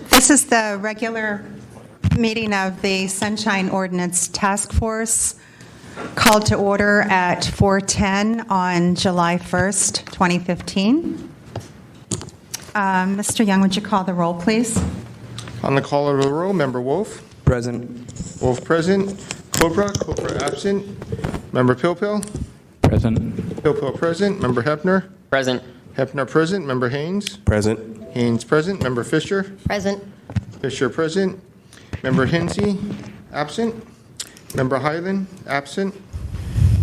This is the regular meeting of the Sunshine Ordinance Task Force, called to order at 4:10 on July 1st, 2015. Mr. Young, would you call the roll, please? On the call of the roll, Member Wolf. Present. Wolf present. Cobra absent. Member Pilpil. Present. Pilpil present. Member Hepner. Present. Hepner present. Member Haynes. Present. Haynes present. Member Fisher. Present. Fisher present. Member Hinsey absent. Member Highland absent.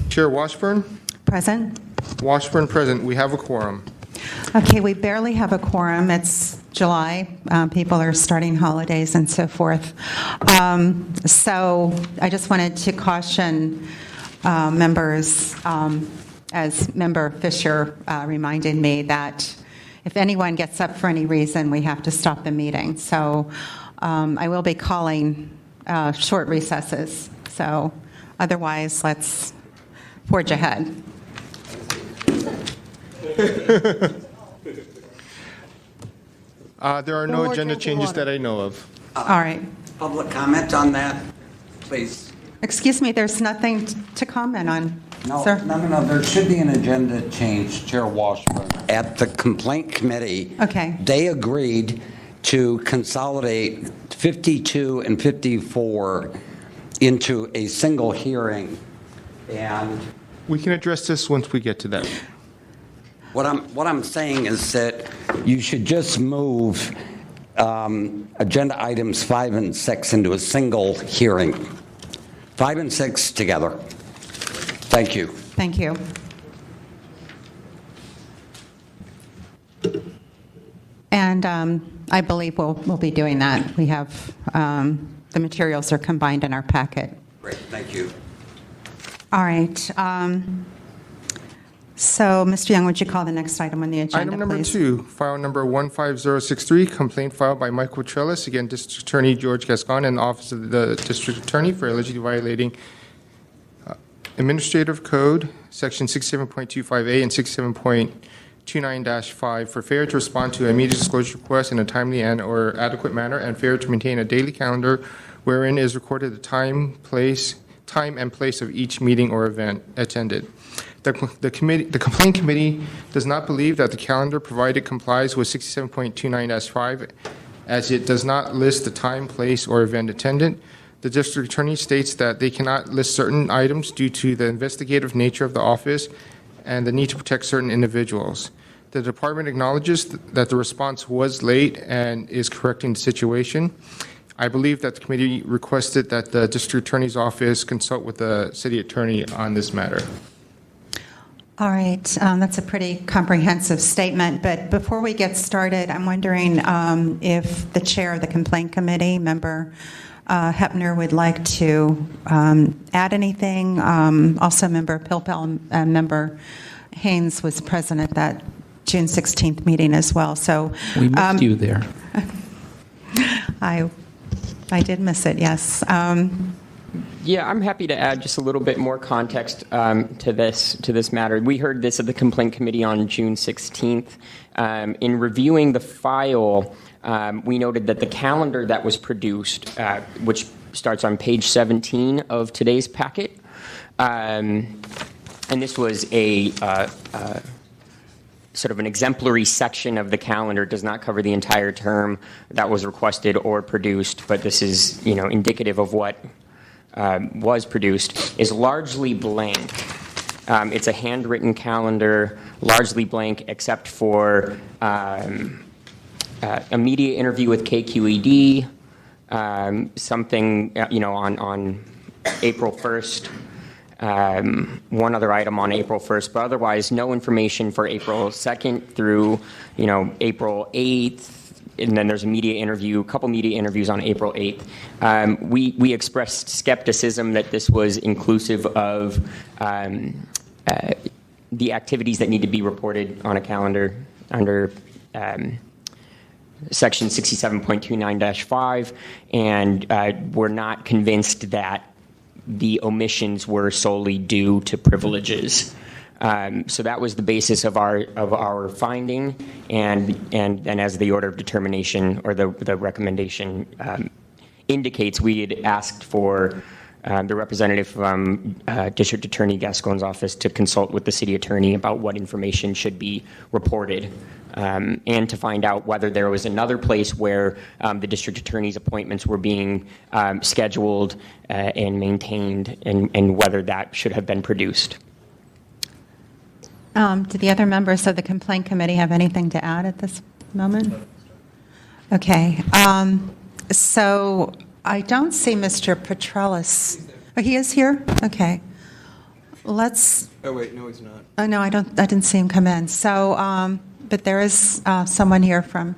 Chair Washburn. Present. Washburn present. We have a quorum. Okay, we barely have a quorum. It's July. People are starting holidays and so forth. So I just wanted to caution members, as Member Fisher reminded me, that if anyone gets up for any reason, we have to stop the meeting. So I will be calling short recesses. So otherwise, let's forge ahead. There are no agenda changes that I know of. All right. Public comment on that, please. Excuse me, there's nothing to comment on, sir? No. There should be an agenda change, Chair Washburn. At the complaint committee, Okay. they agreed to consolidate 52 and 54 into a single hearing. And We can address this once we get to that. what I'm saying is that you should just move agenda items 5 and 6 into a single hearing. 5 and 6 together. Thank you. Thank you. And I believe we'll be doing that. We have, the materials are combined in our packet. Great, thank you. All right. So, Mr. Young, would you call the next item on the agenda, Item number please? 2, file number 15063, complaint filed by Michael Trellis against District Attorney George Gascon and the Office of the District Attorney for allegedly violating Administrative Code, Section 67.25A and 67.29-5 for failure to respond to immediate disclosure requests in a timely and/or adequate manner, and failure to maintain a daily calendar wherein is recorded the time and place of each meeting or event attended. The complaint committee does not believe that the calendar provided complies with 67.29-5, as it does not list the time, place, or event attended. The district attorney states that they cannot list certain items due to the investigative nature of the office and the need to protect certain individuals. The department acknowledges that the response was late and is correcting the situation. I believe that the committee requested that the district attorney's office consult with the city attorney on this matter. All right. That's a pretty comprehensive statement. But before we get started, I'm wondering if the chair of the complaint committee, Member Hepner, would like to add anything. Also, Member Pilpel and Member Haynes was present at that June 16th meeting as well. So We missed you there. I did miss it, yes. Yeah, I'm happy to add just a little bit more context to this matter. We heard this at the complaint committee on June 16th. In reviewing the file, we noted that the calendar that was produced, which starts on page 17 of today's packet, and this was a sort of an exemplary section of the calendar. It does not cover the entire term that was requested or produced, but this is, indicative of what was produced, is largely blank. It's a handwritten calendar, largely blank, except for a media interview with KQED, something on April 1st, one other item on April 1st, but otherwise no information for April 2nd through April 8th. And then there's a couple media interviews on April 8th. We expressed skepticism that this was inclusive of the activities that need to be reported on a calendar under Section 67.29-5, and we're not convinced that the omissions were solely due to privileges. So that was the basis of our finding, and as the order of determination or the recommendation indicates, we had asked for the representative from District Attorney Gascon's office to consult with the city attorney about what information should be reported, and to find out whether there was another place where the district attorney's appointments were being scheduled and maintained, and whether that should have been produced. Do the other members of the complaint committee have anything to add at this moment? Okay. So I don't see Mr. Petrellis. Oh, he is here? Okay. Let's. Oh, wait, no, he's not. Oh, no, I didn't see him come in. So, but there is someone here from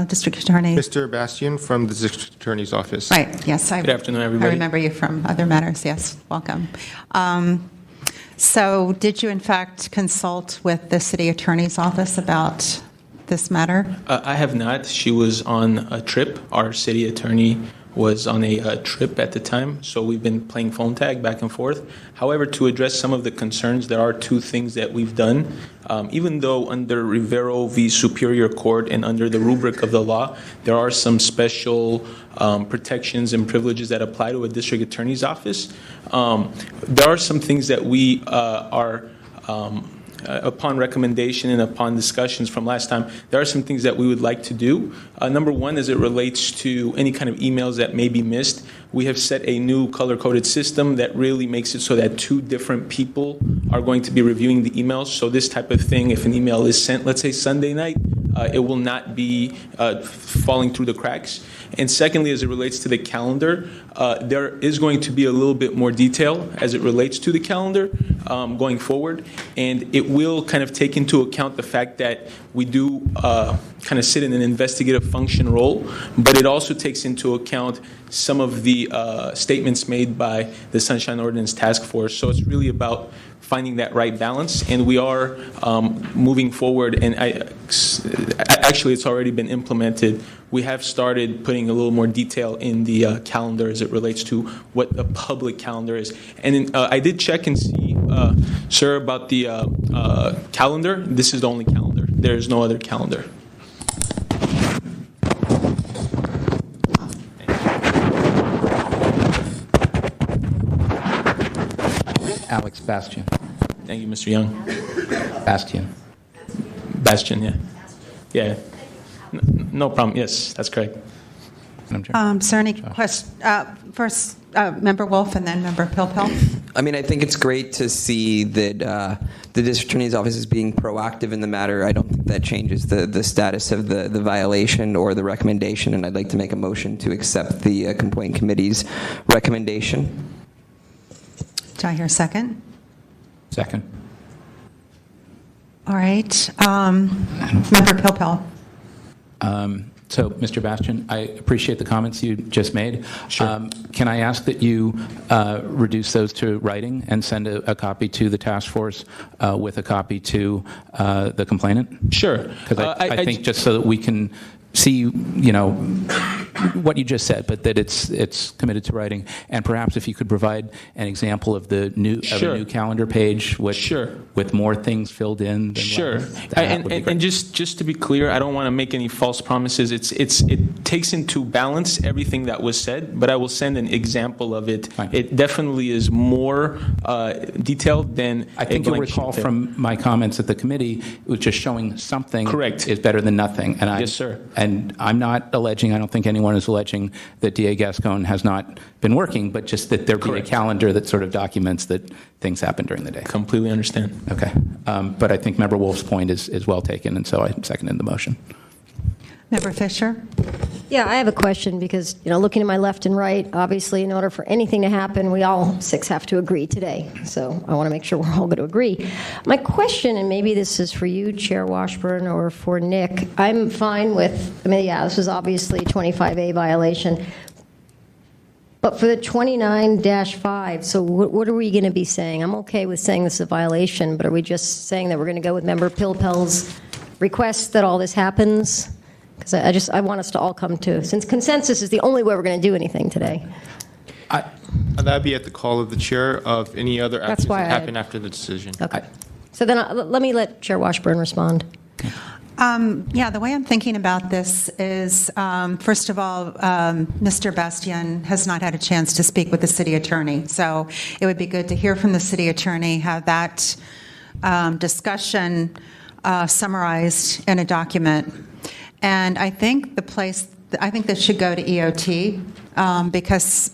District Attorney. Mr. Bastian from the District Attorney's Office. Right, yes. Good afternoon, everybody. I remember you from other matters, yes. Welcome. So did you, in fact, consult with the city attorney's office about this matter? I have not. She was on a trip. Our city attorney was on a trip at the time, so we've been playing phone tag back and forth. However, to address some of the concerns, there are two things that we've done. Even though under Rivero v. Superior Court and under the rubric of the law, there are some special protections and privileges that apply to a district attorney's office, there are some things that we are upon recommendation and upon discussions from last time, there are some things that we would like to do. Number one, as it relates to any kind of emails that may be missed, we have set a new color-coded system that really makes it so that two different people are going to be reviewing the emails. So this type of thing, if an email is sent, let's say Sunday night, it will not be falling through the cracks. And secondly, as it relates to the calendar, there is going to be a little bit more detail as it relates to the calendar going forward. And it will kind of take into account the fact that we do kind of sit in an investigative function role, but it also takes into account some of the statements made by the Sunshine Ordinance Task Force. So it's really about finding that right balance, and we are moving forward, and actually it's already been implemented. We have started putting a little more detail in the calendar as it relates to what the public calendar is. And I did check and see, sir, about the calendar. This is the only calendar. There is no other calendar. Alex Bastian. Thank you, Mr. Young. Bastian. Bastian, yeah. Yeah. No problem. Yes, that's correct. Madam Chair. Sir, any questions? First, Member Wolf and then Member Pilpel. I mean, I think it's great to see that the district attorney's office is being proactive in the matter. I don't think that changes the status of the violation or the recommendation, and I'd like to make a motion to accept the complaint committee's recommendation. Do I hear a second? Second. All right. Member Pilpel. So, Mr. Bastian, I appreciate the comments you just made. Sure. Can I ask that you reduce those to writing and send a copy to the task force with a copy to the complainant? Sure. Because I think just so that we can see, what you just said, but that it's committed to writing, and perhaps if you could provide an example of a new calendar page with more things filled in. Sure. And just to be clear, I don't want to make any false promises. It takes into balance everything that was said, but I will send an example of it. Fine. It definitely is more detailed than I think you'll recall from my comments at the committee, it was just showing something. Correct. Is better than nothing. And yes, sir. And I'm not alleging, I don't think anyone is alleging that DA Gascon has not been working, but just that there be a calendar that sort of documents that things happen during the day. Completely understand. Okay. But I think Member Wolf's point is well taken, and so I seconded the motion. Member Fisher. Yeah, I have a question because, looking to my left and right, obviously, in order for anything to happen, we all six have to agree today. So I want to make sure we're all going to agree. My question, and maybe this is for you, Chair Washburn, or for Nick, I'm fine with, this was obviously a 25A violation. But for the 29-5, so what are we going to be saying? I'm okay with saying this is a violation, but are we just saying that we're going to go with Member Pilpel's request that all this happens? Because I want us to all come to, since consensus is the only way we're going to do anything today. That'd be at the call of the chair of any other That's actions why that I- happen after the decision. Okay. So then let me let Chair Washburn respond. Yeah, the way I'm thinking about this is, first of all, Mr. Bastian has not had a chance to speak with the city attorney. So it would be good to hear from the city attorney, have that discussion summarized in a document. And I think this should go to EOT because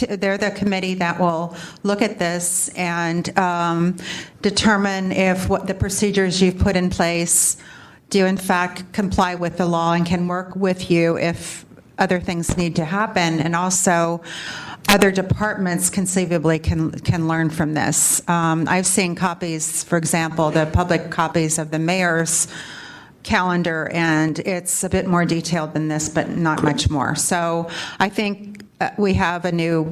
they're the committee that will look at this and determine if what the procedures you've put in place do in fact comply with the law and can work with you if other things need to happen. And also, other departments conceivably can learn from this. I've seen copies, for example, the public copies of the mayor's calendar, and it's a bit more detailed than this, but not much more. So I think we have a new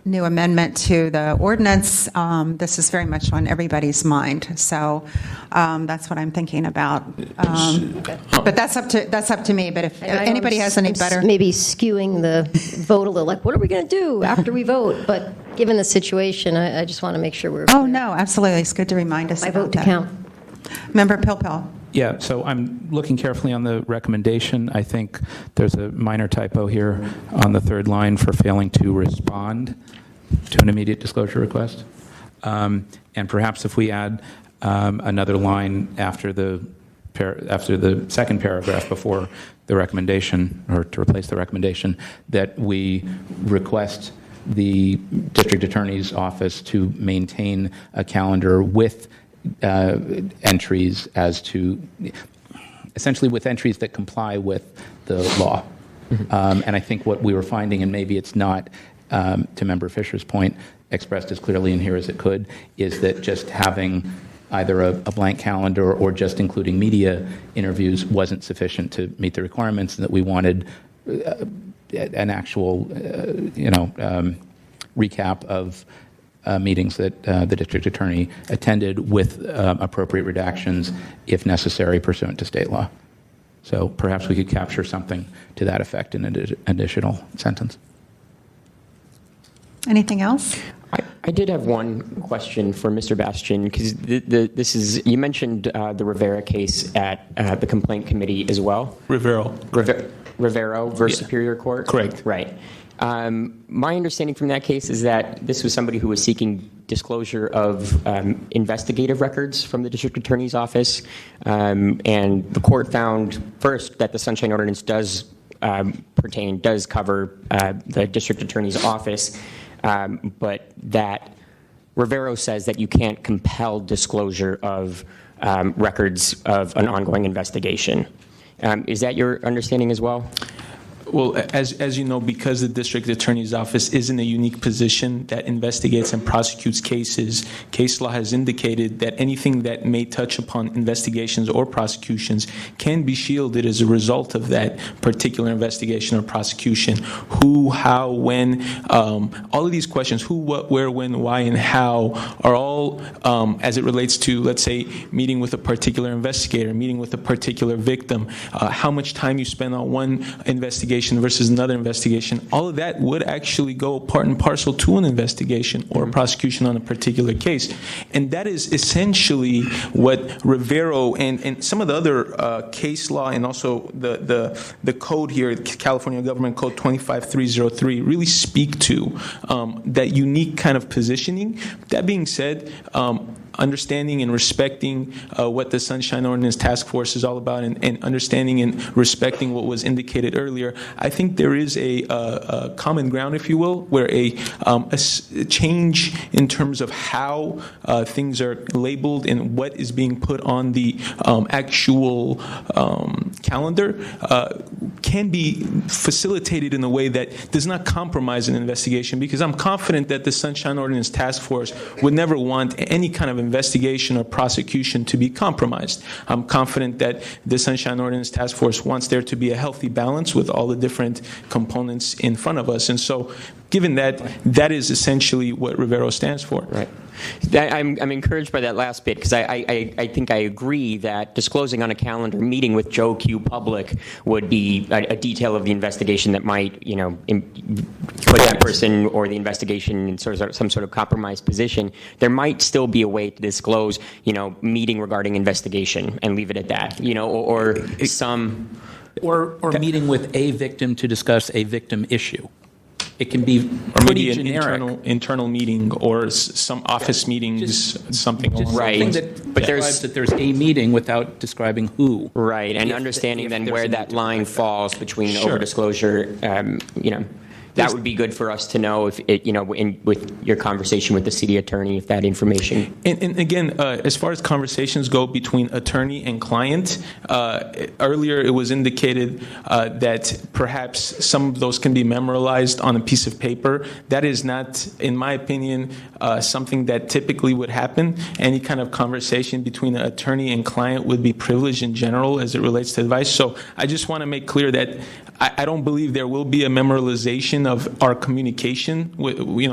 amendment to the ordinance. This is very much on everybody's mind. So that's what I'm thinking about. But that's up to me. But if And I know anybody has any I'm better, maybe skewing the vote a little, like, what are we going to do after we vote? But given the situation, I just want to make sure we're oh clear. no, absolutely, it's good to remind us My about vote to that. count. Member Pilpel. Yeah, so I'm looking carefully on the recommendation. I think there's a minor typo here on the third line for failing to respond to an immediate disclosure request. And perhaps if we add another line after the second paragraph before the recommendation, or to replace the recommendation, that we request the district attorney's office to maintain a calendar with entries as to, essentially with entries that comply with the law. And I think what we were finding, and maybe it's not, to Member Fisher's point, expressed as clearly in here as it could, is that just having either a blank calendar or just including media interviews wasn't sufficient to meet the requirements, and that we wanted an actual, recap of meetings that the district attorney attended with appropriate redactions, if necessary, pursuant to state law. So perhaps we could capture something to that effect in an additional sentence. Anything else? I did have one question for Mr. Bastian, because this is, you mentioned the Rivera case at the complaint committee as well. Rivero. Rivero versus Superior Court? Correct. Right. My understanding from that case is that this was somebody who was seeking disclosure of investigative records from the district attorney's office, and the court found first that the Sunshine Ordinance does cover the district attorney's office, but that Rivero says that you can't compel disclosure of records of an ongoing investigation. Is that your understanding as well? Well, as you know, because the district attorney's office is in a unique position that investigates and prosecutes cases, case law has indicated that anything that may touch upon investigations or prosecutions can be shielded as a result of that particular investigation or prosecution. Who, how, when, all of these questions, who, what, where, when, why, and how, are all, as it relates to, let's say, meeting with a particular investigator, meeting with a particular victim, how much time you spend on one investigation versus another investigation, all of that would actually go part and parcel to an investigation or a prosecution on a particular case. And that is essentially what Rivero and some of the other case law and also the code here, California Government Code 25303, really speak to that unique kind of positioning. That being said, understanding and respecting what the Sunshine Ordinance Task Force is all about, and understanding and respecting what was indicated earlier, I think there is a common ground, if you will, where a change in terms of how things are labeled and what is being put on the actual calendar can be facilitated in a way that does not compromise an investigation, because I'm confident that the Sunshine Ordinance Task Force would never want any kind of investigation or prosecution to be compromised. I'm confident that the Sunshine Ordinance Task Force wants there to be a healthy balance with all the different components in front of us. And so, given that, that is essentially what Rivero stands for. Right. I'm encouraged by that last bit because I think I agree that disclosing on a calendar meeting with Joe Q public would be a detail of the investigation that might, put that person or the investigation in some sort of compromised position. There might still be a way to disclose, meeting regarding investigation and leave it at that, or some... Or meeting with a victim to discuss a victim issue. It can be Or pretty maybe an generic. internal meeting or some office meetings, something Just along Right. something those that But there's- describes that there's a meeting without describing who. Right, and If- understanding if then there's where a that need to line protect that. falls between Sure. over-disclosure, that would be good for us to know if it, with your conversation with the city attorney, if that information. And again, as far as conversations go between attorney and client, earlier it was indicated that perhaps some of those can be memorialized on a piece of paper. That is not, in my opinion, something that typically would happen. Any kind of conversation between an attorney and client would be privileged in general as it relates to advice. So I just want to make clear that I don't believe there will be a memorialization of our communication,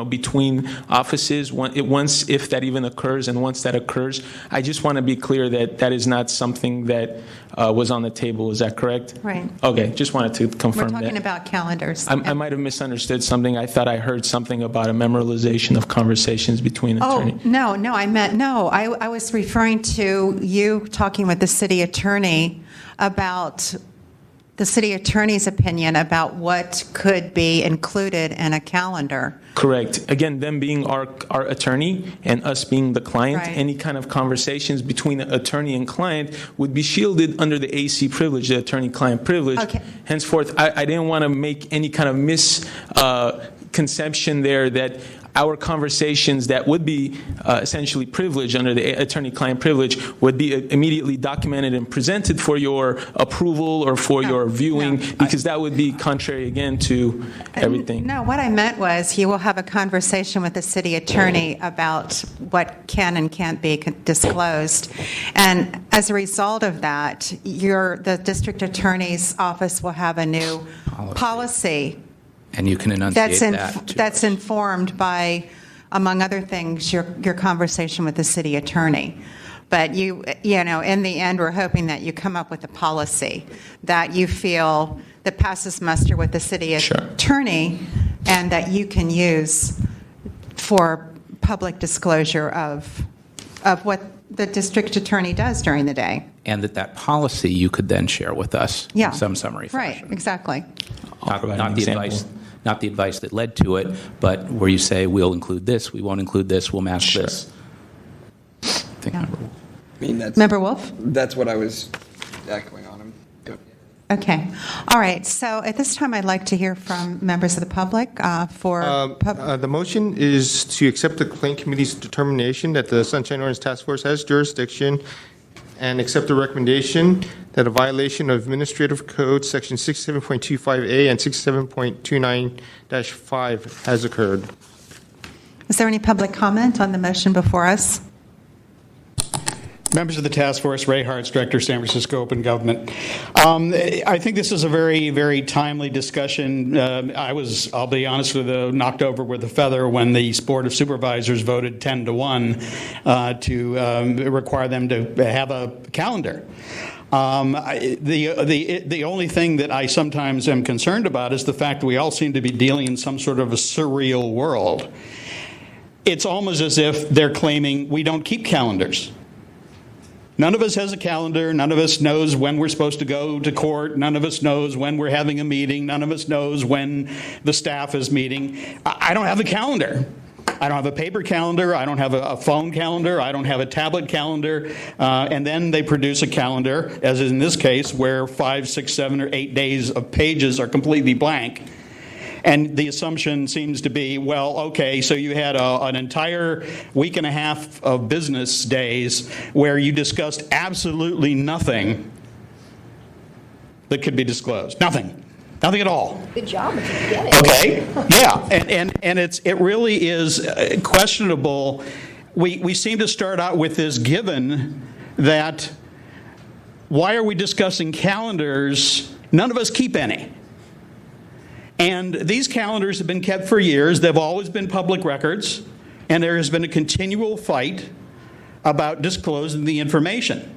between offices. Once, if that even occurs, and once that occurs, I just want to be clear that that is not something that was on the table. Is that correct? Right. Okay, just wanted to We're confirm talking that. about calendars. I might have misunderstood something. I thought I heard something about a memorialization of conversations between attorney. Oh, no, I was referring to you talking with the city attorney about the city attorney's opinion about what could be included in a calendar. Correct. Again, them being our attorney and us being the client, Right. any kind of conversations between the attorney and client would be shielded under the AC privilege, the attorney-client privilege. Okay. Henceforth, I didn't want to make any kind of misconception there that our conversations that would be essentially privileged under the attorney-client privilege would be immediately documented and presented for your approval or for your viewing, because that would be contrary, again, to everything. No, what I meant was you will have a conversation with the city attorney about what can and can't be disclosed. And as a result of that, the district attorney's office will have a new policy And you can enunciate that's informed by, among other things, your conversation with the city attorney. But in the end, we're hoping that you come up with a policy that you feel that passes muster with the city attorney and that you can use for public disclosure of what the district attorney does during the day. And that policy you could then share with us in some summary fashion. Right, exactly. Not the advice that led to it, but where you say, we'll include this, we won't include this, we'll mask this. I think Yeah. Member Member Wolf. Wolf? That's what I was echoing on him. Okay. All right. So at this time, I'd like to hear from members of the public The motion is to accept the Complaint Committee's determination that the Sunshine Ordinance Task Force has jurisdiction and accept the recommendation that a violation of Administrative Code Section 67.25A and 67.29-5 has occurred. Is there any public comment on the motion before us? Members of the task force, Ray Hartz, Director, San Francisco Open Government. I think this is a very, very timely discussion. I'll be honest with you, knocked over with a feather when the Board of Supervisors voted 10-1 to require them to have a calendar. The only thing that I sometimes am concerned about is the fact that we all seem to be dealing in some sort of a surreal world. It's almost as if they're claiming we don't keep calendars. None of us has a calendar. None of us knows when we're supposed to go to court. None of us knows when we're having a meeting. None of us knows when the staff is meeting. I don't have a calendar. I don't have a paper calendar. I don't have a phone calendar. I don't have a tablet calendar. And then they produce a calendar, as in this case, where 5, 6, 7, or 8 days of pages are completely blank. And the assumption seems to be, well, okay, so you had an entire week and a half of business days where you discussed absolutely nothing that could be disclosed. Nothing. Nothing at all. Good job if you get it. Okay, yeah, and it really is questionable. We seem to start out with this given that why are we discussing calendars? None of us keep any. And these calendars have been kept for years. They've always been public records. And there has been a continual fight about disclosing the information.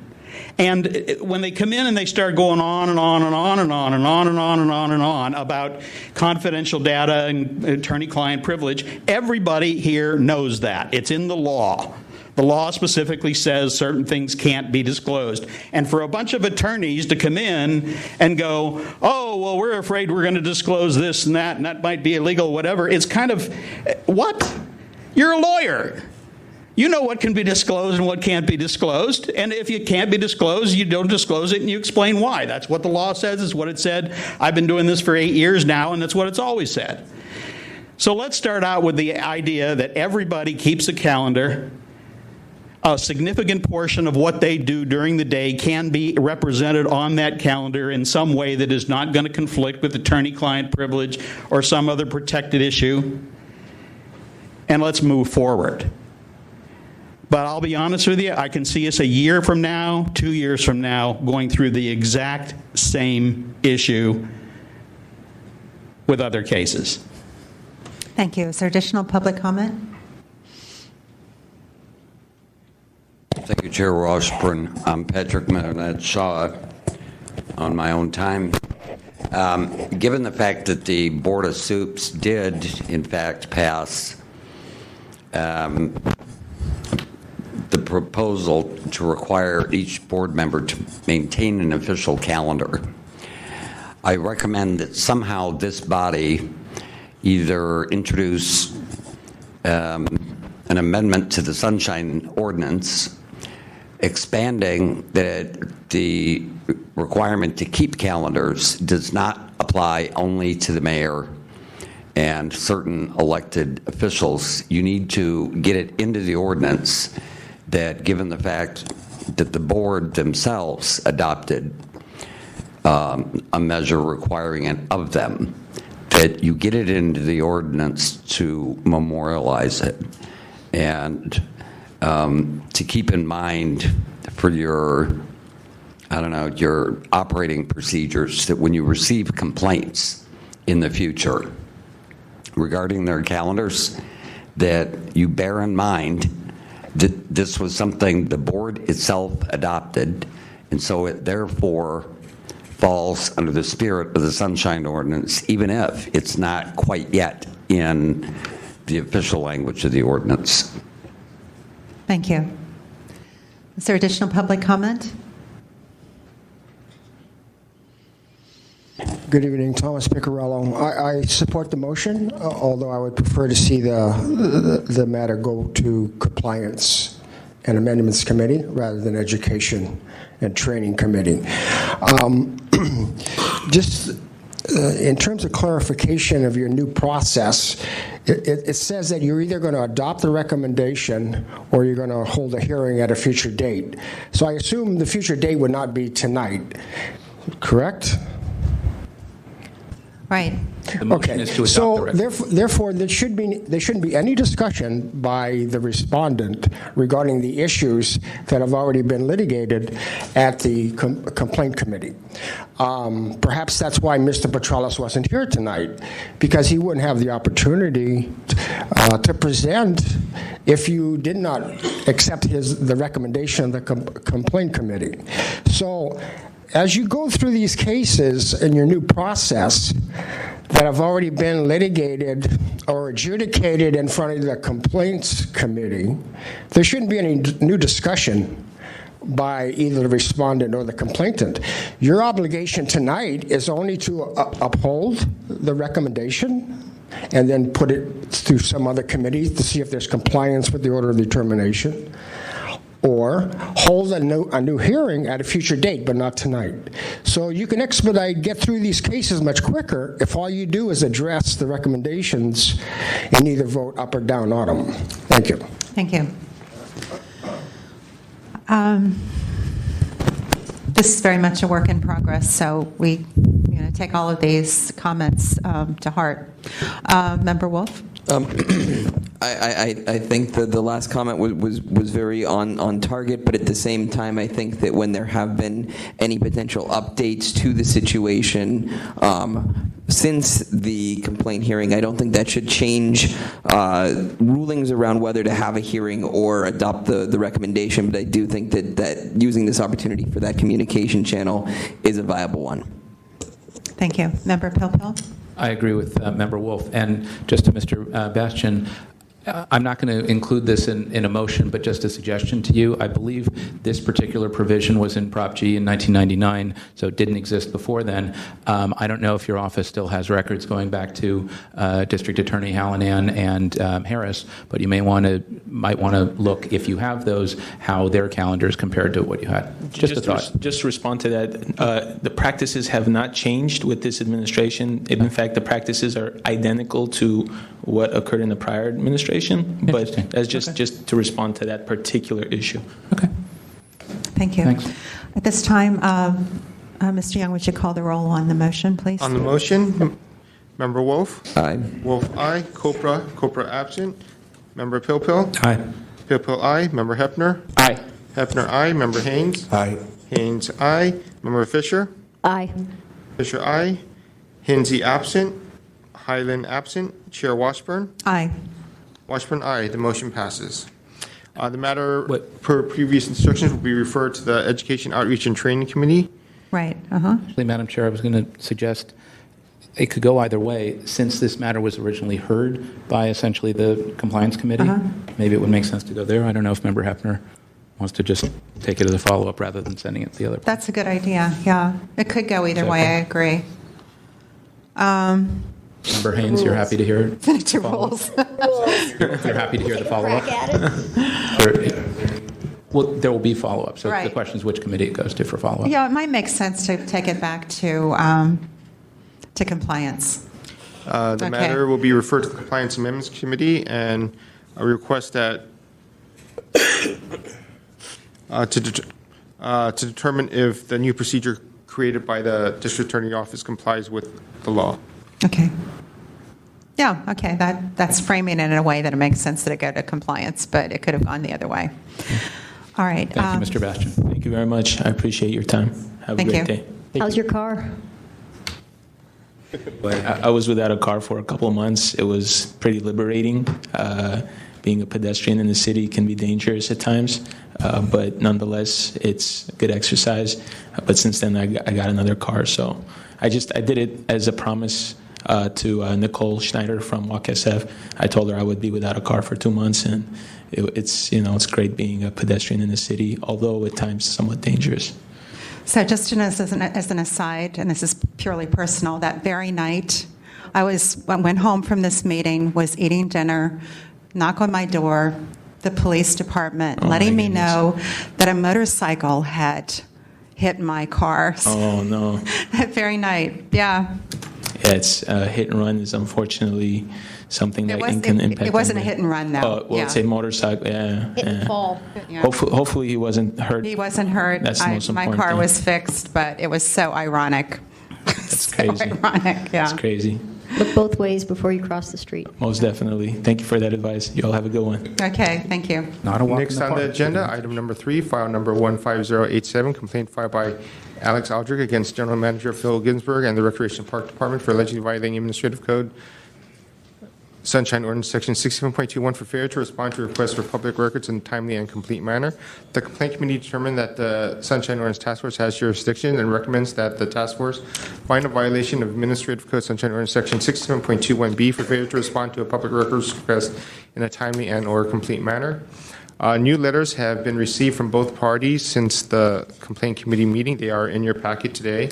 And when they come in and they start going on and on and on and on and on and on and on and on about confidential data and attorney-client privilege, everybody here knows that. It's in the law. The law specifically says certain things can't be disclosed. And for a bunch of attorneys to come in and go, oh, well, we're afraid we're going to disclose this and that might be illegal, whatever, it's kind of, what? You're a lawyer. You know what can be disclosed and what can't be disclosed. And if it can't be disclosed, you don't disclose it and you explain why. That's what the law says. It's what it said. I've been doing this for 8 years now, and that's what it's always said. So let's start out with the idea that everybody keeps a calendar. A significant portion of what they do during the day can be represented on that calendar in some way that is not going to conflict with attorney-client privilege or some other protected issue. And let's move forward. But I'll be honest with you, I can see us a year from now, 2 years from now, going through the exact same issue with other cases. Thank you. Is there additional public comment? Thank you, Chair Washburn. I'm Patrick Marinette Shaw on my own time. Given the fact that the Board of Soups did, in fact, pass the proposal to require each board member to maintain an official calendar, I recommend that somehow this body either introduce an amendment to the Sunshine Ordinance expanding that the requirement to keep calendars does not apply only to the mayor and certain elected officials. You need to get it into the ordinance that, given the fact that the board themselves adopted a measure requiring it of them, that you get it into the ordinance to memorialize it and to keep in mind for your, your operating procedures, that when you receive complaints in the future regarding their calendars, that you bear in mind that this was something the board itself adopted, and so it therefore falls under the spirit of the Sunshine Ordinance, even if it's not quite yet in the official language of the ordinance. Thank you. Is there additional public comment? Good evening, Thomas Piccarello. I support the motion, although I would prefer to see the matter go to Compliance and Amendments Committee rather than Education and Training Committee. Just in terms of clarification of your new process, it says that you're either going to adopt the recommendation or you're going to hold a hearing at a future date. So I assume the future date would not be tonight, correct? Right. The motion is to adopt the So recommendation. therefore, there shouldn't be any discussion by the respondent regarding the issues that have already been litigated at the complaint committee. Perhaps that's why Mr. Petralis wasn't here tonight, because he wouldn't have the opportunity to present if you did not accept the recommendation of the complaint committee. So, as you go through these cases in your new process that have already been litigated or adjudicated in front of the complaints committee, there shouldn't be any new discussion by either the respondent or the complainant. Your obligation tonight is only to uphold the recommendation and then put it through some other committee to see if there's compliance with the order of determination, or hold a new hearing at a future date, but not tonight. So you can get through these cases much quicker if all you do is address the recommendations and either vote up or down on them. Thank you. Thank you. This is very much a work in progress, so we take all of these comments to heart. Member Wolf? I think that the last comment was very on target, but at the same time, I think that when there have been any potential updates to the situation since the complaint hearing, I don't think that should change rulings around whether to have a hearing or adopt the recommendation, but I do think that using this opportunity for that communication channel is a viable one. Thank you. Member Pilpil? I agree with Member Wolf. And just to Mr. Bastian, I'm not going to include this in a motion, but just a suggestion to you. I believe this particular provision was in Prop G in 1999, so it didn't exist before then. I don't know if your office still has records going back to District Attorney Hallinan and Harris, but you might want to look, if you have those, how their calendars compared to what you had. Just a thought. Just to respond to that, the practices have not changed with this administration. In fact, the practices are identical to what occurred in the prior administration. But as just to respond to that particular issue. Okay. Thank you. Thanks. At this time, Mr. Young, would you call the roll on the motion, please? On the motion, Member Wolf? Aye. Wolf, aye. Copra absent. Member Pilpil? Aye. Pilpil, aye. Member Hepner? Aye. Hepner, aye. Member Haynes? Aye. Haynes, aye. Member Fisher? Aye. Fisher, aye. Hinsey, absent. Highland, absent. Chair Washburn? Aye. Washburn, aye. The motion passes. The matter, per previous instructions, will be referred to the Education, Outreach, and Training Committee. Right. Uh-huh. Actually, Madam Chair, I was going to suggest it could go either way. Since this matter was originally heard by essentially the Compliance Committee, maybe it would make sense to go there. I don't know if Member Hepner wants to just take it as a follow-up rather than sending it to the other. That's a good idea, yeah. It could go either way, I agree. Member Haynes, you're happy to hear it? To rules. You're happy to hear the follow-up? Well, there will be follow-up, so the Right. question is which committee it goes to for follow-up. Yeah, it might make sense to take it back to compliance. The Okay. matter will be referred to the Compliance Amendments Committee, and I request that to determine if the new procedure created by the District Attorney Office complies with the law. Okay. Yeah, okay, that's framing it in a way that it makes sense that it go to compliance, but it could have gone the other way. All right. Thank you, Mr. Bastian. Thank you very much. I appreciate your time. Have Thank a great you. day. How's your car? I was without a car for a couple of months. It was pretty liberating. Being a pedestrian in the city can be dangerous at times, but nonetheless, it's good exercise. But since then, I got another car, so I did it as a promise to Nicole Schneider from Walk SF. I told her I would be without a car for 2 months, and it's great being a pedestrian in the city, although at times somewhat dangerous. So just as an aside, and this is purely personal, that very night I went home from this meeting, was eating dinner, knock on my door, the police department letting me know that a motorcycle had hit my car. Oh, no. That very night, yeah. Yeah, it's hit and run is unfortunately something that can impact. It wasn't a them. hit and run, though. Oh, well, yeah. it's a motorcycle. Yeah, Hit and yeah. fall. Yeah. Hopefully he wasn't hurt. He wasn't hurt. That's the most My important car thing. was fixed, but it was so ironic. That's So crazy. ironic, yeah. It's crazy. Look both ways before you cross the street. Most definitely. Thank you for that advice. You all have a good one. Okay, thank you. Not a walk Next in the on the park. agenda, item number 3, file number 15087, complaint filed by Alex Aldrich against General Manager Phil Ginsburg and the Recreation Park Department for allegedly violating Administrative Code Sunshine Ordinance Section 67.21 for failure to respond to requests for public records in a timely and complete manner. The complaint committee determined that the Sunshine Ordinance Task Force has jurisdiction and recommends that the task force find a violation of Administrative Code Sunshine Ordinance Section 67.21B for failure to respond to a public records request in a timely and or complete manner. New letters have been received from both parties since the complaint committee meeting. They are in your packet today.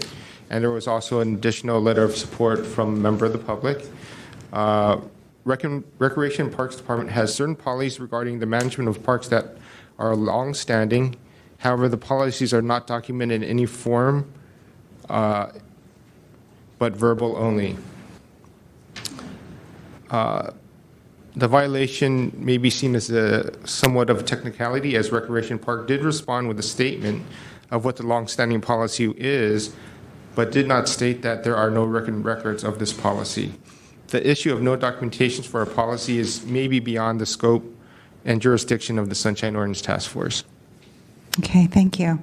And there was also an additional letter of support from a member of the public. Recreation and Parks Department has certain policies regarding the management of parks that are long-standing. However, the policies are not documented in any form, but verbal only. The violation may be seen as somewhat of a technicality, as Recreation Park did respond with a statement of what the long-standing policy is, but did not state that there are no written records of this policy. the issue of no documentations for a policy is maybe beyond the scope and jurisdiction of the Sunshine Ordinance Task Force. Okay, thank you.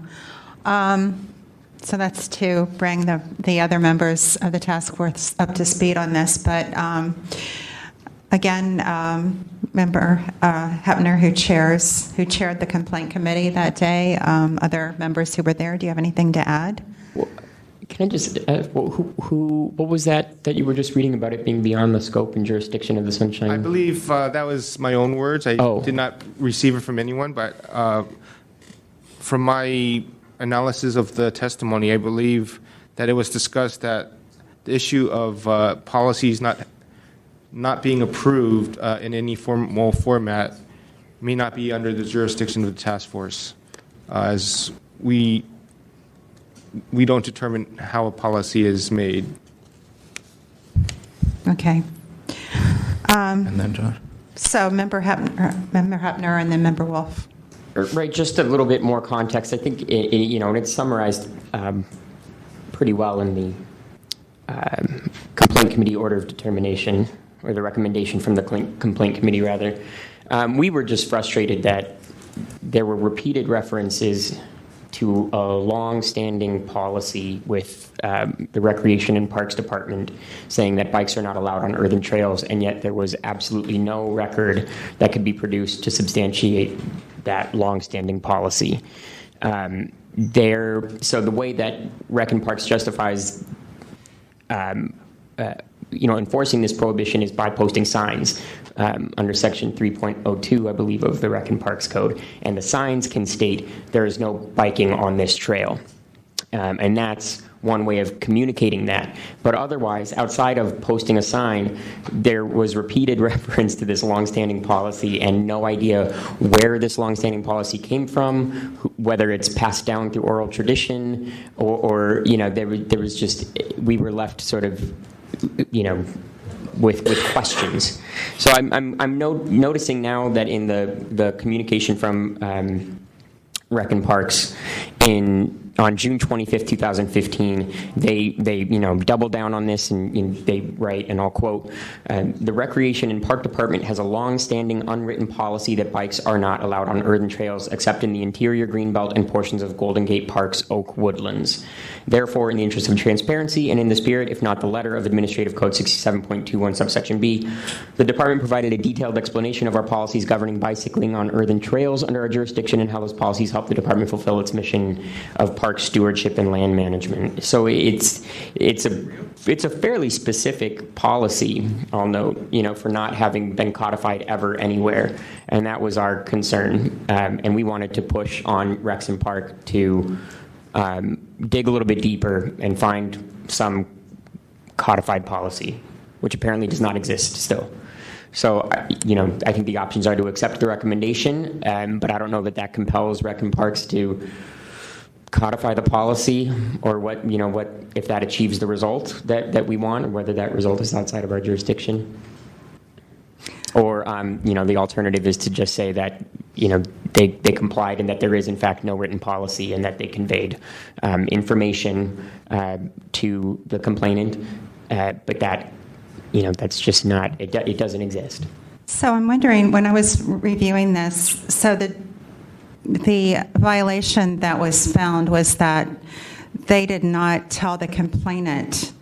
So that's to bring the other members of the task force up to speed on this. But again, Member Hepner, who chaired the complaint committee that day, other members who were there, do you have anything to add? Well, can I just, what was that you were just reading about it being beyond the scope and jurisdiction of the Sunshine? I believe that was my own words. I did not receive it from anyone, but from my analysis of the testimony, I believe that it was discussed that the issue of policies not being approved in any formal format may not be under the jurisdiction of the task force, as we don't determine how a policy is made. Okay. And then Josh. So Member Hepner and then Member Wolf. Right, just a little bit more context. I think, and it's summarized pretty well in the complaint committee order of determination, or the recommendation from the complaint committee, rather. We were just frustrated that there were repeated references to a long-standing policy with the Recreation and Parks Department saying that bikes are not allowed on earthen trails, and yet there was absolutely no record that could be produced to substantiate that long-standing policy. So the way that Rec and Parks justifies enforcing this prohibition is by posting signs under Section 3.02, I believe, of the Rec and Parks Code. And the signs can state there is no biking on this trail. And that's one way of communicating that. But otherwise, outside of posting a sign, there was repeated reference to this longstanding policy and no idea where this longstanding policy came from, whether it's passed down through oral tradition, or there was just, we were left sort of, with questions. So I'm noticing now that in the communication from Rec and Parks on June 25th, 2015, they double down on this and they write, and I'll quote, the Recreation and Park Department has a long-standing unwritten policy that bikes are not allowed on earthen trails except in the interior greenbelt and portions of Golden Gate Park's oak woodlands. Therefore, in the interest of transparency and in the spirit, if not the letter, of Administrative Code 67.21 subsection B, the department provided a detailed explanation of our policies governing bicycling on earthen trails under our jurisdiction and how those policies help the department fulfill its mission of park stewardship and land management. So it's a fairly specific policy, I'll note, for not having been codified ever anywhere, and that was our concern. And we wanted to push on Rex and Park to dig a little bit deeper and find some codified policy, which apparently does not exist still. So, I think the options are to accept the recommendation, but I don't know that compels Rec and Parks to codify the policy, or what if that achieves the result that we want, or whether that result is outside of our jurisdiction. Or, the alternative is to just say that, they complied and that there is in fact no written policy and that they conveyed information to the complainant, but that, that's just not, it doesn't exist. So I'm wondering, when I was reviewing this, so the violation that was found was that they did not tell the complainant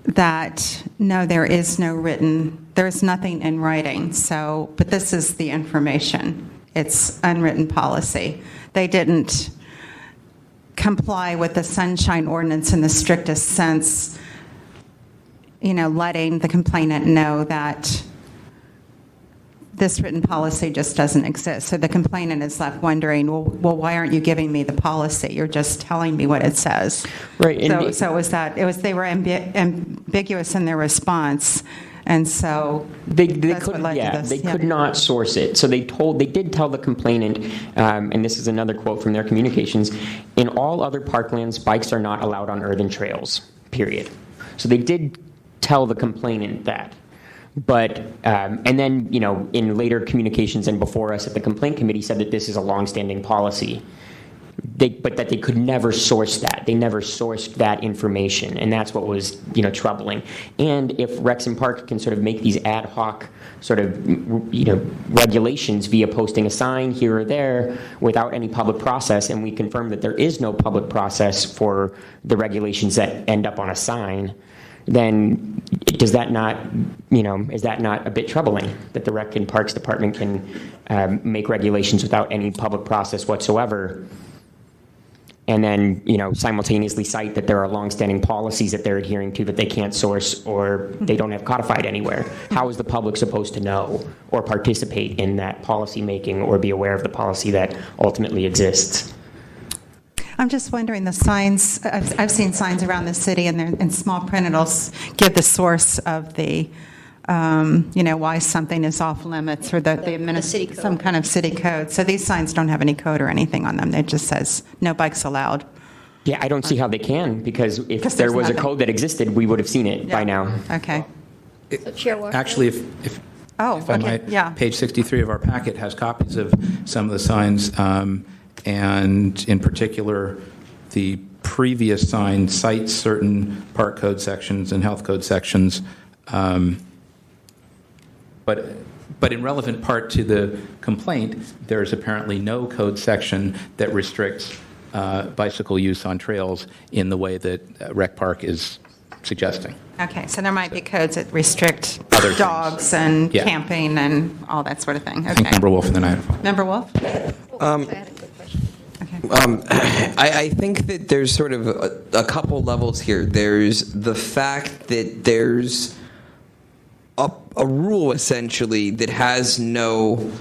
that, no, there is nothing in writing. So, but this is the information. It's unwritten policy. They didn't comply with the Sunshine Ordinance in the strictest sense, letting the complainant know that this written policy just doesn't exist. So the complainant is left wondering, well, why aren't you giving me the policy? You're just telling me what it says. Right. They were ambiguous in their response, and so they could not source it. So they did tell the complainant, and this is another quote from their communications: in all other parklands, bikes are not allowed on earthen trails. Period. So they did tell the complainant that. But, and then, in later communications and before us at the complaint committee said that this is a longstanding policy. but that they could never source that. They never sourced that information, and that's what was, troubling. And if Rexham Park can sort of make these ad hoc sort of, regulations via posting a sign here or there without any public process, and we confirm that there is no public process for the regulations that end up on a sign, then does that not, is that not a bit troubling that the Rec and Parks Department can make regulations without any public process whatsoever, and then, simultaneously cite that there are longstanding policies that they're adhering to that they can't source or they don't have codified anywhere? How is the public supposed to know or participate in that policy making or be aware of the policy that ultimately exists? I'm just wondering, the signs, I've seen signs around the city, and they're in small print. It'll give the source of the, why something is off limits, or the city code. some kind of city code. So these signs don't have any code or anything on them. It just says no bikes allowed. Yeah, I don't see how they can, because if there there's was a nothing. code that existed, we would have seen it by now. Okay. So Chair Washburn? Actually, if I okay, might, yeah. page 63 of our packet has copies of some of the signs, and in particular, the previous sign cites certain park code sections and health code sections, but in relevant part to the complaint, there is apparently no code section that restricts bicycle use on trails in the way that Rec Park is suggesting. Okay, so there might be codes that restrict Other things. dogs and Yeah. camping and all that sort of thing. I think Okay. Member Wolf and then Idaho. Member Wolf? I had a quick question. Okay. I think that there's sort of a couple levels here. There's the fact that there's a rule essentially that has no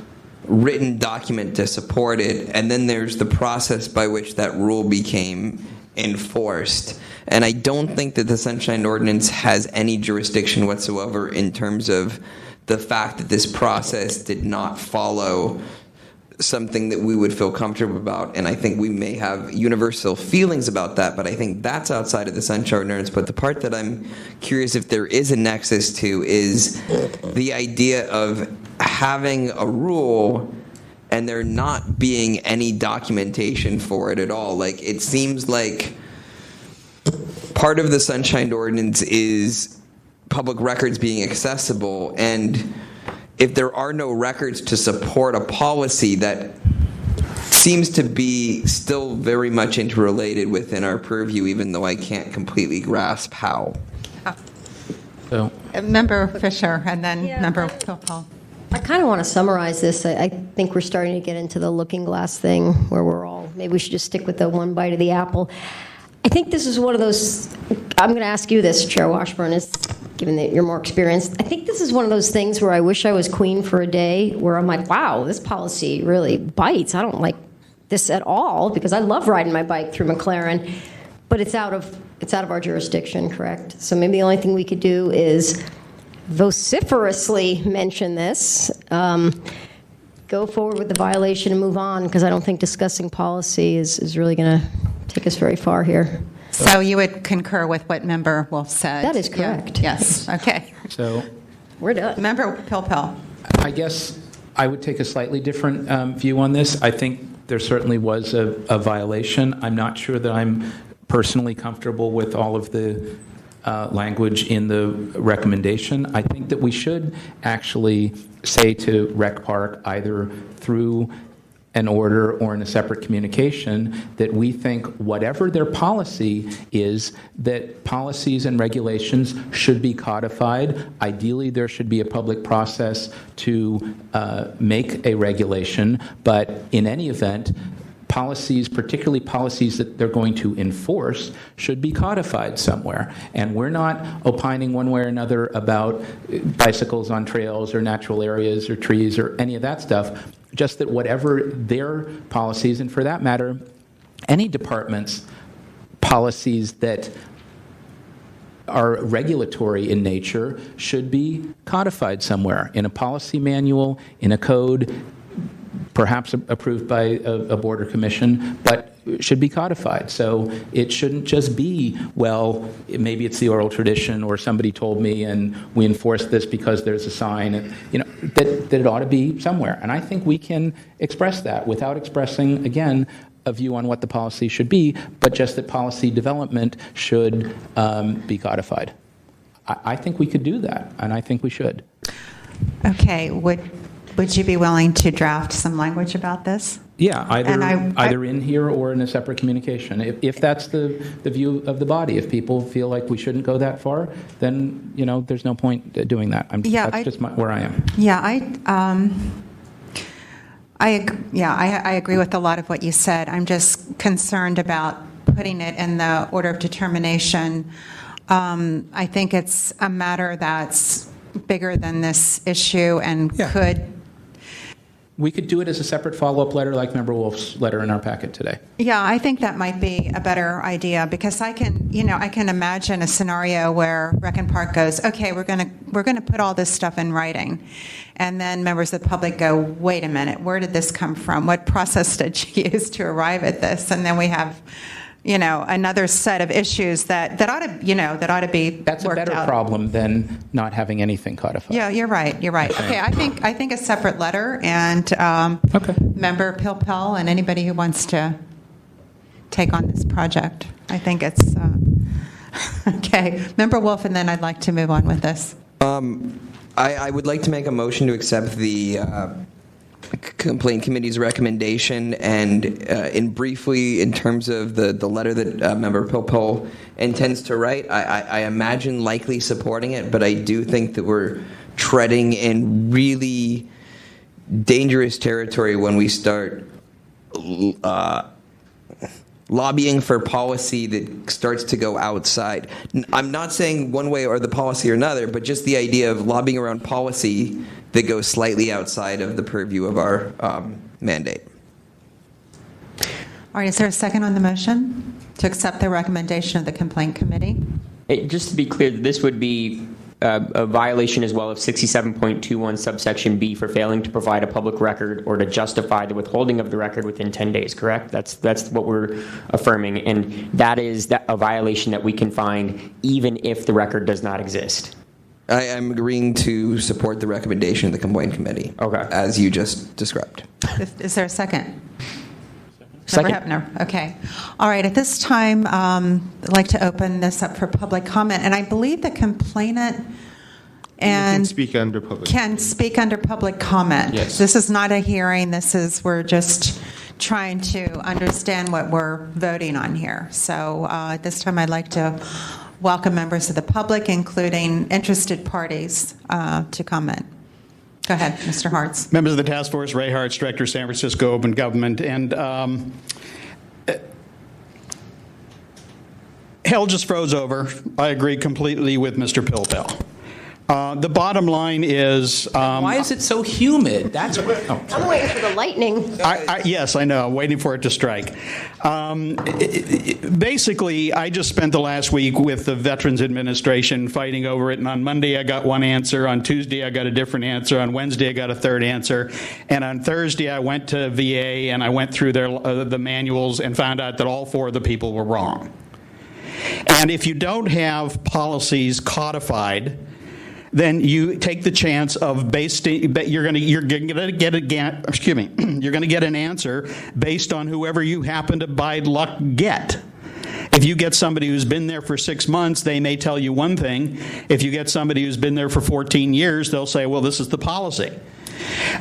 written document to support it, and then there's the process by which that rule became enforced. And I don't think that the Sunshine Ordinance has any jurisdiction whatsoever in terms of the fact that this process did not follow something that we would feel comfortable about. And I think we may have universal feelings about that, but I think that's outside of the Sunshine Ordinance. But the part that I'm curious if there is a nexus to is the idea of having a rule and there not being any documentation for it at all. Like, it seems like part of the Sunshine Ordinance is public records being accessible, and if there are no records to support a policy, that seems to be still very much interrelated within our purview, even though I can't completely grasp how. So, Member Fisher, and then Yeah, Member Paul. I kind of want to summarize this. I think we're starting to get into the looking glass thing where we're all, maybe we should just stick with the one bite of the apple. I think this is one of those, I'm going to ask you this, Chair Washburn, given that you're more experienced. I think this is one of those things where I wish I was queen for a day, where I'm like, wow, this policy really bites. I don't like this at all, because I love riding my bike through McLaren, but it's out of our jurisdiction, correct? So maybe the only thing we could do is vociferously mention this, go forward with the violation and move on, because I don't think discussing policy is really going to take us very far here. So you would concur with what Member Wolf said? That is correct. Yeah. Yes, okay. so We're done. Member Pilpel. I guess I would take a slightly different view on this. I think there certainly was a violation. I'm not sure that I'm personally comfortable with all of the language in the recommendation. I think that we should actually say to Rec Park, either through an order or in a separate communication, that we think whatever their policy is, that policies and regulations should be codified. Ideally, there should be a public process to make a regulation, but in any event, policies, particularly policies that they're going to enforce, should be codified somewhere. And we're not opining one way or another about bicycles on trails or natural areas or trees or any of that stuff, just that whatever their policies, and for that matter, any department's policies that are regulatory in nature should be codified somewhere, in a policy manual, in a code, perhaps approved by a board or commission, but should be codified. So it shouldn't just be, well, maybe it's the oral tradition or somebody told me and we enforce this because there's a sign, and, that it ought to be somewhere. And I think we can express that without expressing, again, a view on what the policy should be, but just that policy development should be codified. I think we could do that, and I think we should. Okay, would you be willing to draft some language about this? Yeah, And either in here or in a separate communication. If that's the view of the body, if people feel like we shouldn't go that far, then, there's no point doing that. That's just where I am. Yeah, I agree with a lot of what you said. I'm just concerned about putting it in the order of determination. I think it's a matter that's bigger than this issue and We could do it as a separate follow-up letter like Member Wolf's letter in our packet today. Yeah, I think that might be a better idea because I can imagine a scenario where Rec and Park goes, okay, we're going to put all this stuff in writing. And then members of the public go, wait a minute, where did this come from? What process did you use to arrive at this? And then we have, another set of issues that ought to be That's worked a better out. problem than not having anything codified. Yeah, you're right. Okay, I think a separate letter and Member Pilpel and anybody who wants to take on this project. I think it's okay. Member Wolf, and then I'd like to move on with this. I would like to make a motion to accept the Complaint Committee's recommendation, and in terms of the letter that Member Pilpel intends to write, I imagine likely supporting it, but I do think that we're treading in really dangerous territory when we start lobbying for policy that starts to go outside. I'm not saying one way or the policy or another, but just the idea of lobbying around policy that goes slightly outside of the purview of our mandate. All right, is there a second on the motion to accept the recommendation of the Complaint Committee? Just to be clear, this would be a violation as well of 67.21 subsection B for failing to provide a public record or to justify the withholding of the record within 10 days, correct? That's what we're affirming, and that is a violation that we can find even if the record does not exist. I am agreeing to support the recommendation of the Complaint Committee, as you just described. Is there a second? Second. Member Hepner. Okay. All right. At this time, I'd like to open this up for public comment. And I believe the complainant can speak under public comment. Yes. This is not a hearing. We're just trying to understand what we're voting on here. So at this time, I'd like to welcome members of the public, including interested parties, to comment. Go ahead, Mr. Hartz. Members of the task force, Ray Hartz, Director, San Francisco Open Government. And hell just froze over. I agree completely with Mr. Pilpel. The bottom line is... why is it so humid? That's what... I'm waiting for the lightning. Yes, I know. I'm waiting for it to strike. Basically, I just spent the last week with the Veterans Administration fighting over it, and on Monday I got one answer, on Tuesday I got a different answer, on Wednesday I got a third answer, and on Thursday I went to VA and I went through the manuals and found out that all four of the people were wrong. And if you don't have policies codified, then you take the chance of you're going to get an answer based on whoever you happen to by luck get. If you get somebody who's been there for 6 months, they may tell you one thing. If you get somebody who's been there for 14 years, they'll say, well, this is the policy.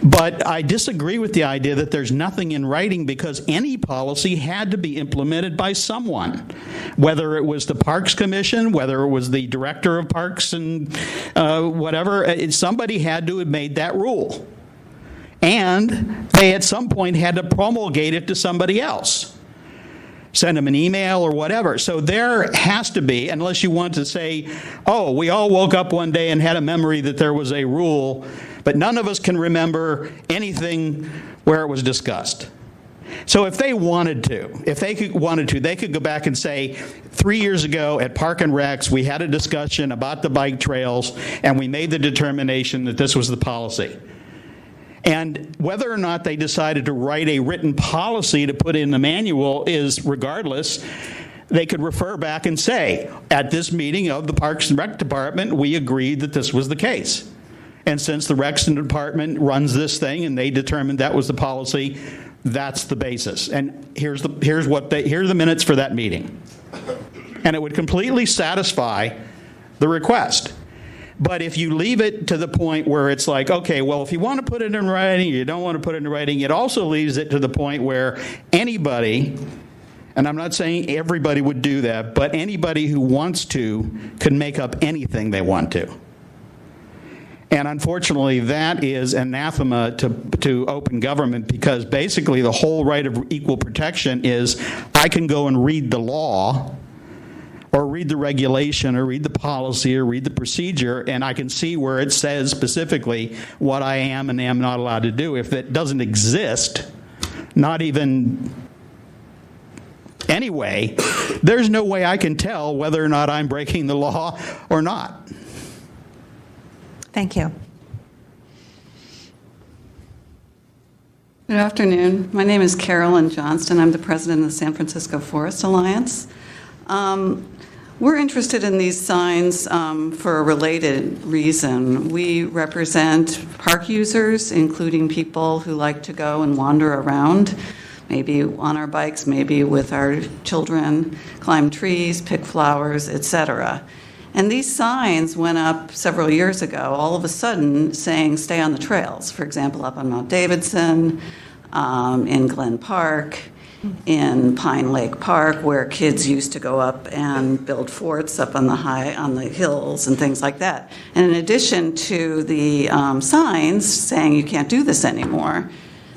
But I disagree with the idea that there's nothing in writing, because any policy had to be implemented by someone, whether it was the Parks Commission, whether it was the director of parks and whatever. Somebody had to have made that rule. And they at some point had to promulgate it to somebody else. Send them an email or whatever. So there has to be, unless you want to say, oh, we all woke up one day and had a memory that there was a rule, but none of us can remember anything where it was discussed. So if they wanted to, they could go back and say, 3 years ago at Park and Recs, we had a discussion about the bike trails, and we made the determination that this was the policy. And whether or not they decided to write a written policy to put in the manual is regardless. They could refer back and say, at this meeting of the Parks and Rec Department, we agreed that this was the case. And since the Recs Department runs this thing and they determined that was the policy, That's the basis. And here's the minutes for that meeting. And it would completely satisfy the request. But if you leave it to the point where it's like, okay, well, if you want to put it in writing, you don't want to put it in writing, it also leaves it to the point where anybody, and I'm not saying everybody would do that, but anybody who wants to can make up anything they want to. And unfortunately, that is anathema to open government, because basically the whole right of equal protection is I can go and read the law or read the regulation or read the policy or read the procedure, and I can see where it says specifically what I am and am not allowed to do. If that doesn't exist, not even anyway, there's no way I can tell whether or not I'm breaking the law or not. Thank you. Good afternoon. My name is Carolyn Johnston. I'm the president of the San Francisco Forest Alliance. We're interested in these signs for a related reason. We represent park users, including people who like to go and wander around, maybe on our bikes, maybe with our children, climb trees, pick flowers, etc. And these signs went up several years ago, all of a sudden saying stay on the trails. For example, up on Mount Davidson, in Glen Park, in Pine Lake Park, where kids used to go up and build forts up on the hills and things like that. And in addition to the signs saying you can't do this anymore,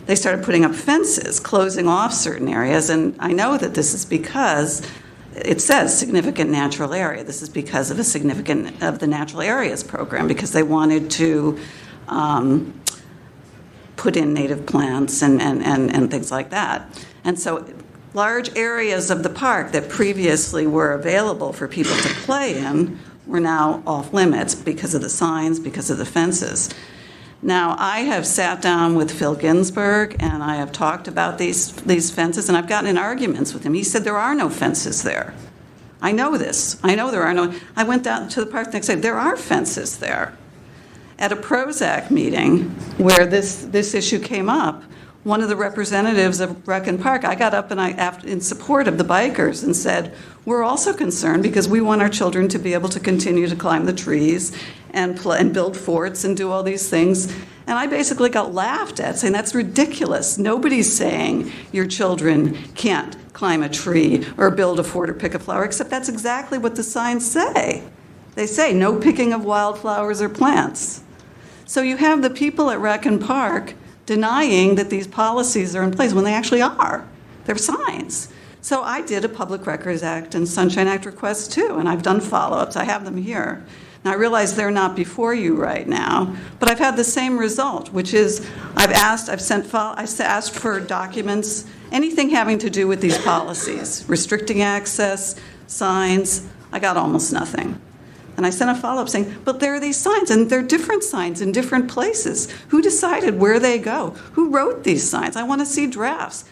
they started putting up fences, closing off certain areas. And I know that this is because it says significant natural area. This is because of the natural areas program, because they wanted to put in native plants and things like that. And so large areas of the park that previously were available for people to play in were now off limits because of the signs, because of the fences. Now, I have sat down with Phil Ginsburg, and I have talked about these fences, and I've gotten in arguments with him. He said there are no fences there. I know this. I know there are no. I went down to the park the next day. There are fences there. At a Prozac meeting where this issue came up, one of the representatives of Brecken Park, I got up and in support of the bikers and said, we're also concerned because we want our children to be able to continue to climb the trees and build forts and do all these things. And I basically got laughed at, saying that's ridiculous. Nobody's saying your children can't climb a tree or build a fort or pick a flower, except that's exactly what the signs say. They say no picking of wildflowers or plants. So you have the people at Brecken Park denying that these policies are in place when they actually are. They're signs. So I did a Public Records Act and Sunshine Act request too, and I've done follow-ups. I have them here. Now, I realize they're not before you right now, but I've had the same result, which is I asked for documents, anything having to do with these policies, restricting access, signs. I got almost nothing. And I sent a follow-up saying, but there are these signs, and they're different signs in different places. Who decided where they go? Who wrote these signs? I want to see drafts.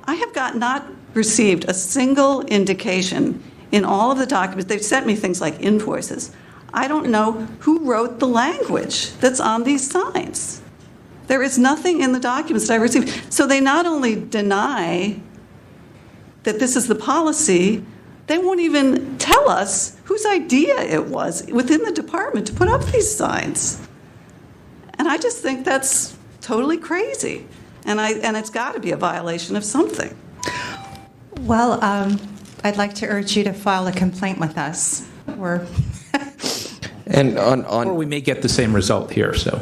I have not received a single indication in all of the documents. They've sent me things like invoices. I don't know who wrote the language that's on these signs. There is nothing in the documents that I received. So they not only deny that this is the policy, they won't even tell us whose idea it was within the department to put up these signs. And I just think that's totally crazy. And it's got to be a violation of something. Well, I'd like to urge you to file a complaint with us. And or we may get the same result here, so.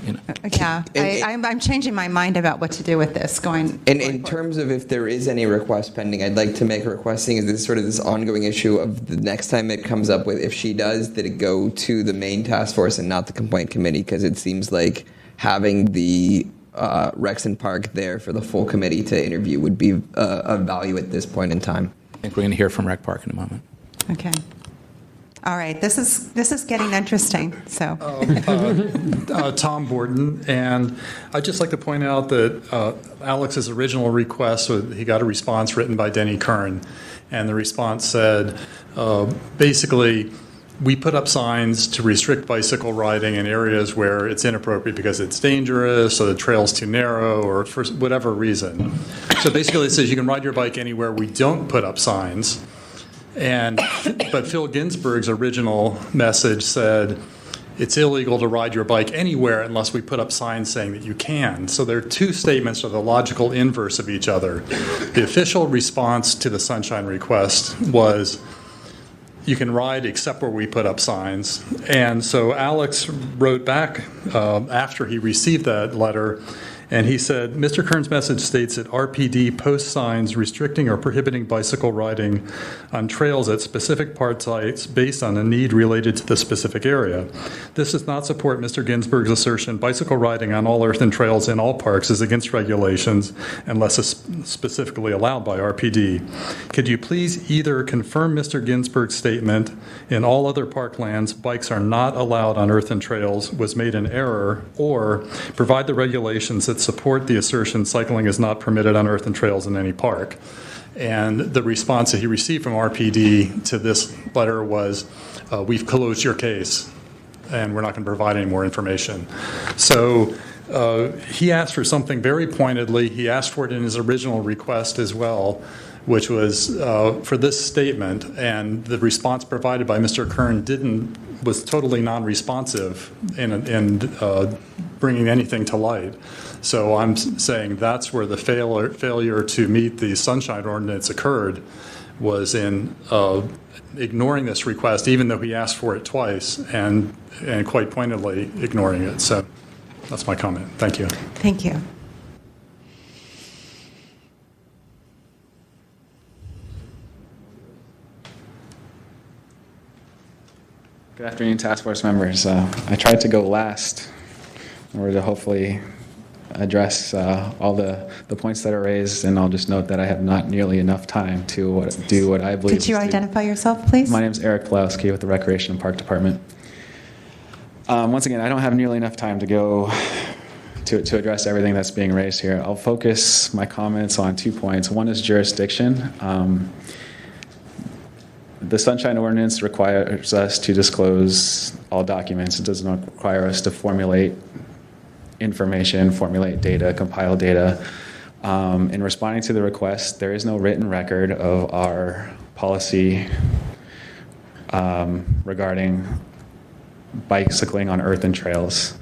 You know. Yeah, I'm changing my mind about what to do with this going. And in terms of if there is any request pending, I'd like to make a request, seeing as this sort of this ongoing issue of the next time it comes up with, if she does, that it go to the main task force and not the complaint committee, because it seems like having the Rexon Park there for the full committee to interview would be of value at this point in time. I think we're going to hear from Rec Park in a moment. Okay. All right, this is getting interesting. So, Tom Borden, and I'd just like to point out that Alex's original request, he got a response written by Denny Kern, and the response said, basically, we put up signs to restrict bicycle riding in areas where it's inappropriate because it's dangerous or the trail's too narrow or for whatever reason. So basically it says you can ride your bike anywhere. We don't put up signs. But Phil Ginsburg's original message said it's illegal to ride your bike anywhere unless we put up signs saying that you can. So there are two statements that are the logical inverse of each other. The official response to the Sunshine request was, you can ride except where we put up signs. And so Alex wrote back after he received that letter, and he said, Mr. Kern's message states that RPD posts signs restricting or prohibiting bicycle riding on trails at specific park sites based on a need related to the specific area. This does not support Mr. Ginsburg's assertion bicycle riding on all earthen trails in all parks is against regulations unless specifically allowed by RPD. Could you please either confirm Mr. Ginsburg's statement in all other parklands bikes are not allowed on earthen trails was made in error, or provide the regulations that support the assertion cycling is not permitted on earthen trails in any park? And the response that he received from RPD to this letter was, we've closed your case and we're not going to provide any more information. So he asked for something very pointedly. He asked for it in his original request as well, which was for this statement, and the response provided by Mr. Kern was totally non-responsive in bringing anything to light. So I'm saying that's where the failure to meet the Sunshine Ordinance occurred, was in ignoring this request, even though he asked for it twice, and quite pointedly ignoring it. So that's my comment. Thank you. Thank you. Good afternoon, task force members. I tried to go last in order to hopefully address all the points that are raised, and I'll just note that I have not nearly enough time to do what I believe. Could you identify yourself, please? My name is Eric Pulowski with the Recreation and Park Department. Once again, I don't have nearly enough time to go to address everything that's being raised here. I'll focus my comments on 2 points. One is jurisdiction. The Sunshine Ordinance requires us to disclose all documents. It does not require us to formulate information, formulate data, compile data. In responding to the request, there is no written record of our policy regarding bicycling on earthen trails.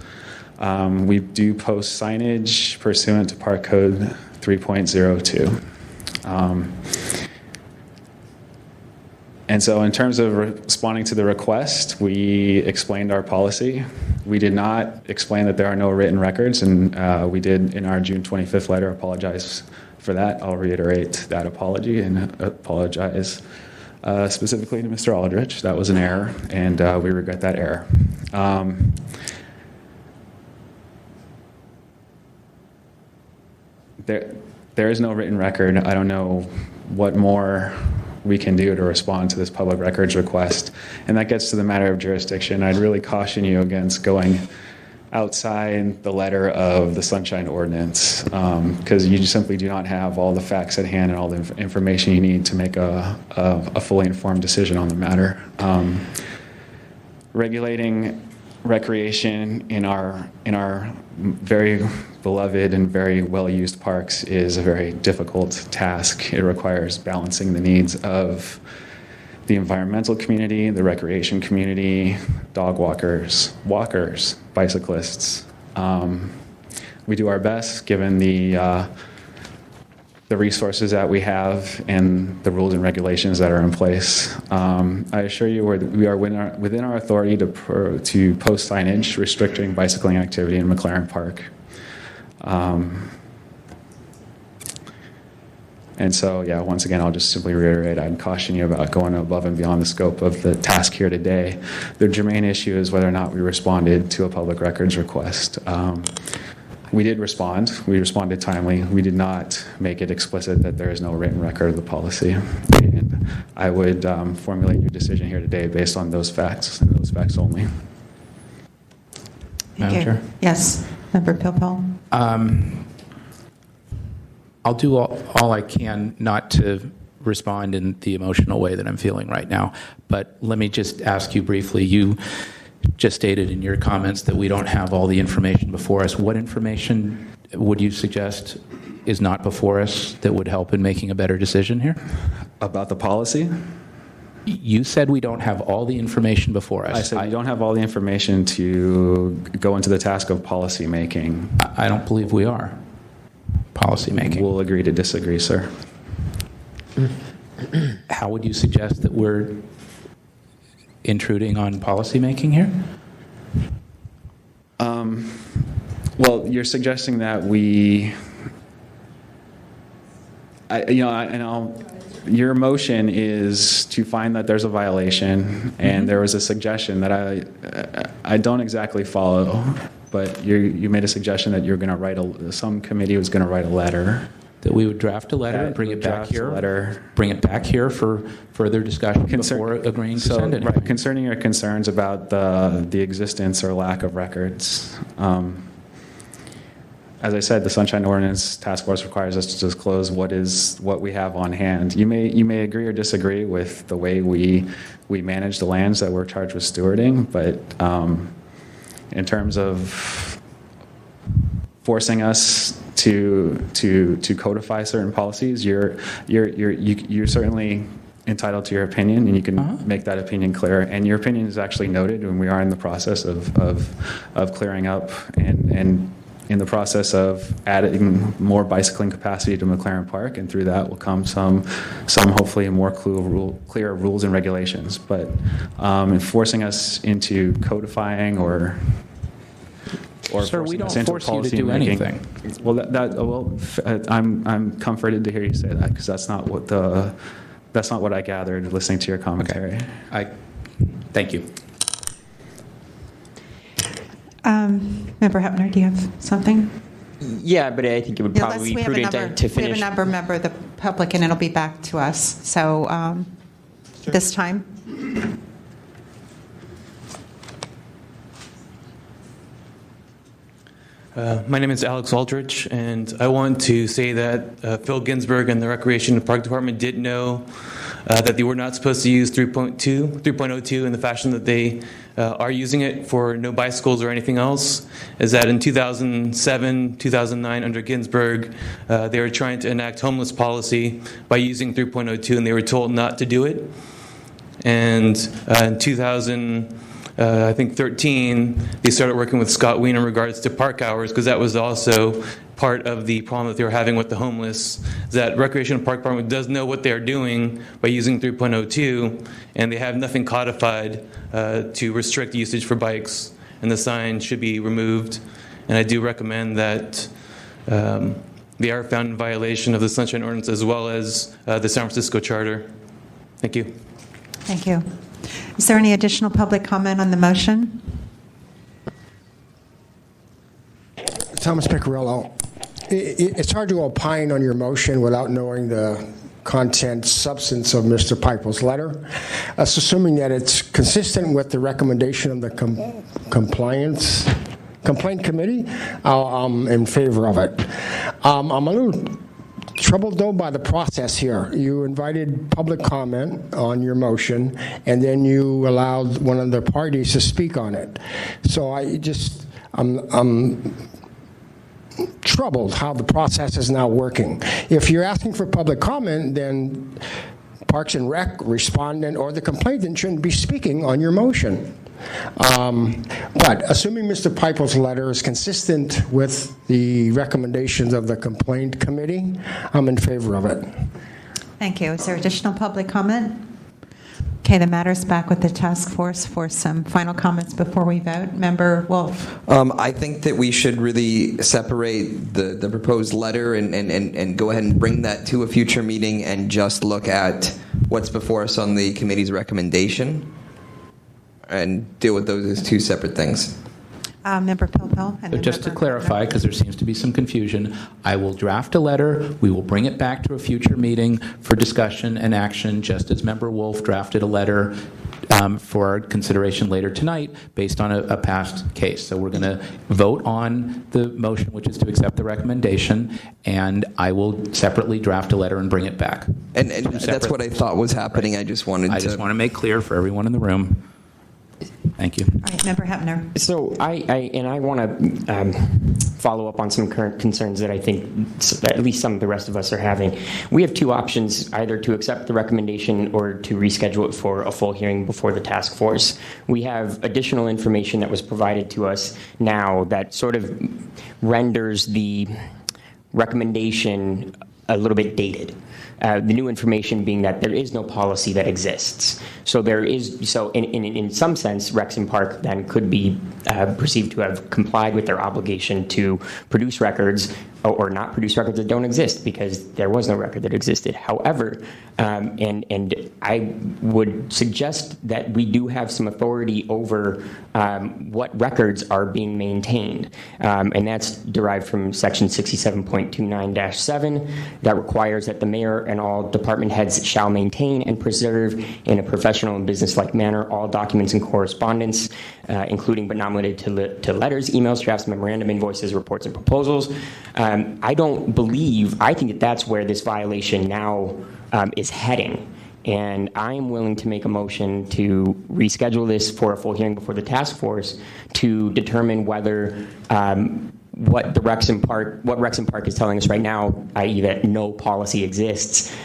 We do post signage pursuant to Park Code 3.02. And so in terms of responding to the request, we explained our policy. We did not explain that there are no written records, and we did in our June 25th letter apologize for that. I'll reiterate that apology and apologize specifically to Mr. Aldrich. That was an error, and we regret that error. There is no written record. I don't know what more we can do to respond to this public records request. And that gets to the matter of jurisdiction. I'd really caution you against going outside the letter of the Sunshine Ordinance, because you just simply do not have all the facts at hand and all the information you need to make a fully informed decision on the matter. Regulating recreation in our very beloved and very well-used parks is a very difficult task. It requires balancing the needs of the environmental community, the recreation community, dog walkers, bicyclists. We do our best given the resources that we have and the rules and regulations that are in place. I assure you we are within our authority to post signage restricting bicycling activity in McLaren Park. And so, yeah, once again, I'll just simply reiterate, I'd caution you about going above and beyond the scope of the task here today. The germane issue is whether or not we responded to a public records request. We did respond. We responded timely. We did not make it explicit that there is no written record of the policy. And I would formulate your decision here today based on those facts and those facts only. Madam Chair? Yes, Member Pilpel. I'll do all I can not to respond in the emotional way that I'm feeling right now. But let me just ask you briefly. You just stated in your comments that we don't have all the information before us. What information would you suggest is not before us that would help in making a better decision here? About the policy? You said we don't have all the information before us. I said we don't have all the information to go into the task of policy making. I don't believe we are. Policy making. We'll agree to disagree, sir. How would you suggest that we're intruding on policy making here? Well, you're suggesting that your motion is to find that there's a violation, and there was a suggestion that I don't exactly follow, but you made a suggestion that you're going to write some committee was going to write a letter. That we would draft a letter and bring it back here. Bring it back here for further discussion before agreeing to send it. Right, concerning your concerns about the existence or lack of records. As I said, the Sunshine Ordinance Task Force requires us to disclose what we have on hand. You may agree or disagree with the way we manage the lands that we're charged with stewarding, but in terms of forcing us to codify certain policies, you're certainly entitled to your opinion, and you can make that opinion clear. And your opinion is actually noted when we are in the process of clearing up and in the process of adding more bicycling capacity to McLaren Park, and through that will come some hopefully more clear rules and regulations. But forcing us into codifying or Sir, we don't forcing us into force you to policy do making. anything. Well, I'm comforted to hear you say that, because that's not what I gathered listening to your commentary. Okay. Thank you. Member Hepner, do you have something? Yeah, but I think it would probably be prudent to finish. We have another member of the public, and it'll be back to us. So this time. My name is Alex Aldrich, and I want to say that Phil Ginsburg and the Recreation and Park Department did know that they were not supposed to use 3.02 in the fashion that they are using it for no bicycles or anything else. Is that in 2007, 2009, under Ginsburg, they were trying to enact homeless policy by using 3.02, and they were told not to do it. And in 2013, they started working with Scott Wien in regards to park hours, because that was also part of the problem that they were having with the homeless, is that Recreation and Park Department does know what they're doing by using 3.02, and they have nothing codified to restrict usage for bikes, and the sign should be removed. And I do recommend that they are found in violation of the Sunshine Ordinance as well as the San Francisco Charter. Thank you. Thank you. Is there any additional public comment on the motion? Thomas Piccirillo. It's hard to opine on your motion without knowing the content, substance of Mr. Pipel's letter. Assuming that it's consistent with the recommendation of the complaint committee, I'm in favor of it. I'm a little troubled, though, by the process here. You invited public comment on your motion, and then you allowed one of the parties to speak on it. So I'm troubled how the process is now working. If you're asking for public comment, then Parks and Rec, respondent, or the complainant shouldn't be speaking on your motion. But assuming Mr. Pipel's letter is consistent with the recommendations of the complaint committee, I'm in favor of it. Thank you. Is there additional public comment? Okay, the matter's back with the task force for some final comments before we vote. Member Wolf. I think that we should really separate the proposed letter and go ahead and bring that to a future meeting and just look at what's before us on the committee's recommendation and deal with those as two separate things. Member Pilpil. So just to clarify, because there seems to be some confusion, I will draft a letter. We will bring it back to a future meeting for discussion and action, just as Member Wolf drafted a letter for consideration later tonight based on a past case. So we're going to vote on the motion, which is to accept the recommendation, and I will separately draft a letter and bring it back. And that's what I thought was happening. I just wanted to make clear for everyone in the room. Thank you. All right, Member Hepner. So I want to follow up on some current concerns that I think at least some of the rest of us are having. We have two options, either to accept the recommendation or to reschedule it for a full hearing before the task force. We have additional information that was provided to us now that sort of renders the recommendation a little bit dated. The new information being that there is no policy that exists. So in some sense, Rexham Park then could be perceived to have complied with their obligation to produce records or not produce records that don't exist because there was no record that existed. However, and I would suggest that we do have some authority over what records are being maintained, and that's derived from Section 67.29-7 that requires that the mayor and all department heads shall maintain and preserve in a professional and business-like manner all documents and correspondence, including but not limited to letters, emails, drafts, memorandum, invoices, reports, and proposals. I think that's where this violation now is heading. And I am willing to make a motion to reschedule this for a full hearing before the task force to determine whether what Rexham Park is telling us right now, i.e. that no policy exists,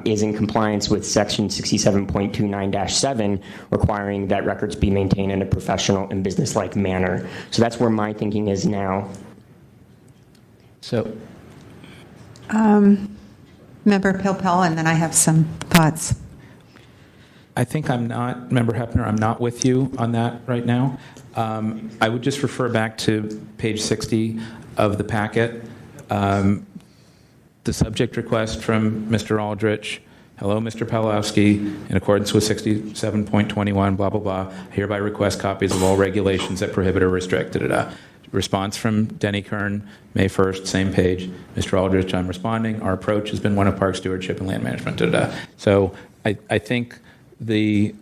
is in compliance with Section 67.29-7, requiring that records be maintained in a professional and business-like manner. So that's where my thinking is now. So, Member Pilpel, and then I have some thoughts. I think Member Hepner, I'm not with you on that right now. I would just refer back to page 60 of the packet. The subject request from Mr. Aldrich. Hello, Mr. Pawlowski. In accordance with 67.21, blah, blah, blah, I hereby request copies of all regulations that prohibit or restrict, da-da-da. Response from Denny Kern, May 1st, same page. Mr. Aldrich, I'm responding. Our approach has been one of park stewardship and land management, da-da-da. So I think the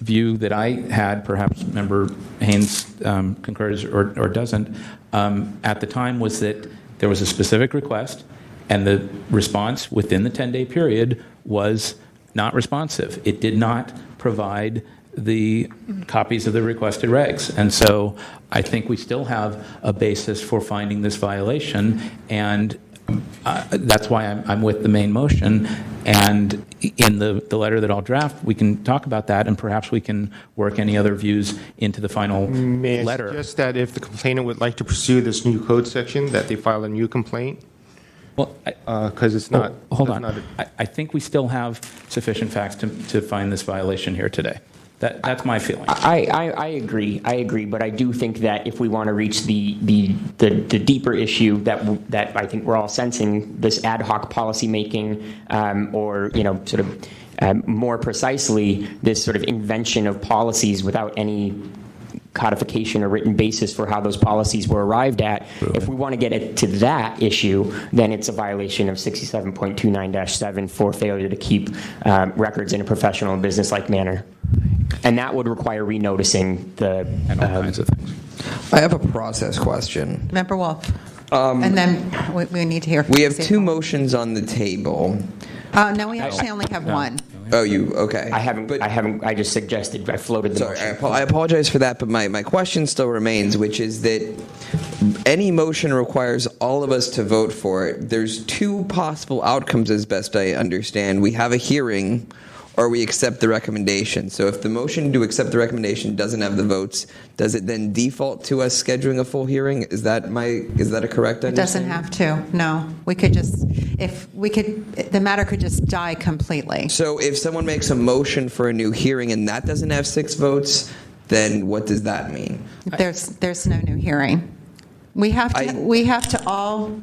view that I had, perhaps Member Haynes concurs or doesn't, at the time was that there was a specific request and the response within the 10-day period was not responsive. It did not provide the copies of the requested regs. And so I think we still have a basis for finding this violation, and that's why I'm with the main motion. And in the letter that I'll draft, we can talk about that, and perhaps we can work any other views into the final May letter. I suggest that if the complainant would like to pursue this new code section, that they file a new complaint? Well, because it's not. Hold on. I think we still have sufficient facts to find this violation here today. That's my feeling. I agree, but I do think that if we want to reach the deeper issue that I think we're all sensing, this ad hoc policy making, or sort of more precisely, this sort of invention of policies without any codification or written basis for how those policies were arrived at. If we want to get it to that issue, then it's a violation of 67.29-7 for failure to keep records in a professional and business-like manner. And that would require renoticing and all kinds of things. I have a process question. Member Wolf. And then we need to hear from We have you. two motions on the table. No, we actually only have one. Oh, okay. I haven't. I just suggested. I floated the Sorry, motion. I apologize for that, but my question still remains, which is that any motion requires all of us to vote for it. There's two possible outcomes, as best I understand. We have a hearing, or we accept the recommendation. So if the motion to accept the recommendation doesn't have the votes, does it then default to us scheduling a full hearing? Is that a correct understanding? It doesn't have to. No, we could just the matter could just die completely. So if someone makes a motion for a new hearing and that doesn't have 6 votes, then what does that mean? There's no new hearing. We have to all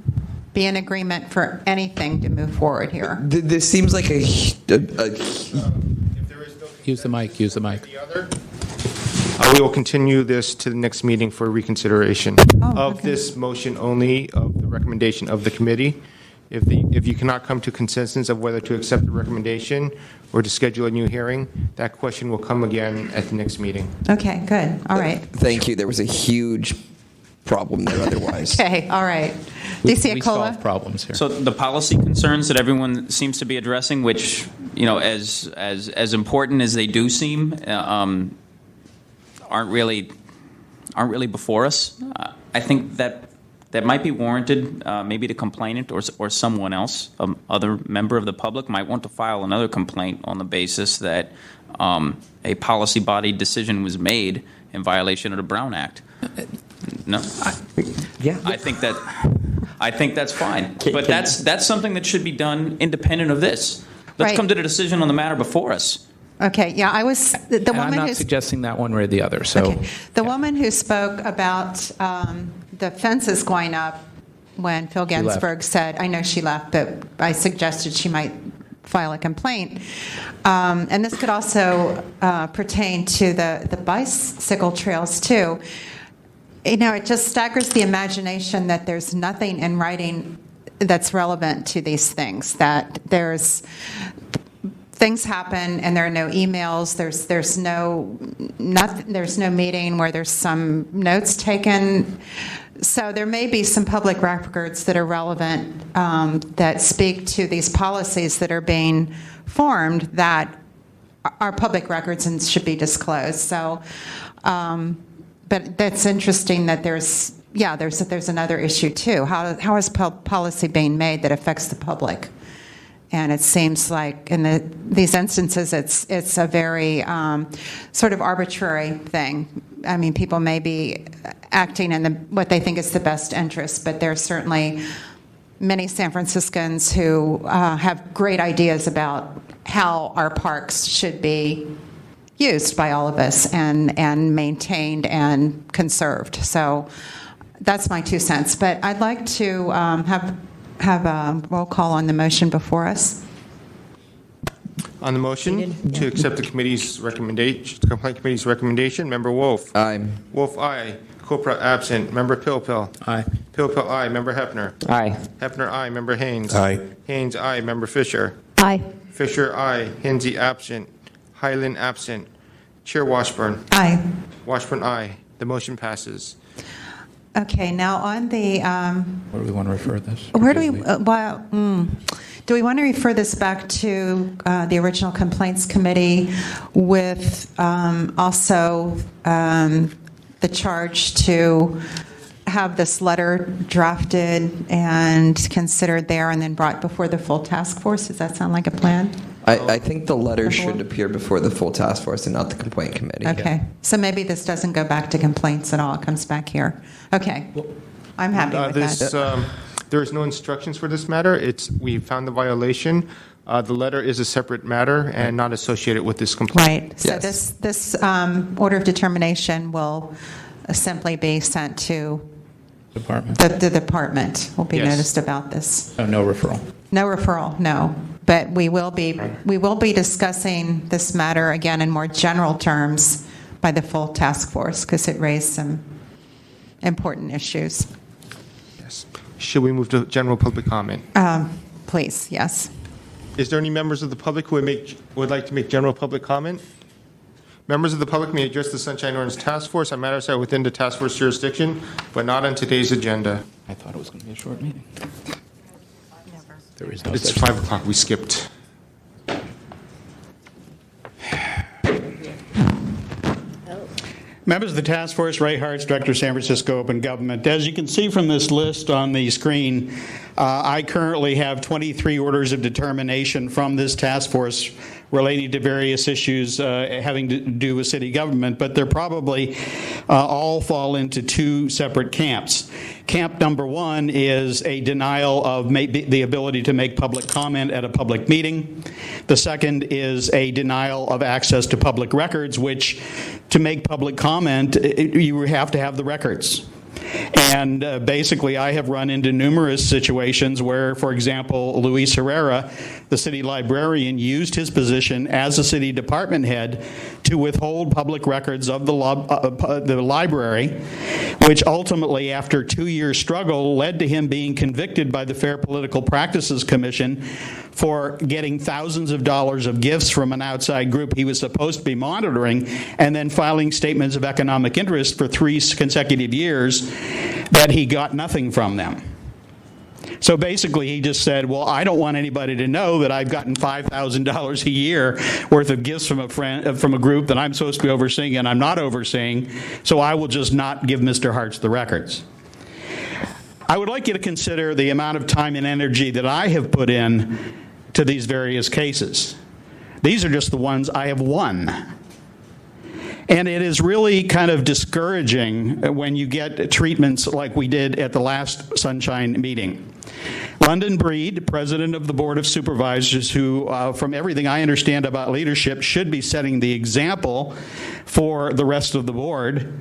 be in agreement for anything to move forward here. This seems like a Use the mic. We will continue this to the next meeting for reconsideration of this motion only, of the recommendation of the committee. If you cannot come to consensus of whether to accept the recommendation or to schedule a new hearing, that question will come again at the next meeting. Okay, good. All right. Thank you. There was a huge problem there otherwise. Okay, all right. DC We Acola? solve problems here. So the policy concerns that everyone seems to be addressing, which, as important as they do seem, aren't really before us. I think that might be warranted. Maybe the complainant or someone else, other member of the public, might want to file another complaint on the basis that a policy body decision was made in violation of the Brown Act. No, I think that's fine. But that's something that should be done independent of this. Let's Right. come to the decision on the matter before us. Okay, yeah, I was, the And I'm woman not who's... suggesting that one way or the other, so. Okay. The woman who spoke about the fences going up when Phil She left. Ginsburg said, I know she left, but I suggested she might file a complaint. And this could also pertain to the bicycle trails, too. It just staggers the imagination that there's nothing in writing that's relevant to these things, that things happen and there are no emails, there's no meeting where there's some notes taken. So there may be some public records that are relevant that speak to these policies that are being formed that are public records and should be disclosed. So, but that's interesting that there's another issue too. How is policy being made that affects the public? And it seems like in these instances, it's a very sort of arbitrary thing. I mean, people may be acting in what they think is the best interest, but there are certainly many San Franciscans who have great ideas about how our parks should be used by all of us and maintained and conserved. So that's my 2 cents. But I'd like to have a roll call on the motion before us. On the motion to accept the committee's recommendation, complaint committee's recommendation, Member Wolf. Aye. Wolf, aye. Copra, absent. Member Pilpil. Aye. Pilpil, aye. Member Hefner. Aye. Hefner, aye. Member Haynes. Aye. Haynes, aye. Member Fisher. Aye. Fisher, aye. Hinsey, absent. Highland, absent. Chair Washburn. Aye. Washburn, aye. The motion passes. Okay, now on the, Where do we want to refer this? where do we, do we want to refer this back to the original complaints committee with also the charge to have this letter drafted and considered there and then brought before the full task force? Does that sound like a plan? I think the letter should appear before the full task force and not the complaint committee. Okay, so maybe this doesn't go back to complaints at all, it comes back here. Okay, I'm happy with that. There is no instructions for this matter. We found the violation. The letter is a separate matter and not associated with this complaint. Right, so this order of determination will simply be sent to Department. the department. Will be Yes. noticed about this. Oh, no referral. No referral, no. But we will be discussing this matter again in more general terms by the full task force because it raised some important issues. Yes. Should we move to general public comment? Please, yes. Is there any members of the public who would like to make general public comment? Members of the public may address the Sunshine Ordinance Task Force on matters that are within the task force jurisdiction, but not on today's agenda. I thought it was going to be a short meeting. There is no It's such 5 o'clock. We skipped. Members of the task force, Ray Hartz, Director of San Francisco Open Government. As you can see from this list on the screen, I currently have 23 orders of determination from this task force relating to various issues having to do with city government, but they're probably all fall into two separate camps. Camp number one is a denial of the ability to make public comment at a public meeting. The second is a denial of access to public records, which to make public comment, you have to have the records. And basically, I have run into numerous situations where, for example, Luis Herrera the city librarian, used his position as a city department head to withhold public records of the library, which ultimately, after 2 years struggle, led to him being convicted by the Fair Political Practices Commission for getting thousands of dollars of gifts from an outside group he was supposed to be monitoring, and then filing statements of economic interest for 3 consecutive years that he got nothing from them. So basically, he just said, well, I don't want anybody to know that I've gotten $5,000 a year worth of gifts from a group that I'm supposed to be overseeing and I'm not overseeing, so I will just not give Mr. Hartz the records. I would like you to consider the amount of time and energy that I have put in to these various cases. These are just the ones I have won. And it is really kind of discouraging when you get treatments like we did at the last Sunshine meeting. London Breed, president of the Board of Supervisors, who, from everything I understand about leadership, should be setting the example for the rest of the board,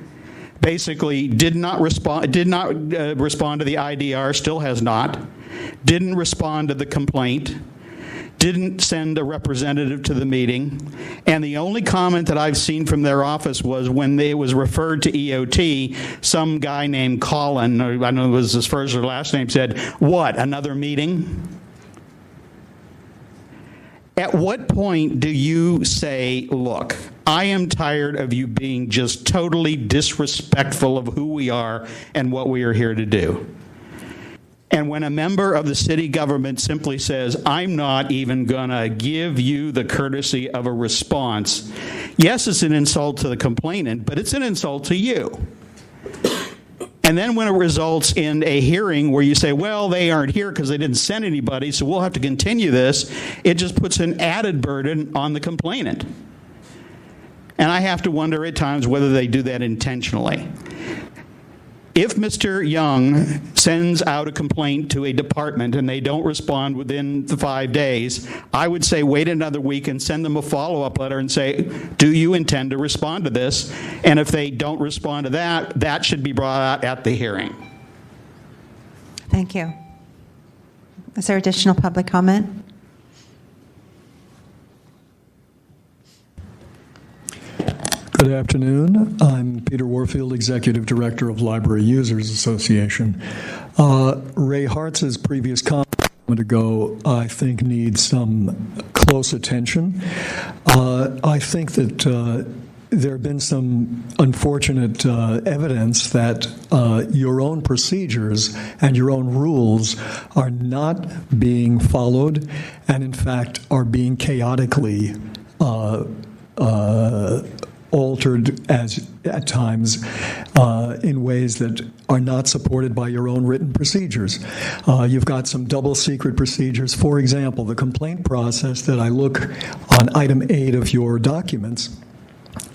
basically did not respond to the IDR, still has not, didn't respond to the complaint, didn't send a representative to the meeting, and the only comment that I've seen from their office was when it was referred to EOT, some guy named Colin, or I don't know if it was his first or last name, said, "What, another meeting?" At what point do you say, look, I am tired of you being just totally disrespectful of who we are and what we are here to do? And when a member of the city government simply says, I'm not even going to give you the courtesy of a response, yes, it's an insult to the complainant, but it's an insult to you. And then when it results in a hearing where you say, well, they aren't here because they didn't send anybody, so we'll have to continue this, it just puts an added burden on the complainant. And I have to wonder at times whether they do that intentionally. If Mr. Young sends out a complaint to a department and they don't respond within the 5 days, I would say wait another week and send them a follow-up letter and say, do you intend to respond to this? And if they don't respond to that, that should be brought out at the hearing. Thank you. Is there additional public comment? Good afternoon. I'm Peter Warfield, Executive Director of Library Users Association. Ray Hartz's previous comment a moment ago, I think, needs some close attention. I think that there have been some unfortunate evidence that your own procedures and your own rules are not being followed and, in fact, are being chaotically altered at times in ways that are not supported by your own written procedures. You've got some double secret procedures. For example, the complaint process that I look on item 8 of your documents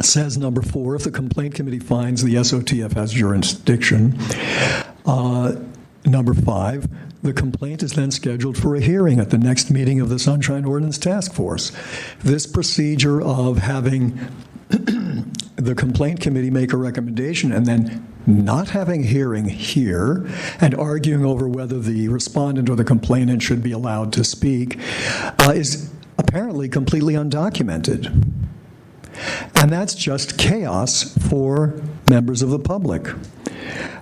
says, number 4, if the complaint committee finds the SOTF has jurisdiction. Number 5, the complaint is then scheduled for a hearing at the next meeting of the Sunshine Ordinance Task Force. This procedure of having the complaint committee make a recommendation and then not having a hearing here and arguing over whether the respondent or the complainant should be allowed to speak is apparently completely undocumented. And that's just chaos for members of the public.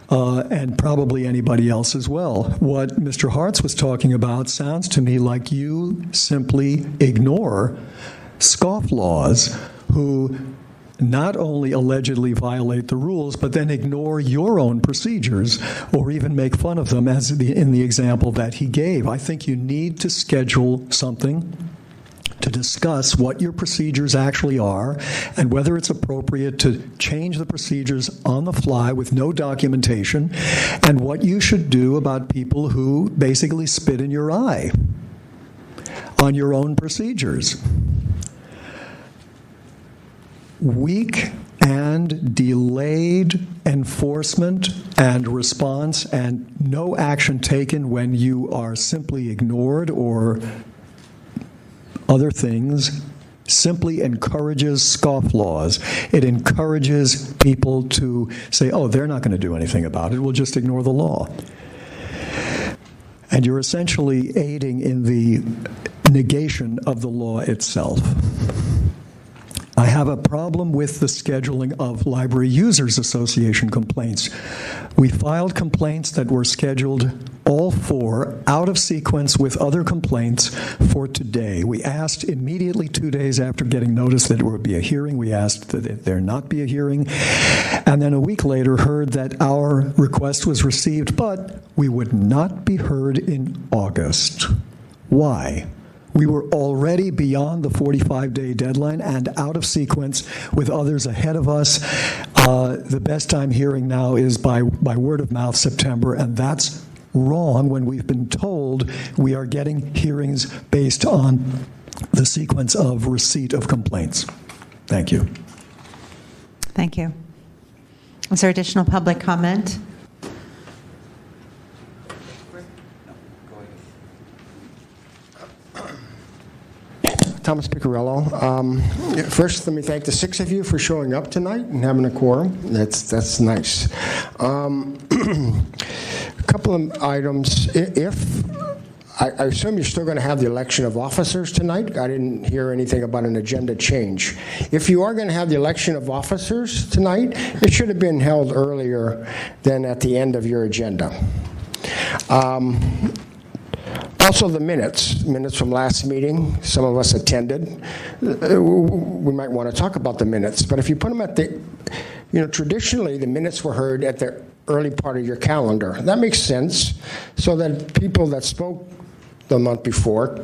And probably anybody else as well. What Mr. Hartz was talking about sounds to me like you simply ignore scofflaws who not only allegedly violate the rules, but then ignore your own procedures or even make fun of them, as in the example that he gave. I think you need to schedule something to discuss what your procedures actually are and whether it's appropriate to change the procedures on the fly with no documentation, and what you should do about people who basically spit in your eye on your own procedures. Weak and delayed enforcement and response and no action taken when you are simply ignored or other things simply encourages scofflaws. It encourages people to say, oh, they're not going to do anything about it. We'll just ignore the law. And you're essentially aiding in the negation of the law itself. I have a problem with the scheduling of Library Users Association complaints. We filed complaints that were scheduled, all four, out of sequence with other complaints for today. We asked immediately 2 days after getting notice that there would be a hearing. We asked that there not be a hearing. And then a week later heard that our request was received, but we would not be heard in August. Why? We were already beyond the 45-day deadline and out of sequence with others ahead of us. The best I'm hearing now is by word of mouth September, and that's wrong when we've been told we are getting hearings based on the sequence of receipt of complaints. Thank you. Thank you. Is there additional public comment? Thomas Piccarello. First, let me thank the 6 of you for showing up tonight and having a quorum. That's nice. A couple of items. I assume you're still going to have the election of officers tonight. I didn't hear anything about an agenda change. If you are going to have the election of officers tonight, it should have been held earlier than at the end of your agenda. Also, the minutes from last meeting, some of us attended. We might want to talk about the minutes, but if you put them at traditionally the minutes were heard at the early part of your calendar. That makes sense, so that people that spoke the month before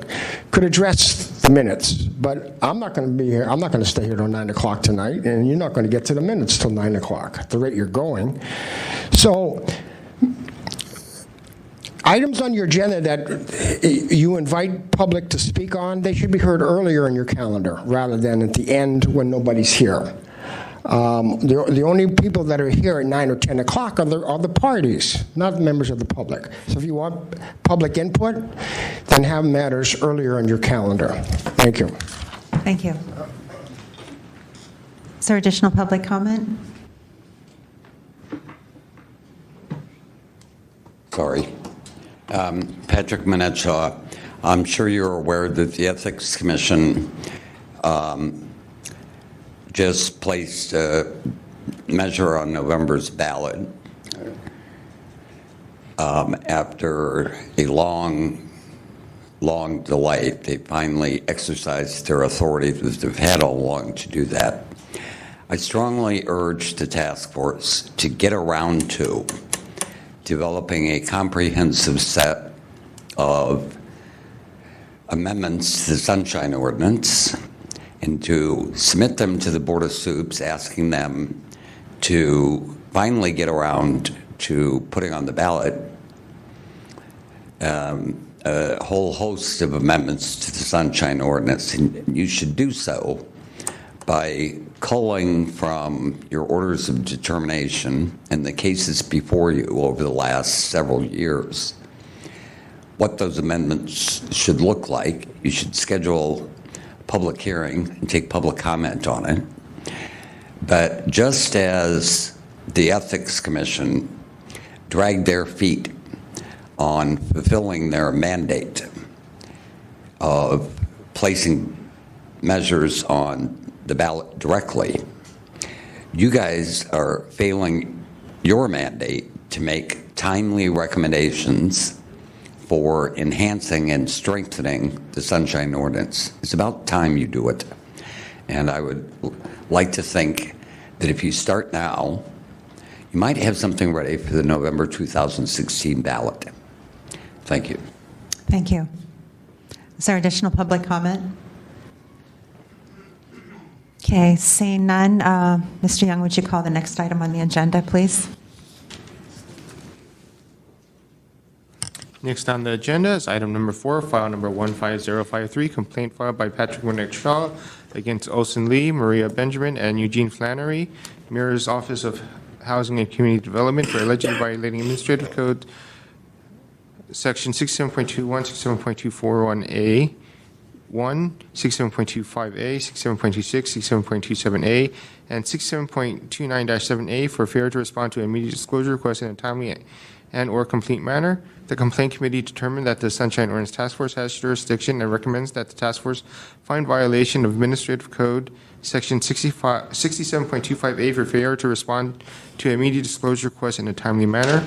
could address the minutes. But I'm not going to be here. I'm not going to stay here till 9 o'clock tonight, and you're not going to get to the minutes till 9 o'clock at the rate you're going. So, items on your agenda that you invite public to speak on, they should be heard earlier in your calendar rather than at the end when nobody's here. The only people that are here at 9 or 10 o'clock are the parties, not members of the public. So if you want public input, then have matters earlier in your calendar. Thank you. Thank you. Is there additional public comment? Sorry. Patrick Manetshaw, I'm sure you're aware that the Ethics Commission just placed a measure on November's ballot after a long delay. They finally exercised their authority that they've had all along to do that. I strongly urge the task force to get around to developing a comprehensive set of amendments to the Sunshine Ordinance and to submit them to the Board of Soups, asking them to finally get around to putting on the ballot a whole host of amendments to the Sunshine Ordinance. And you should do so by culling from your orders of determination and the cases before you over the last several years what those amendments should look like. You should schedule a public hearing and take public comment on it. But just as the Ethics Commission dragged their feet on fulfilling their mandate of placing measures on the ballot directly, you guys are failing your mandate to make timely recommendations for enhancing and strengthening the Sunshine Ordinance. It's about time you do it. And I would like to think that if you start now, you might have something ready for the November 2016 ballot. Thank you. Thank you. Is there additional public comment? Okay, seeing none, Mr. Young, would you call the next item on the agenda, please? Next on the agenda is item number 4, file number 15053, complaint filed by Patrick Winnick Shaw against Olson Lee, Maria Benjamin, and Eugene Flannery, Mirror's Office of Housing and Community Development, for allegedly violating Administrative Code Section 67.21, 67.241A, 67.25A, 67.26, 67.27A, and 67.29-7A for failure to respond to immediate disclosure request in a timely and/or complete manner. The Complaint Committee determined that the Sunshine Ordinance Task Force has jurisdiction and recommends that the task force find violation of Administrative Code Section 67.25A for failure to respond to immediate disclosure requests in a timely manner.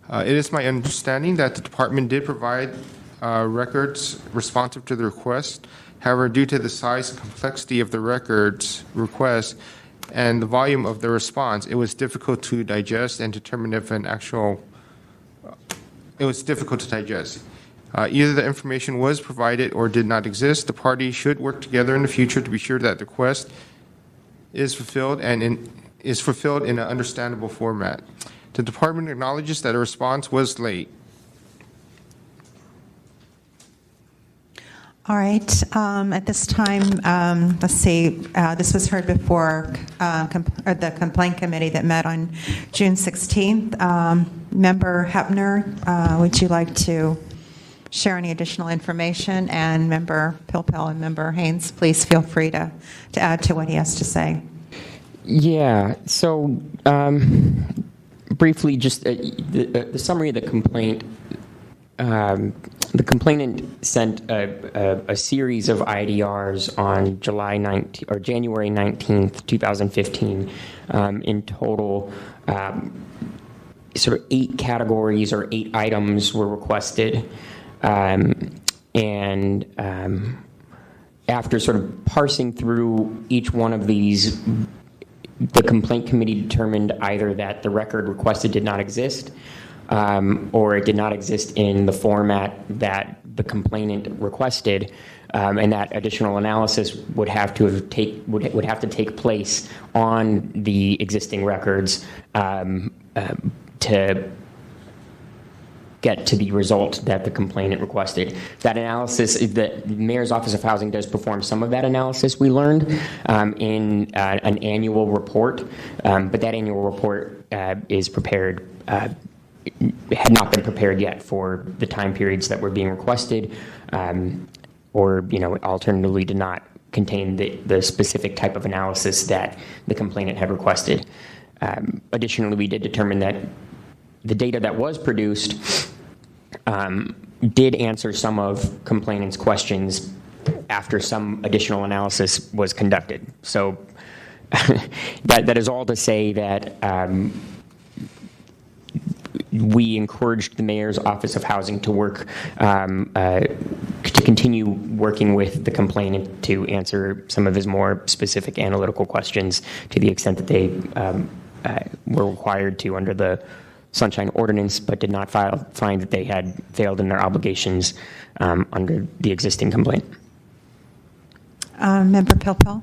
It is my understanding that the department did provide records responsive to the request. However, due to the size and complexity of the records request and the volume of the response, it was difficult to digest and determine if it was difficult to digest. Either the information was provided or did not exist. The parties should work together in the future to be sure that the request is fulfilled and is fulfilled in an understandable format. The department acknowledges that a response was late. All right. At this time, let's see. This was heard before the Complaint Committee that met on June 16th. Member Hepner, would you like to share any additional information? And Member Pilpel and Member Haynes, please feel free to add to what he has to say. Yeah. So briefly, just the summary of the complaint. The complainant sent a series of IDRs on January 19th, 2015. In total, sort of 8 categories or 8 items were requested. And after sort of parsing through each one of these, the complaint committee determined either that the record requested did not exist, or it did not exist in the format that the complainant requested, and that additional analysis would have to take place on the existing records to get to the result that the complainant requested. That analysis, the Mayor's Office of Housing does perform some of that analysis, we learned, in an annual report, but that annual report is prepared, had not been prepared yet for the time periods that were being requested, or alternatively did not contain the specific type of analysis that the complainant had requested. Additionally, we did determine that the data that was produced did answer some of complainant's questions after some additional analysis was conducted. So that is all to say that we encouraged the Mayor's Office of Housing to work, to continue working with the complainant to answer some of his more specific analytical questions to the extent that they were required to under the Sunshine Ordinance, but did not find that they had failed in their obligations under the existing complaint. Member Pilpel?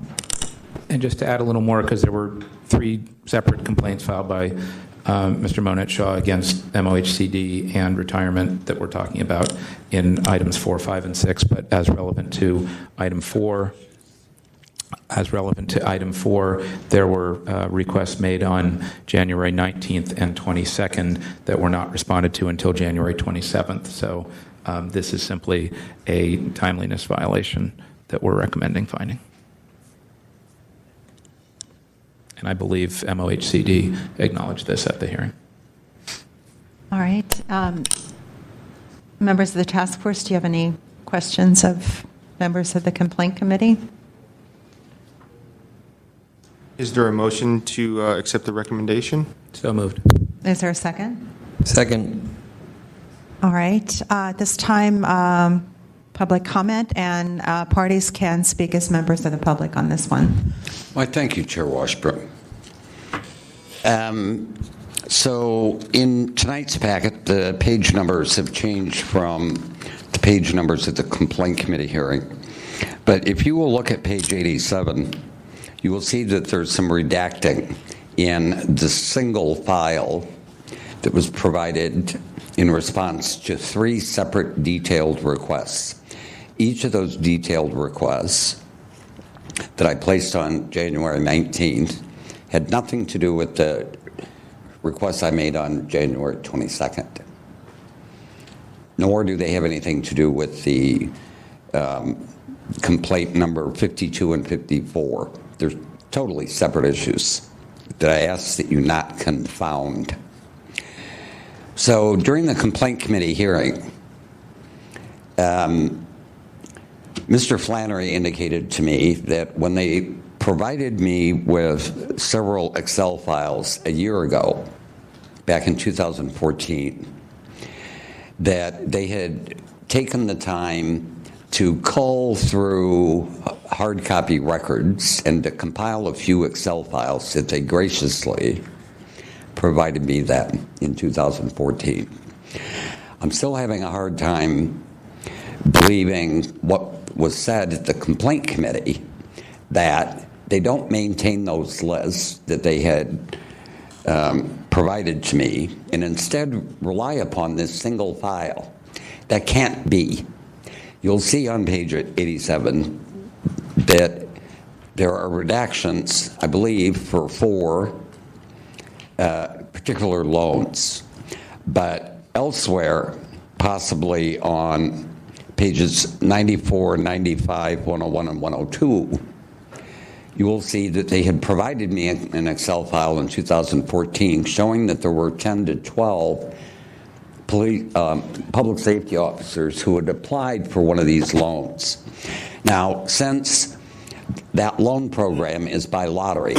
And just to add a little more, because there were 3 separate complaints filed by Mr. Monette Shaw against MOHCD and retirement that we're talking about in items 4, 5, and 6, but as relevant to item 4, there were requests made on January 19th and 22nd that were not responded to until January 27th. So this is simply a timeliness violation that we're recommending finding. And I believe MOHCD acknowledged this at the hearing. All right. Members of the task force, do you have any questions of members of the complaint committee? Is there a motion to accept the recommendation? So moved. Is there a second? Second. All right. At this time, public comment, and parties can speak as members of the public on this one. Well, thank you, Chair Washburn. So in tonight's packet, the page numbers have changed from the page numbers at the complaint committee hearing. But if you will look at page 87, you will see that there's some redacting in the single file that was provided in response to 3 separate detailed requests. Each of those detailed requests that I placed on January 19th had nothing to do with the requests I made on January 22nd. Nor do they have anything to do with the complaint number 52 and 54. They're totally separate issues. that I ask that you not confound. So during the complaint committee hearing, Mr. Flannery indicated to me that when they provided me with several Excel files a year ago, back in 2014, that they had taken the time to cull through hard copy records and to compile a few Excel files that they graciously provided me that in 2014. I'm still having a hard time believing what was said at the complaint committee, that they don't maintain those lists that they had provided to me and instead rely upon this single file. That can't be. You'll see on page 87 that there are redactions, I believe, for 4 particular loans. But elsewhere, possibly on pages 94, 95, 101, and 102, you will see that they had provided me an Excel file in 2014 showing that there were 10 to 12 public safety officers who had applied for one of these loans. Now, since that loan program is by lottery,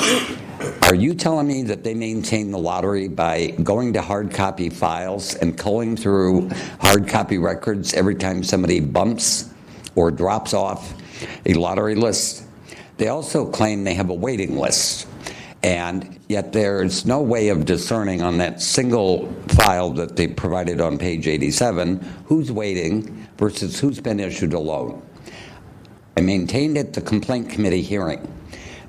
are you telling me that they maintain the lottery by going to hard copy files and culling through hard copy records every time somebody bumps or drops off a lottery list? They also claim they have a waiting list, and yet there's no way of discerning on that single file that they provided on page 87 who's waiting versus who's been issued a loan. I maintained at the complaint committee hearing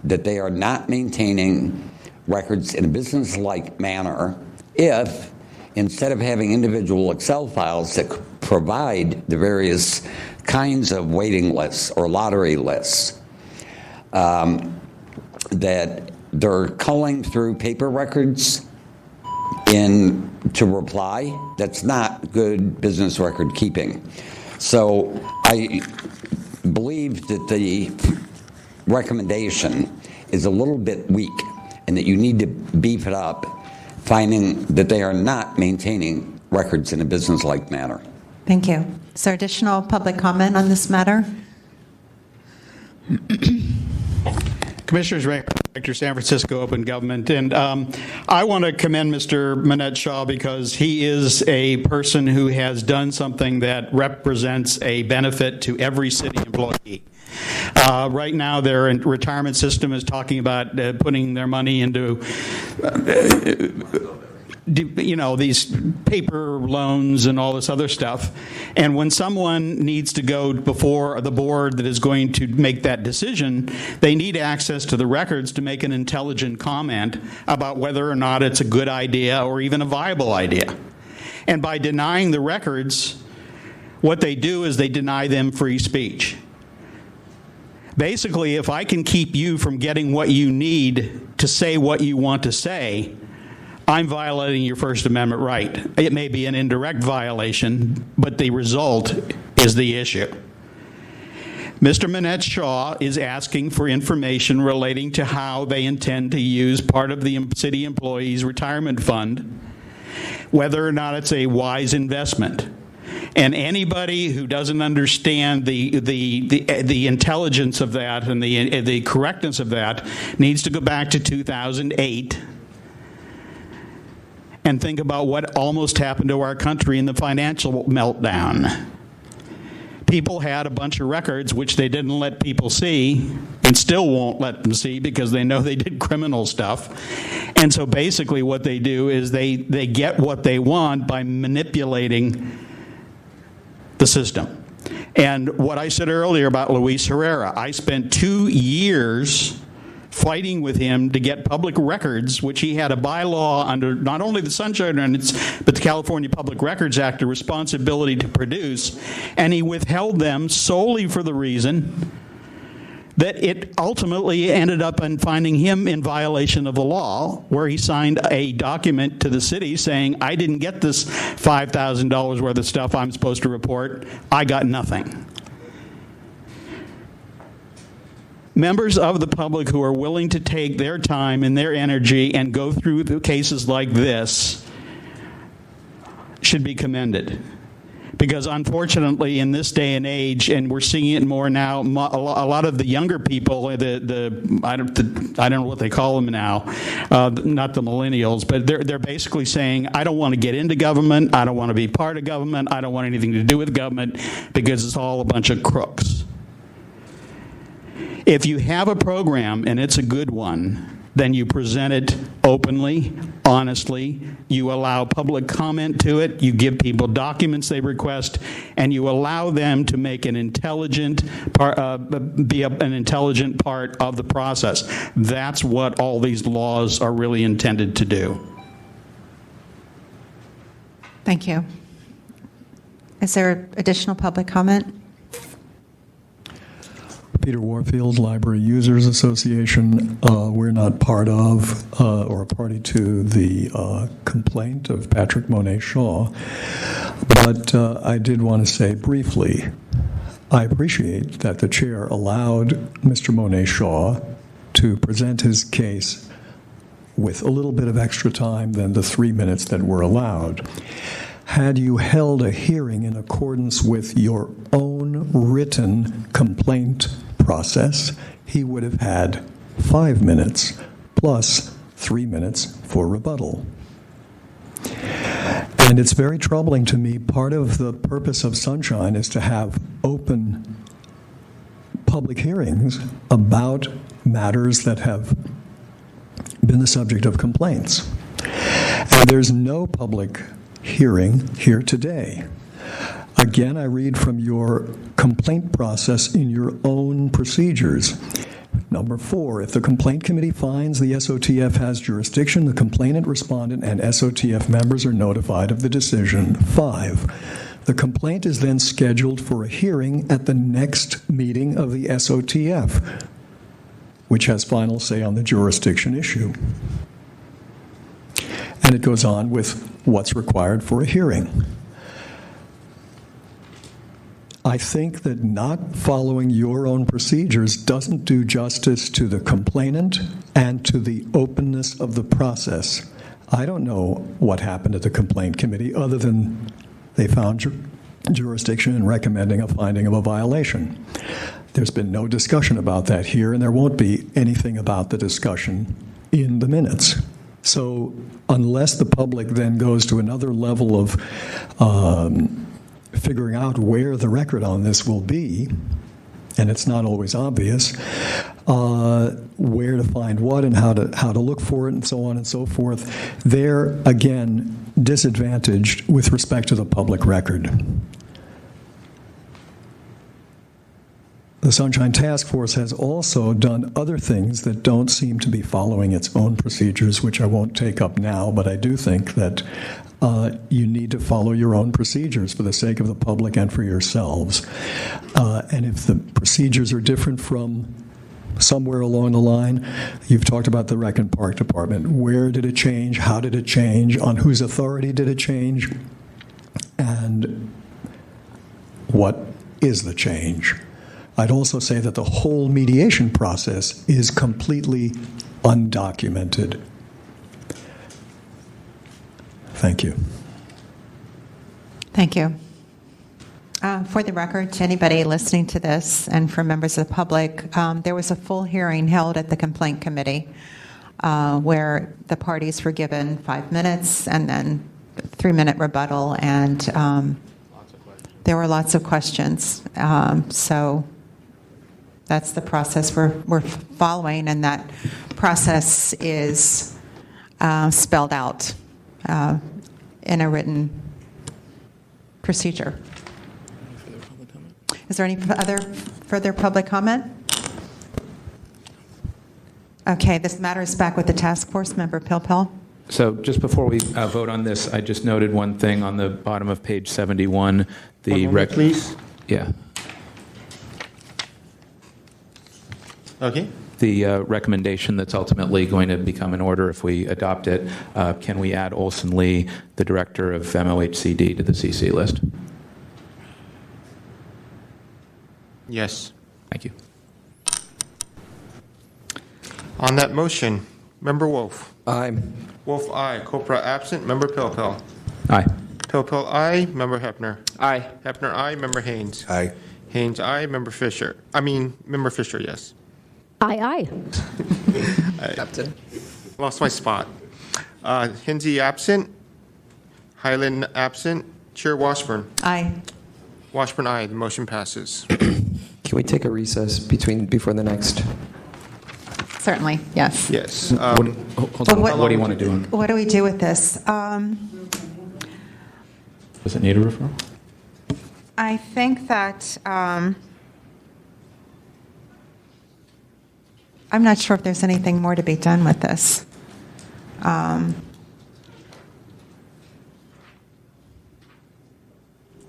that they are not maintaining records in a business-like manner if, instead of having individual Excel files that provide the various kinds of waiting lists or lottery lists, that they're culling through paper records to reply. That's not good business record keeping. So I believe that the recommendation is a little bit weak and that you need to beef it up, finding that they are not maintaining records in a business-like manner. Thank you. Is there additional public comment on this matter? Commissioners, Director, San Francisco Open Government, and I want to commend Mr. Manette Shaw because he is a person who has done something that represents a benefit to every city employee. Right now, their retirement system is talking about putting their money into these paper loans and all this other stuff. And when someone needs to go before the board that is going to make that decision, they need access to the records to make an intelligent comment about whether or not it's a good idea or even a viable idea. And by denying the records, what they do is they deny them free speech. Basically, if I can keep you from getting what you need to say what you want to say, I'm violating your First Amendment right. It may be an indirect violation, but the result is the issue. Mr. Manette Shaw is asking for information relating to how they intend to use part of the city employees' retirement fund, whether or not it's a wise investment. And anybody who doesn't understand the intelligence of that and the correctness of that needs to go back to 2008 and think about what almost happened to our country in the financial meltdown. People had a bunch of records which they didn't let people see and still won't let them see because they know they did criminal stuff. And so basically what they do is they get what they want by manipulating the system. And what I said earlier about Luis Herrera, I spent 2 years fighting with him to get public records, which he had a bylaw under not only the Sunshine Ordinance, but the California Public Records Act, a responsibility to produce, and he withheld them solely for the reason that it ultimately ended up in finding him in violation of the law, where he signed a document to the city saying, I didn't get this $5,000 worth of stuff I'm supposed to report, I got nothing. members of the public who are willing to take their time and their energy and go through the cases like this should be commended. Because unfortunately, in this day and age, and we're seeing it more now, a lot of the younger people, I don't know what they call them now, not the millennials, but they're basically saying, I don't want to get into government, I don't want to be part of government, I don't want anything to do with government, because it's all a bunch of crooks. If you have a program and it's a good one, then you present it openly, honestly, you allow public comment to it, you give people documents they request, and you allow them to make an intelligent an intelligent part of the process. That's what all these laws are really intended to do. Thank you. Is there additional public comment? Peter Warfield, Library Users Association. We're not part of or a party to the complaint of Patrick Monet Shaw, but I did want to say briefly, I appreciate that the chair allowed Mr. Monet Shaw to present his case with a little bit of extra time than the 3 minutes that were allowed. Had you held a hearing in accordance with your own written complaint process, he would have had 5 minutes plus 3 minutes for rebuttal. And it's very troubling to me. Part of the purpose of Sunshine is to have open public hearings about matters that have been the subject of complaints. And there's no public hearing here today. Again, I read from your complaint process in your own procedures. Number 4, if the complaint committee finds the SOTF has jurisdiction, the complainant, respondent, and SOTF members are notified of the decision. 5, the complaint is then scheduled for a hearing at the next meeting of the SOTF, which has final say on the jurisdiction issue. And it goes on with what's required for a hearing. I think that not following your own procedures doesn't do justice to the complainant and to the openness of the process. I don't know what happened at the complaint committee other than they found jurisdiction in recommending a finding of a violation. There's been no discussion about that here, and there won't be anything about the discussion in the minutes. So unless the public then goes to another level of figuring out where the record on this will be, and it's not always obvious, where to find what and how to look for it and so on and so forth, they're, again, disadvantaged with respect to the public record. The Sunshine Task Force has also done other things that don't seem to be following its own procedures, which I won't take up now, but I do think that you need to follow your own procedures for the sake of the public and for yourselves. And if the procedures are different from somewhere along the line, you've talked about the Rec and Park Department. Where did it change? How did it change? On whose authority did it change? And what is the change? I'd also say that the whole mediation process is completely undocumented. Thank you. Thank you. For the record, to anybody listening to this and for members of the public, there was a full hearing held at the complaint committee where the parties were given 5 minutes and then 3-minute rebuttal, and there were lots of questions. So that's the process we're following, and that process is spelled out in a written procedure. Is there any further public comment? Okay, this matter is back with the task force. Member Pilpel. So just before we vote on this, I just noted one thing on the bottom of page 71. The please. Yeah. Okay. The recommendation that's ultimately going to become an order if we adopt it, can we add Olson Lee, the director of MOHCD, to the CC list? Yes. Thank you. On that motion, Member Wolf. Aye. Wolf, aye. Copra absent. Member Pilpil. Aye. Pilpil, aye. Member Hepner. Aye. Hepner, aye. Member Haynes. Aye. Haynes, aye. Member Fisher. Member Fisher, yes. Aye. Captain. Lost my spot. Hinsey absent. Highland absent. Chair Washburn. Aye. Washburn, aye. The motion passes. Can we take a recess before the next? Certainly, yes. Yes. Hold on. What do you want to do? What do we do with this? Does it need a referral? I think that I'm not sure if there's anything more to be done with this. I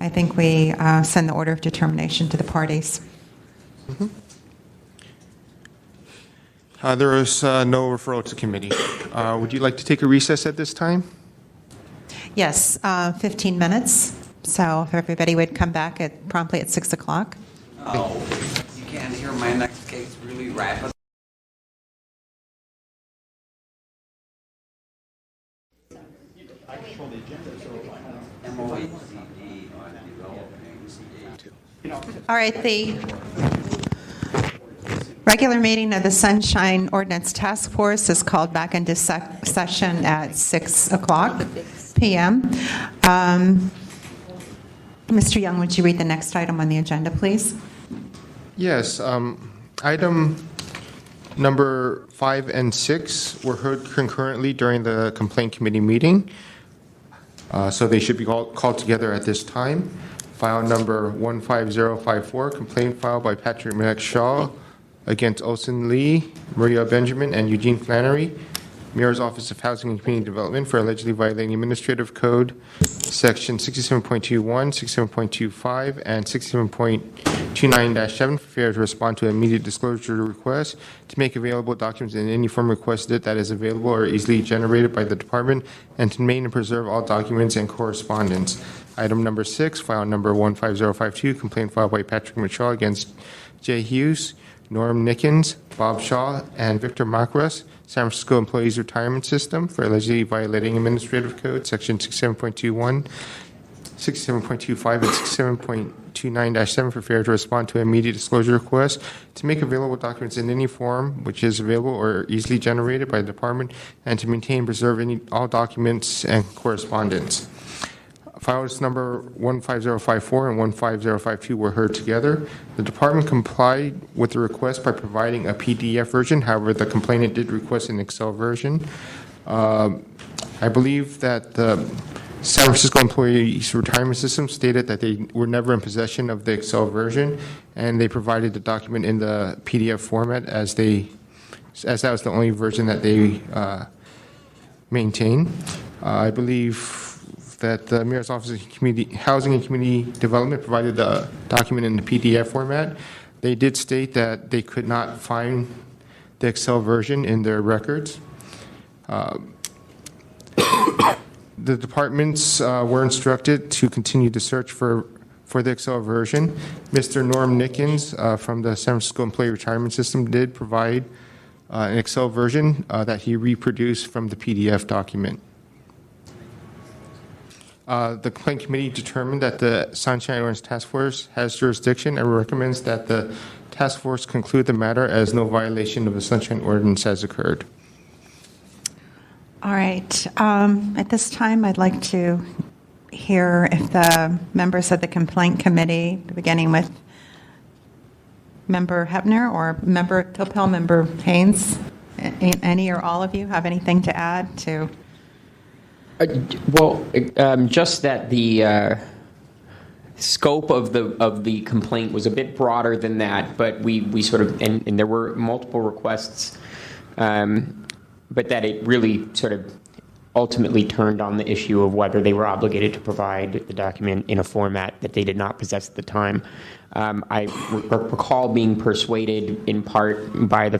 think we send the order of determination to the parties. There is no referral to committee. Would you like to take a recess at this time? Yes, 15 minutes. So if everybody would come back promptly at 6 o'clock. Oh, you can't hear my next case really rapid. All right, the regular meeting of the Sunshine Ordinance Task Force is called back into session at 6 o'clock p.m. Mr. Young, would you read the next item on the agenda, please? Yes. Item number 5 and 6 were heard concurrently during the complaint committee meeting, so they should be called together at this time. File number 15054, complaint filed by Patrick Mack Shaw against Olson Lee, Maria Benjamin, and Eugene Flannery, Mayor's Office of Housing and Community Development, for allegedly violating Administrative Code Section 67.21, 67.25, and 67.29-7 for failure to respond to immediate disclosure requests, to make available documents in any form requested that is available or easily generated by the department, and to maintain and preserve all documents and correspondence. Item number 6, file number 15052, complaint filed by Patrick Mitchell against Jay Hughes, Norm Nickens, Bob Shaw, and Victor Macras, San Francisco Employees Retirement System, for allegedly violating Administrative Code Section 67.21, 67.25, and 67.29-7 for failure to respond to immediate disclosure requests, to make available documents in any form which is available or easily generated by the department, and to maintain and preserve all documents and correspondence. Files number 15054 and 15052 were heard together. The department complied with the request by providing a PDF version. However, the complainant did request an Excel version. I believe that the San Francisco Employees Retirement System stated that they were never in possession of the Excel version, and they provided the document in the PDF format as that was the only version that they maintain. I believe that the Mayor's Office of Housing and Community Development provided the document in the PDF format. They did state that they could not find the Excel version in their records. The departments were instructed to continue to search for the Excel version. Mr. Norm Nickens from the San Francisco Employee Retirement System did provide an Excel version that he reproduced from the PDF document. The complaint committee determined that the Sunshine Ordinance Task Force has jurisdiction and recommends that the task force conclude the matter as no violation of the Sunshine Ordinance has occurred. All right. At this time, I'd like to hear if the members of the complaint committee, beginning with Member Hepner or Member Pilpel, Member Haynes, any or all of you have anything to add to? Just that the scope of the complaint was a bit broader than that, but we sort of and there were multiple requests, but that it really sort of ultimately turned on the issue of whether they were obligated to provide the document in a format that they did not possess at the time. I recall being persuaded in part by the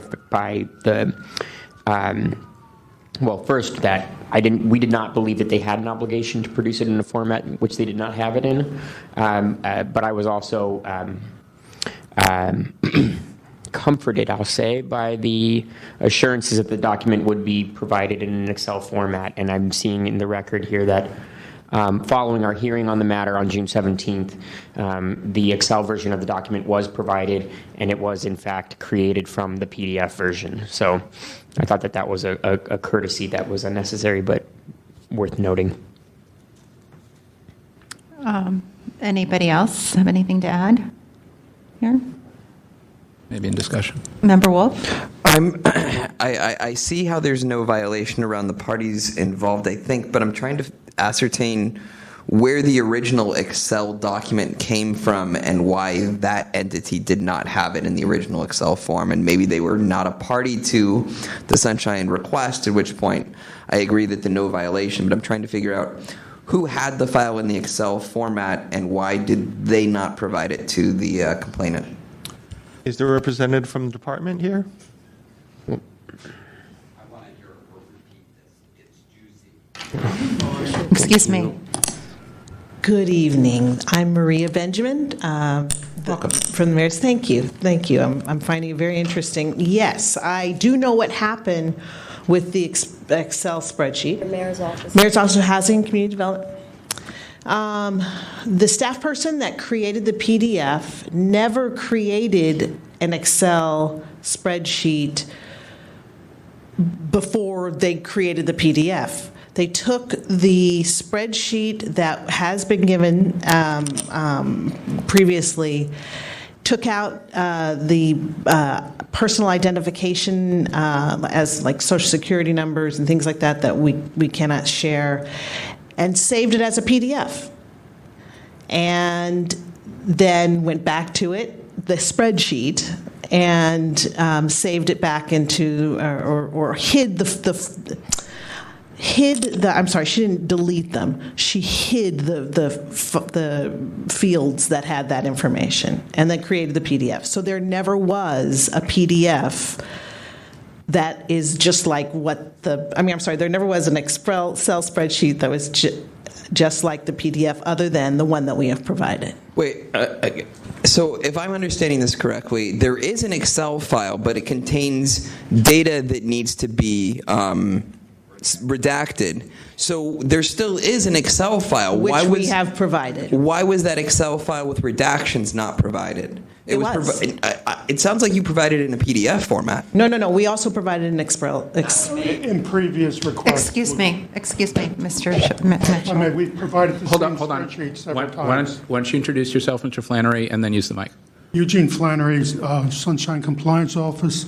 first, that we did not believe that they had an obligation to produce it in a format in which they did not have it in. But I was also comforted, I'll say, by the assurances that the document would be provided in an Excel format. And I'm seeing in the record here that following our hearing on the matter on June 17th, the Excel version of the document was provided, and it was, in fact, created from the PDF version. So I thought that that was a courtesy that was unnecessary, but worth noting. Anybody else have anything to add here? Maybe in discussion. Member Wolf? I see how there's no violation around the parties involved, I think, but I'm trying to ascertain where the original Excel document came from and why that entity did not have it in the original Excel form. And maybe they were not a party to the Sunshine request, at which point I agree that the no violation, but I'm trying to figure out who had the file in the Excel format and why did they not provide it to the complainant? Is there a representative from the department here? Excuse me. Good evening. I'm Maria Benjamin. Welcome. From the Mayor's. Thank you. Thank you. I'm finding it very interesting. Yes, I do know what happened with the Excel spreadsheet. The Mayor's Office. Mayor's Office of Housing and Community Development. The staff person that created the PDF never created an Excel spreadsheet before they created the PDF. They took the spreadsheet that has been given previously, took out the personal identification as like Social Security numbers and things like that that we cannot share, and saved it as a PDF. And then went back to it, the spreadsheet, and saved it back into, or hid I'm sorry, she didn't delete them. She hid the fields that had that information and then created the PDF. So there never was a PDF that is just like there never was an Excel spreadsheet that was just like the PDF other than the one that we have provided. Wait, so if I'm understanding this correctly, there is an Excel file, but it contains data that needs to be redacted. So there still is an Excel file. Which we have provided. Why was that Excel file with redactions not provided? It was. It sounds like you provided it in a PDF format. No. We also provided an Excel. In previous requests. Excuse me, Mr. Mitchell. I mean, we've provided the Hold same on. spreadsheet several Why times. don't you introduce yourself, Mr. Flannery, and then use the mic. Eugene Flannery, Sunshine Compliance Office,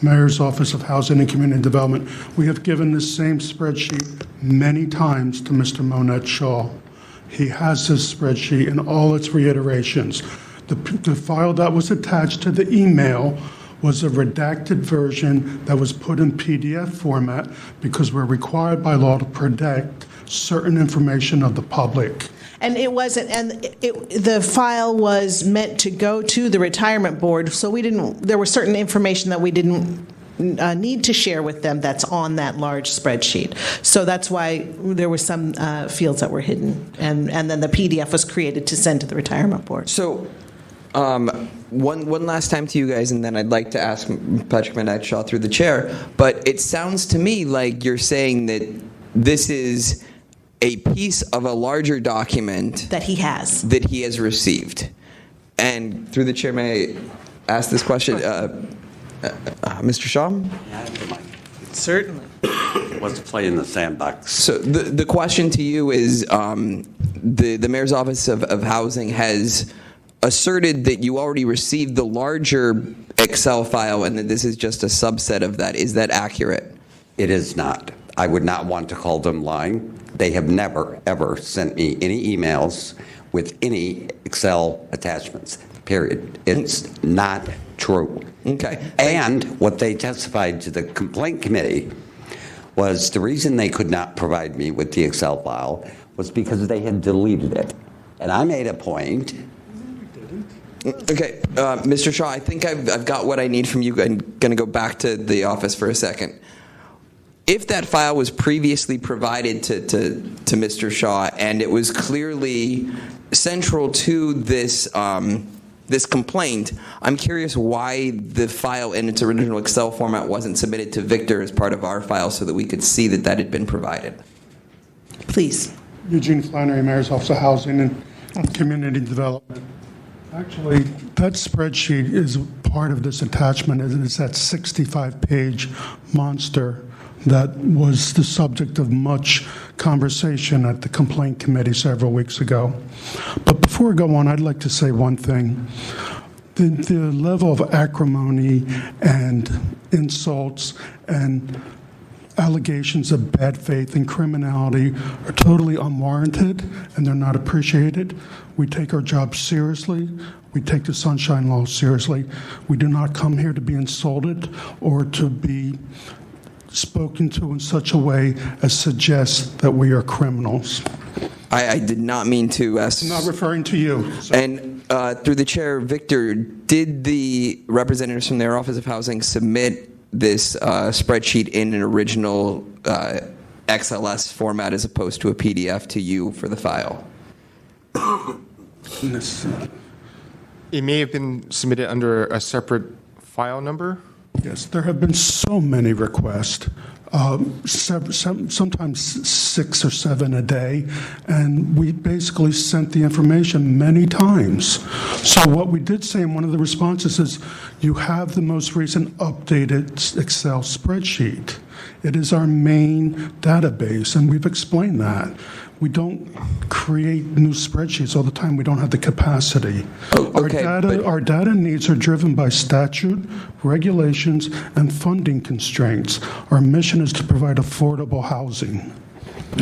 Mayor's Office of Housing and Community Development. We have given this same spreadsheet many times to Mr. Monette Shaw. He has this spreadsheet in all its reiterations. The file that was attached to the email was a redacted version that was put in PDF format because we're required by law to protect certain information of the public. And it wasn't, the file was meant to go to the retirement board, so there was certain information that we didn't need to share with them that's on that large spreadsheet. So that's why there were some fields that were hidden, and then the PDF was created to send to the retirement board. So one last time to you guys, and then I'd like to ask Patrick Manette-Shaw through the chair, but it sounds to me like you're saying that this is a piece of a larger document that he has received. And through the chair, may I ask this question? Mr. Shaw? Certainly. Let's play in the sandbox. So the question to you is, the Mayor's Office of Housing has asserted that you already received the larger Excel file and that this is just a subset of that. Is that accurate? It is not. I would not want to call them lying. They have never, ever sent me any emails with any Excel attachments, period. It's not true. Okay. And what they testified to the complaint committee was the reason they could not provide me with the Excel file was because they had deleted it. And I made a point. Okay, Mr. Shaw, I think I've got what I need from you. I'm going to go back to the office for a second. If that file was previously provided to Mr. Shaw and it was clearly central to this this complaint, I'm curious why the file in its original Excel format wasn't submitted to Victor as part of our file so that we could see that that had been provided. Please. Eugene Flannery, Mayor's Office of Housing and Community Development. Actually, that spreadsheet is part of this attachment. It's that 65-page monster that was the subject of much conversation at the complaint committee several weeks ago. But before I go on, I'd like to say one thing. The level of acrimony and insults and allegations of bad faith and criminality are totally unwarranted, and they're not appreciated. We take our job seriously. We take the Sunshine Law seriously. We do not come here to be insulted or to be spoken to in such a way as suggests that we are criminals. I did not mean to ask. I'm not referring to you. So. And through the chair, Victor, did the representatives from their Office of Housing submit this spreadsheet in an original XLS format as opposed to a PDF to you for the file? It may have been submitted under a separate file number. Yes, there have been so many requests, sometimes 6 or 7 a day, and we basically sent the information many times. So what we did say in one of the responses is, you have the most recent updated Excel spreadsheet. It is our main database, and we've explained that. We don't create new spreadsheets all the time. We don't have the capacity. Our data needs are driven by statute, regulations, and funding constraints. Our mission is to provide affordable housing.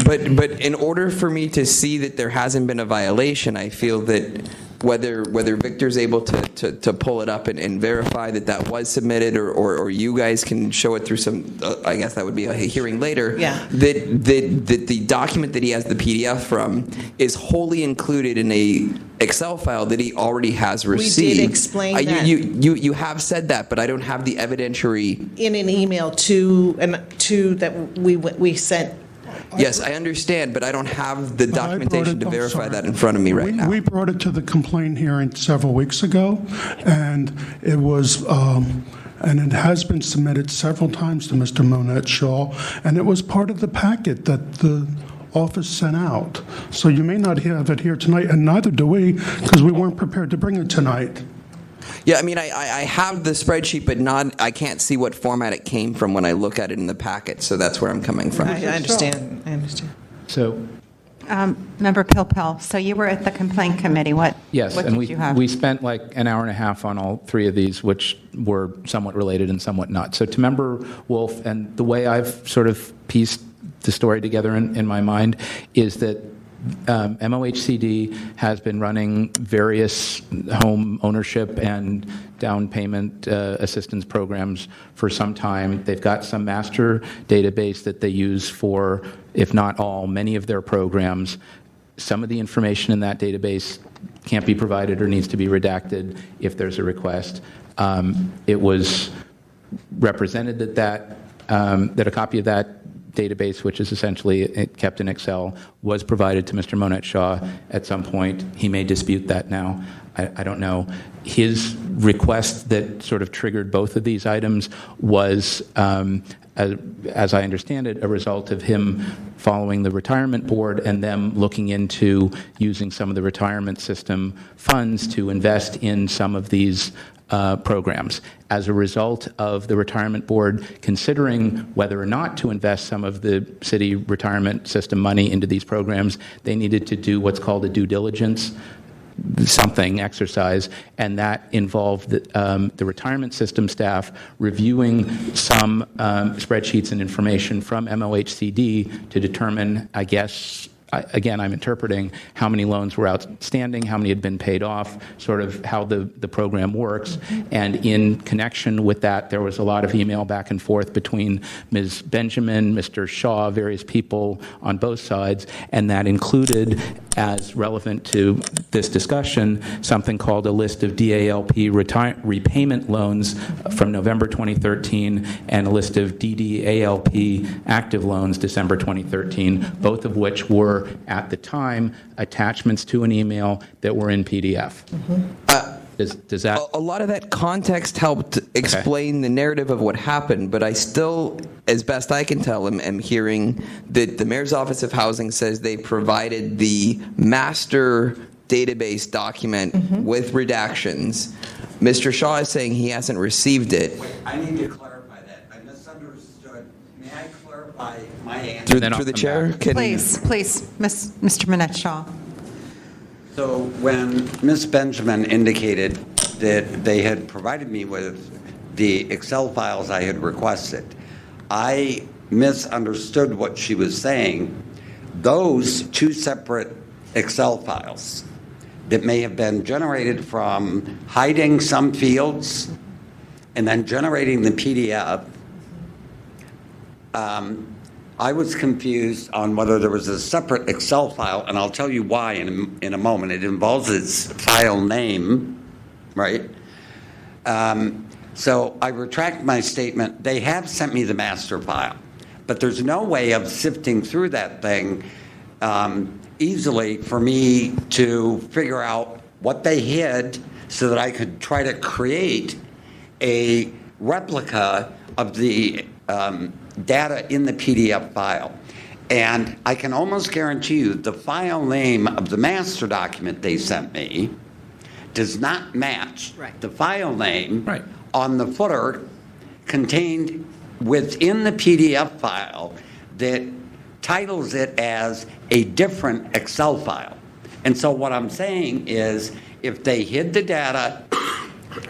But in order for me to see that there hasn't been a violation, I feel that whether Victor's able to pull it up and verify that that was submitted, or you guys can show it through some, I guess that would be a hearing later, yeah. that the document that he has the PDF from is wholly included in a Excel file that he already has received. We did explain that. You have said that, but I don't have the evidentiary. In an email to that we sent. Yes, I understand, but I don't have the documentation to verify that in front of me right now. We brought it to the complaint hearing several weeks ago, and it was, and it has been submitted several times to Mr. Monette Shaw, and it was part of the packet that the office sent out. So you may not have it here tonight, and neither do we, because we weren't prepared to bring it tonight. Yeah, I mean, I have the spreadsheet, but I can't see what format it came from when I look at it in the packet, so that's where I'm coming from. I understand. So, Member Pilpel, so you were at the complaint committee. What yes, what and did you have? we spent like an hour and a half on all 3 of these, which were somewhat related and somewhat not. So to Member Wolf, and the way I've sort of pieced the story together in my mind is that MOHCD has been running various home ownership and down payment assistance programs for some time. They've got some master database that they use for, if not all, many of their programs. Some of the information in that database can't be provided or needs to be redacted if there's a request. It was represented that a copy of that database, which is essentially kept in Excel, was provided to Mr. Monette Shaw at some point. He may dispute that now. I don't know. His request that sort of triggered both of these items was, as I understand it, a result of him following the retirement board and them looking into using some of the retirement system funds to invest in some of these programs. As a result of the retirement board considering whether or not to invest some of the city retirement system money into these programs, they needed to do what's called a due diligence exercise, and that involved the retirement system staff reviewing some spreadsheets and information from MOHCD to determine, I guess, again, I'm interpreting how many loans were outstanding, how many had been paid off, sort of how the program works. And in connection with that, there was a lot of email back and forth between Ms. Benjamin, Mr. Shaw, various people on both sides, and that included, as relevant to this discussion, something called a list of DALP repayment loans from November 2013 and a list of DDALP active loans December 2013, both of which were, at the time, attachments to an email that were in PDF. Does that? A lot of that context helped explain the narrative of what happened, but I still, as best I can tell, am hearing that the Mayor's Office of Housing says they provided the master database document with redactions. Mr. Shaw is saying he hasn't received it. Wait, I need to clarify that. I misunderstood. May I clarify my answer? Through the chair? Please, Mr. Manette Shaw. So when Ms. Benjamin indicated that they had provided me with the Excel files I had requested, I misunderstood what she was saying. Those two separate Excel files that may have been generated from hiding some fields and then generating the PDF, I was confused on whether there was a separate Excel file, and I'll tell you why in a moment. It involves its file name, right? So I retract my statement. They have sent me the master file, but there's no way of sifting through that thing easily for me to figure out what they hid so that I could try to create a replica of the data in the PDF file. And I can almost guarantee you the file name of the master document they sent me does not match the file name on the footer contained within the PDF file that titles it as a different Excel file. And so what I'm saying is if they hid the data,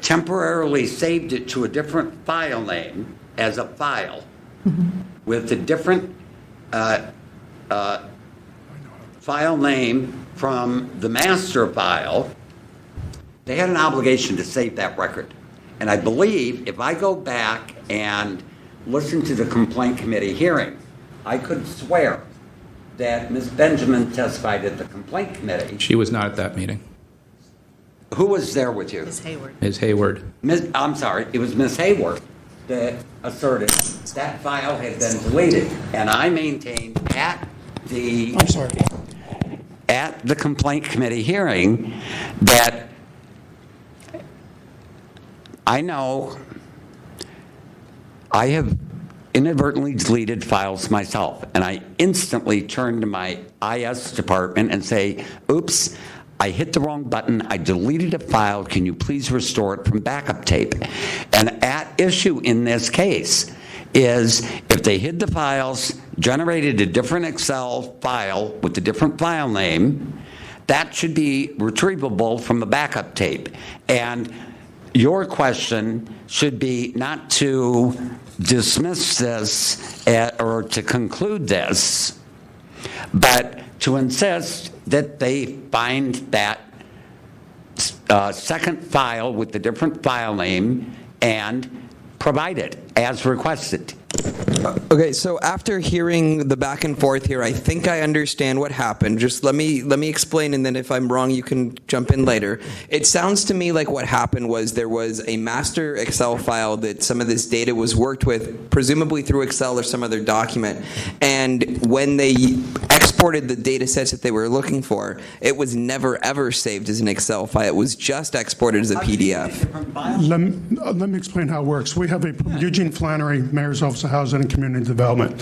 temporarily saved it to a different file name as a file, with a different file name from the master file, they had an obligation to save that record. And I believe if I go back and listen to the complaint committee hearing, I could swear that Ms. Benjamin testified at the complaint committee. She was not at that meeting. Who was there with you? Ms. Hayward. Ms. Hayward. I'm sorry, it was Ms. Hayward that asserted that file had been deleted. And I maintained at the complaint committee hearing that I know I have inadvertently deleted files myself, and I instantly turn to my IS department and say, oops, I hit the wrong button, I deleted a file, can you please restore it from backup tape? And at issue in this case is if they hid the files, generated a different Excel file with a different file name, that should be retrievable from the backup tape. And your question should be not to dismiss this or to conclude this, but to insist that they find that second file with the different file name and provide it as requested. Okay, so after hearing the back and forth here, I think I understand what happened. Just let me explain, and then if I'm wrong, you can jump in later. It sounds to me like what happened was there was a master Excel file that some of this data was worked with, presumably through Excel or some other document, and when they exported the data sets that they were looking for, it was never ever saved as an Excel file. It was just exported as a PDF. Let me explain how it works. We have a Eugene Flannery, Mayor's Office of Housing and Community Development.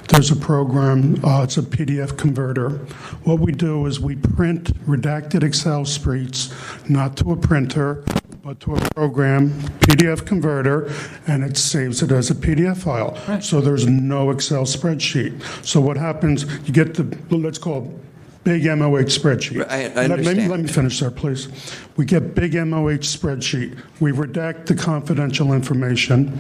There's a program, it's a PDF converter. What we do is we print redacted Excel spreadsheets, not to a printer, but to a program, PDF converter, and it saves it as a PDF file. Right. So there's no Excel spreadsheet. So what happens, you get the, let's call it big MOH spreadsheet. I understand. Let me finish there, please. We get big MOH spreadsheet. We redact the confidential information.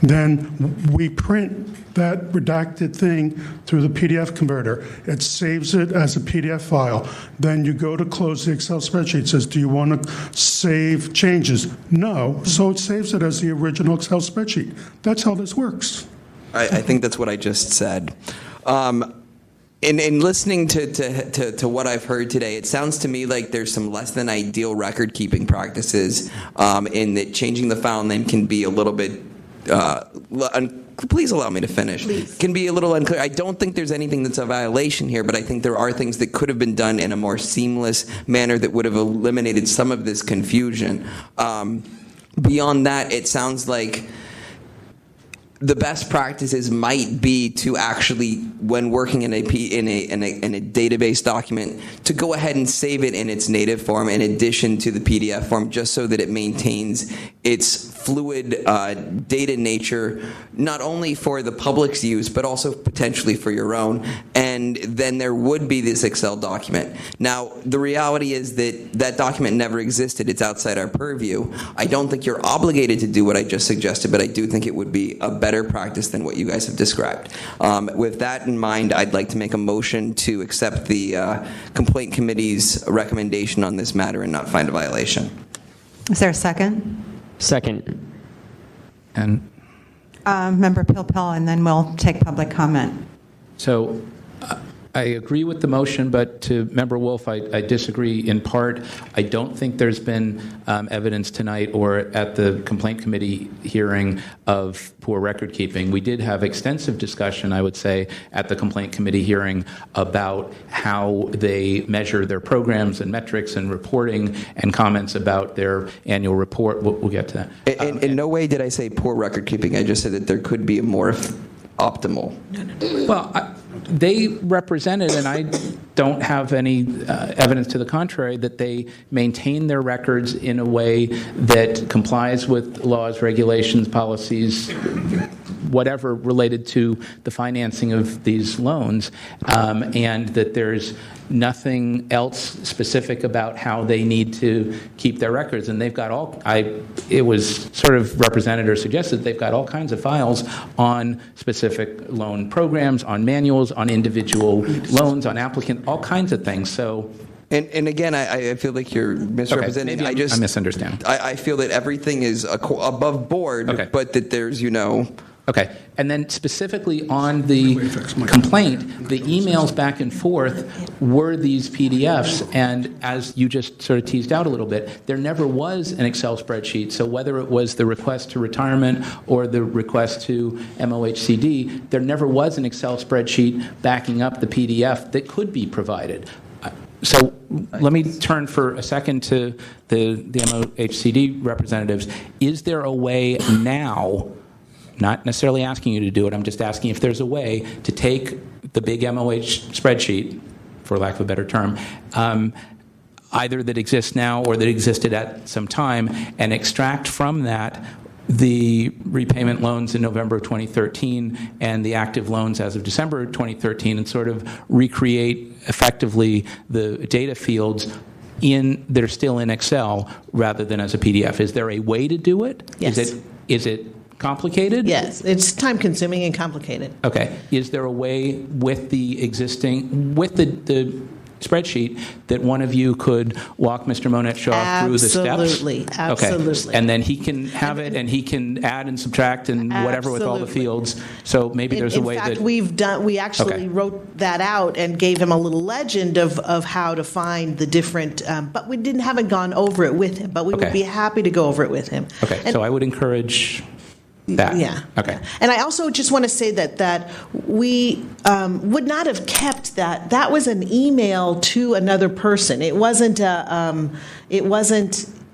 Then we print that redacted thing through the PDF converter. It saves it as a PDF file. Then you go to close the Excel spreadsheet. It says, do you want to save changes? No. So it saves it as the original Excel spreadsheet. That's how this works. I think that's what I just said. In listening to what I've heard today, it sounds to me like there's some less than ideal record-keeping practices in that changing the file name can be a little bit please allow me to finish. Please. Can be a little unclear. I don't think there's anything that's a violation here, but I think there are things that could have been done in a more seamless manner that would have eliminated some of this confusion. Beyond that, it sounds like the best practices might be to actually, when working in a database document, to go ahead and save it in its native form in addition to the PDF form, just so that it maintains its fluid data nature, not only for the public's use, but also potentially for your own. And then there would be this Excel document. Now, the reality is that that document never existed. It's outside our purview. I don't think you're obligated to do what I just suggested, but I do think it would be a better practice than what you guys have described. With that in mind, I'd like to make a motion to accept the complaint committee's recommendation on this matter and not find a violation. Is there a second? Second. And Member Pilpel, and then we'll take public comment. so I agree with the motion, but to Member Wolf, I disagree in part. I don't think there's been evidence tonight or at the complaint committee hearing of poor record keeping. We did have extensive discussion, I would say, at the complaint committee hearing about how they measure their programs and metrics and reporting, and comments about their annual report. We'll get to that. In no way did I say poor record keeping. I just said that there could be a more optimal. Well, they represented, and I don't have any evidence to the contrary, that they maintain their records in a way that complies with laws, regulations, policies, whatever related to the financing of these loans, and that there's nothing else specific about how they need to keep their records. And they've got it was sort of represented or suggested they've got all kinds of files on specific loan programs, on manuals, on individual loans, on applicant, all kinds of things. So. And again, I feel like you're misrepresenting. Okay, maybe I misunderstand. I feel that everything is above board, but that there's, Okay, and then specifically on the complaint, the emails back and forth were these PDFs, and as you just sort of teased out a little bit, there never was an Excel spreadsheet. So whether it was the request to retirement or the request to MOHCD, there never was an Excel spreadsheet backing up the PDF that could be provided. So let me turn for a second to the MOHCD representatives. Is there a way now, not necessarily asking you to do it, I'm just asking if there's a way to take the big MOH spreadsheet, for lack of a better term, either that exists now or that existed at some time, and extract from that the repayment loans in November of 2013 and the active loans as of December 2013, and sort of recreate effectively the data fields that are still in Excel rather than as a PDF. Is there a way to do it? Yes. Is it complicated? Yes, it's time-consuming and complicated. Okay. Is there a way with the spreadsheet that one of you could walk Mr. Monette-Shaw through the steps? Absolutely. Okay. And then he can have it, and he can add and subtract and whatever with all the fields. So maybe there's a way that... In fact, we actually wrote that out and gave him a little legend of how to find the different, but we haven't gone over it with him, but we would be happy to go over it with him. Okay, so I would encourage... that. Yeah. Okay. And I also just want to say that we would not have kept that. That was an email to another person. It wasn't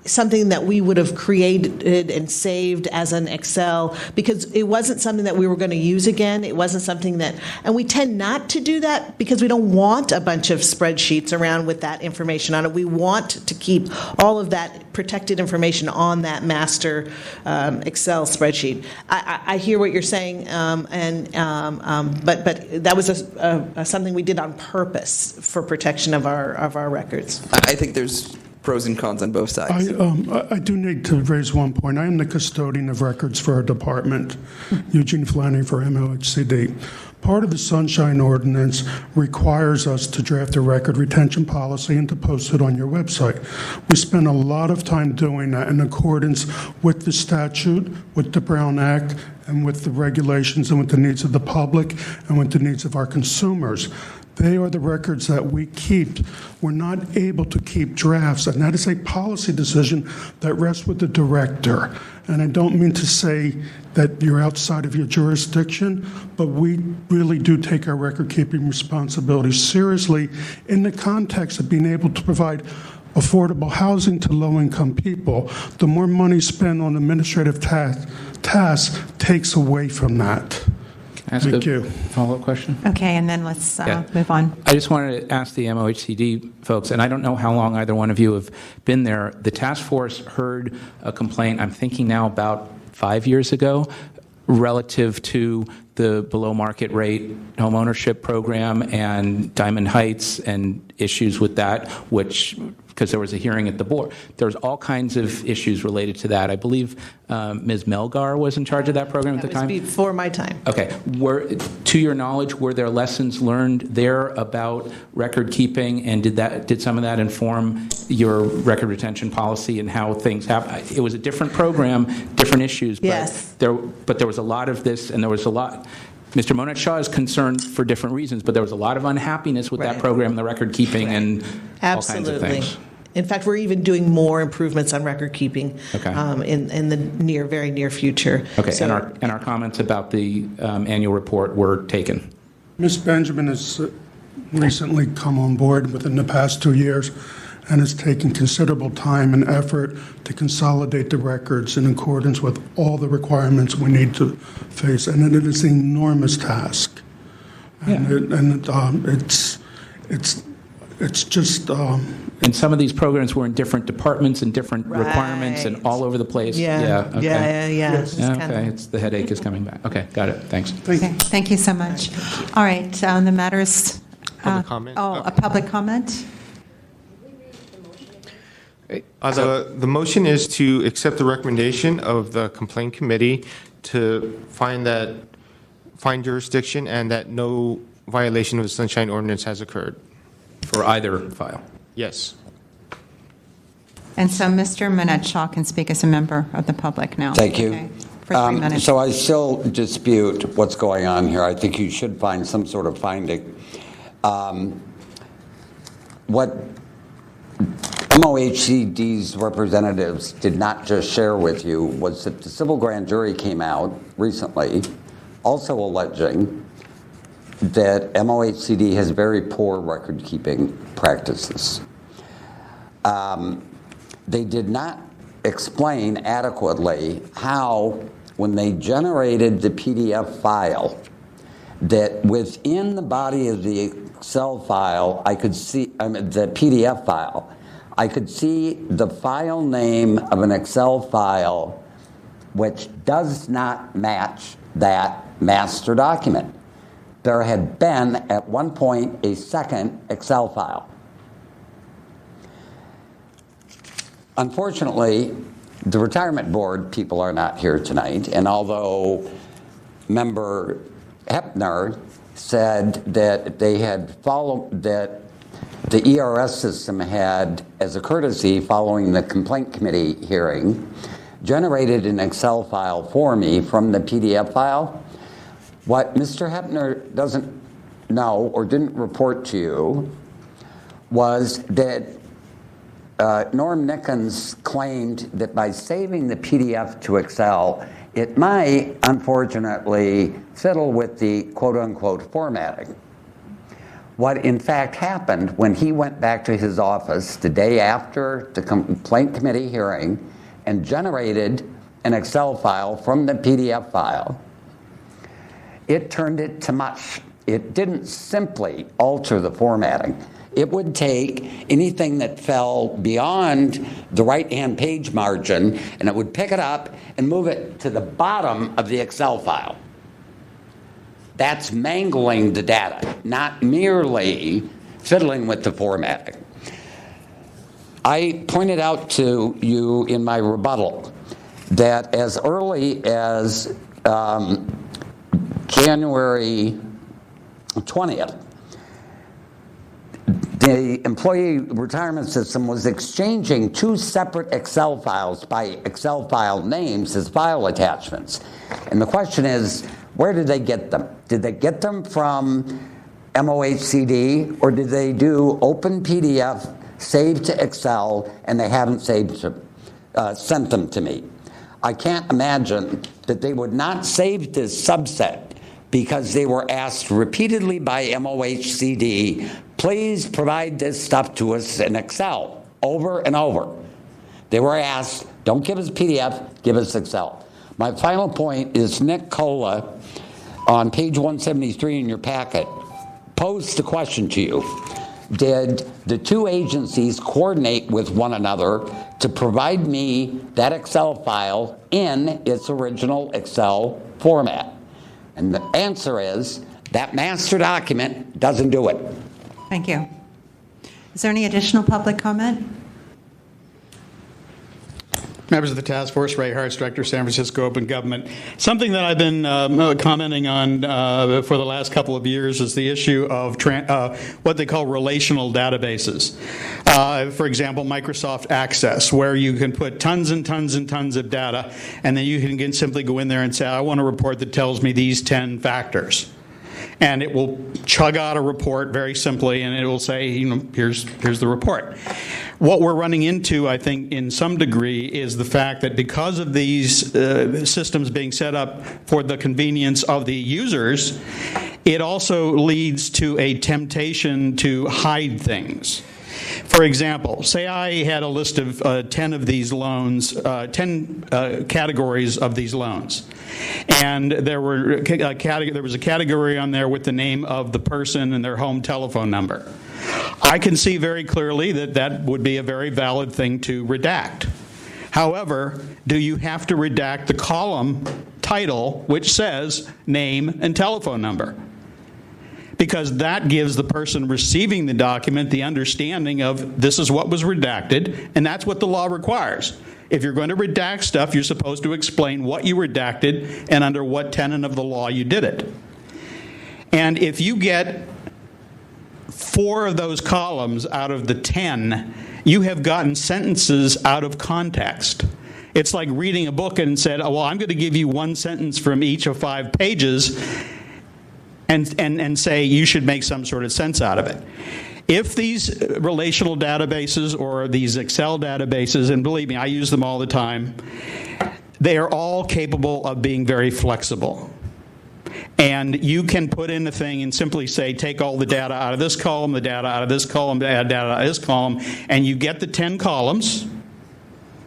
something that we would have created and saved as an Excel, because it wasn't something that we were going to use again. It wasn't something that, and we tend not to do that because we don't want a bunch of spreadsheets around with that information on it. We want to keep all of that protected information on that master Excel spreadsheet. I hear what you're saying, but that was something we did on purpose for protection of our records. I think there's pros and cons on both sides. I do need to raise one point. I am the custodian of records for our department, Eugene Flannery for MOHCD. Part of the Sunshine Ordinance requires us to draft a record retention policy and to post it on your website. We spend a lot of time doing that in accordance with the statute, with the Brown Act, and with the regulations, and with the needs of the public, and with the needs of our consumers. They are the records that we keep. We're not able to keep drafts, and that is a policy decision that rests with the director. And I don't mean to say that you're outside of your jurisdiction, but we really do take our record-keeping responsibilities seriously in the context of being able to provide affordable housing to low-income people. The more money spent on administrative tasks takes away from that. Thank you. Follow-up question? Okay, and then let's move on. I just wanted to ask the MOHCD folks, and I don't know how long either one of you have been there. The task force heard a complaint, I'm thinking now about 5 years ago, relative to the below market rate home ownership program and Diamond Heights and issues with that, which, because there was a hearing at the board. There's all kinds of issues related to that. I believe Ms. Melgar was in charge of that program at the time? That was before my time. Okay. To your knowledge, were there lessons learned there about record keeping, and did some of that inform your record retention policy and how things happen? It was a different program, different issues, Yes. but there was a lot of this, and there was a lot. Mr. Monette Shaw is concerned for different reasons, but there was a lot of unhappiness with that program, the record keeping, and all kinds of things. In fact, we're even doing more improvements on record keeping in the very near future. Okay, So, and our comments about the annual report were taken. Ms. Benjamin has recently come on board within the past 2 years and has taken considerable time and effort to consolidate the records in accordance with all the requirements we need to face, and it is an enormous task. It's just. And some of these programs were in different departments and different requirements and all over the place. Yeah. Okay, it's the headache is coming back. Okay, got it. Thanks. Okay, thank you so much. All right, the matters. Public comment? A public comment? The motion is to accept the recommendation of the complaint committee to find jurisdiction and that no violation of the Sunshine Ordinance has occurred. For either file? Yes. And so Mr. Monette Shaw can speak as a member of the public now. Thank you. Okay, for 3 minutes. So I still dispute what's going on here. I think you should find some sort of finding. What MOHCD's representatives did not just share with you was that the civil grand jury came out recently also alleging that MOHCD has very poor record-keeping practices. They did not explain adequately how, when they generated the PDF file, that within the body of the Excel file, I could see, the PDF file, I could see the file name of an Excel file which does not match that master document. There had been, at one point, a second Excel file. Unfortunately, the retirement board people are not here tonight, and although Member Hepner said that they had followed, that the ERS system had, as a courtesy following the complaint committee hearing, generated an Excel file for me from the PDF file. What Mr. Hepner doesn't know or didn't report to you was that Norm Nickens claimed that by saving the PDF to Excel, it might, unfortunately, fiddle with the quote-unquote formatting. What in fact happened when he went back to his office the day after the complaint committee hearing and generated an Excel file from the PDF file, it turned it to mush. It didn't simply alter the formatting. It would take anything that fell beyond the right-hand page margin, and it would pick it up and move it to the bottom of the Excel file. That's mangling the data, not merely fiddling with the formatting. I pointed out to you in my rebuttal that as early as January 20th, the employee retirement system was exchanging two separate Excel files by Excel file names as file attachments. And the question is, where did they get them? Did they get them from MOHCD, or did they do open PDF, save to Excel, and they haven't sent them to me? I can't imagine that they would not save this subset because they were asked repeatedly by MOHCD, please provide this stuff to us in Excel, over and over. They were asked, don't give us PDF, give us Excel. My final point is Nick Cola, on page 173 in your packet, posed the question to you. Did the two agencies coordinate with one another to provide me that Excel file in its original Excel format? And the answer is that master document doesn't do it. Thank you. Is there any additional public comment? Members of the task force, Ray Hartz, Director, San Francisco Open Government. Something that I've been commenting on for the last couple of years is the issue of what they call relational databases. For example, Microsoft Access, where you can put tons and tons and tons of data, and then you can simply go in there and say, I want a report that tells me these 10 factors. And it will chug out a report very simply, and it will say, here's the report. What we're running into, I think, in some degree, is the fact that because of these systems being set up for the convenience of the users, it also leads to a temptation to hide things. For example, say I had a list of 10 of these loans, 10 categories of these loans. And there was a category on there with the name of the person and their home telephone number. I can see very clearly that that would be a very valid thing to redact. However, do you have to redact the column title which says name and telephone number? Because that gives the person receiving the document the understanding of this is what was redacted, and that's what the law requires. If you're going to redact stuff, you're supposed to explain what you redacted and under what tenet of the law you did it. And if you get 4 of those columns out of the 10, you have gotten sentences out of context. It's like reading a book and said, oh, well, I'm going to give you one sentence from each of 5 pages and say you should make some sort of sense out of it. If these relational databases or these Excel databases, and believe me, I use them all the time, they are all capable of being very flexible. And you can put in a thing and simply say, take all the data out of this column, the data out of this column, the data out of this column, and you get the 10 columns.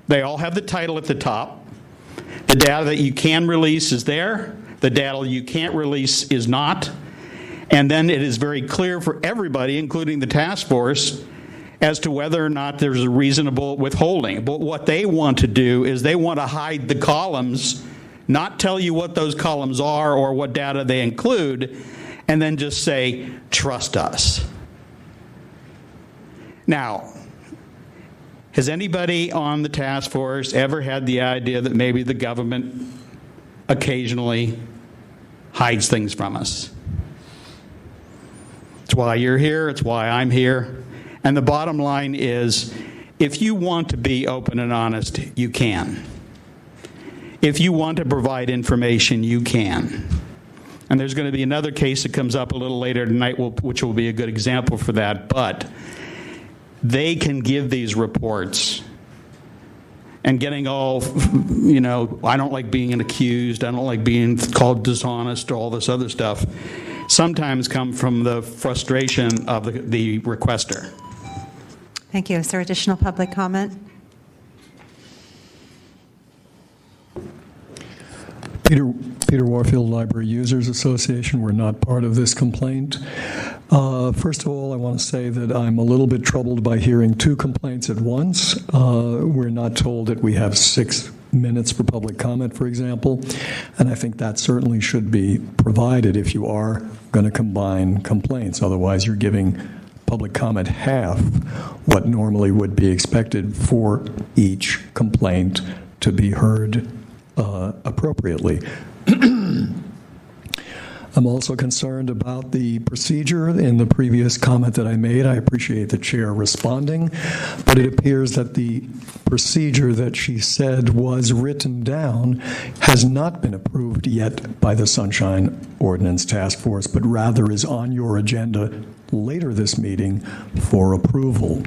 They all have the title at the top. The data that you can release is there. The data you can't release is not. And then it is very clear for everybody, including the task force, as to whether or not there's a reasonable withholding. But what they want to do is they want to hide the columns, not tell you what those columns are or what data they include, and then just say, trust us. Now, has anybody on the task force ever had the idea that maybe the government occasionally hides things from us? It's why you're here, it's why I'm here. And the bottom line is, if you want to be open and honest, you can. If you want to provide information, you can. And there's going to be another case that comes up a little later tonight, which will be a good example for that. But they can give these reports. And getting all, I don't like being accused, I don't like being called dishonest, or all this other stuff, sometimes come from the frustration of the requester. Thank you. Is there additional public comment? Peter Warfield, Library Users Association. We're not part of this complaint. First of all, I want to say that I'm a little bit troubled by hearing 2 complaints at once. We're not told that we have 6 minutes for public comment, for example, and I think that certainly should be provided if you are going to combine complaints. Otherwise, you're giving public comment half what normally would be expected for each complaint to be heard appropriately. I'm also concerned about the procedure in the previous comment that I made. I appreciate the chair responding, but it appears that the procedure that she said was written down has not been approved yet by the Sunshine Ordinance Task Force, but rather is on your agenda later this meeting for approval,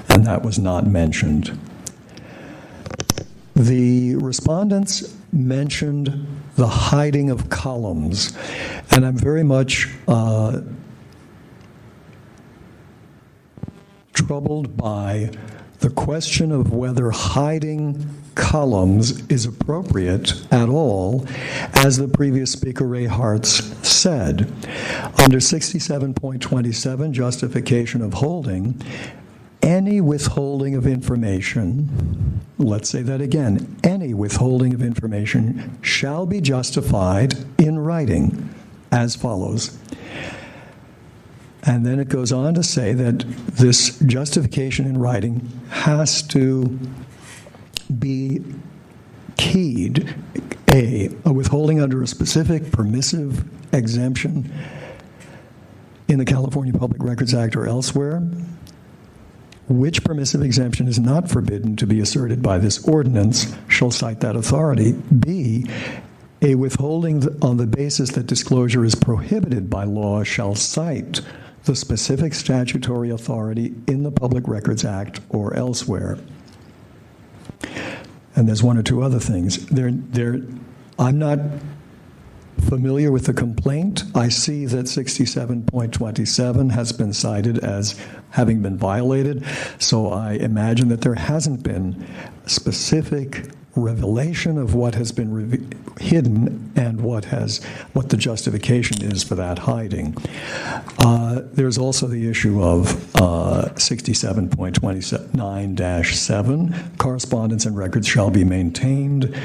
and that was not mentioned. The respondents mentioned the hiding of columns, and I'm very much troubled by the question of whether hiding columns is appropriate at all, as the previous speaker, Ray Hartz, said. Under 67.27, justification of holding, any withholding of information, let's say that again, any withholding of information shall be justified in writing as follows. And then it goes on to say that this justification in writing has to be keyed, a withholding under a specific permissive exemption in the California Public Records Act or elsewhere, which permissive exemption is not forbidden to be asserted by this ordinance, shall cite that authority. B, a withholding on the basis that disclosure is prohibited by law shall cite the specific statutory authority in the Public Records Act or elsewhere. And there's one or two other things. I'm not familiar with the complaint. I see that 67.27 has been cited as having been violated, so I imagine that there hasn't been specific revelation of what has been hidden and what the justification is for that hiding. There's also the issue of 67.29-7, correspondence and records shall be maintained,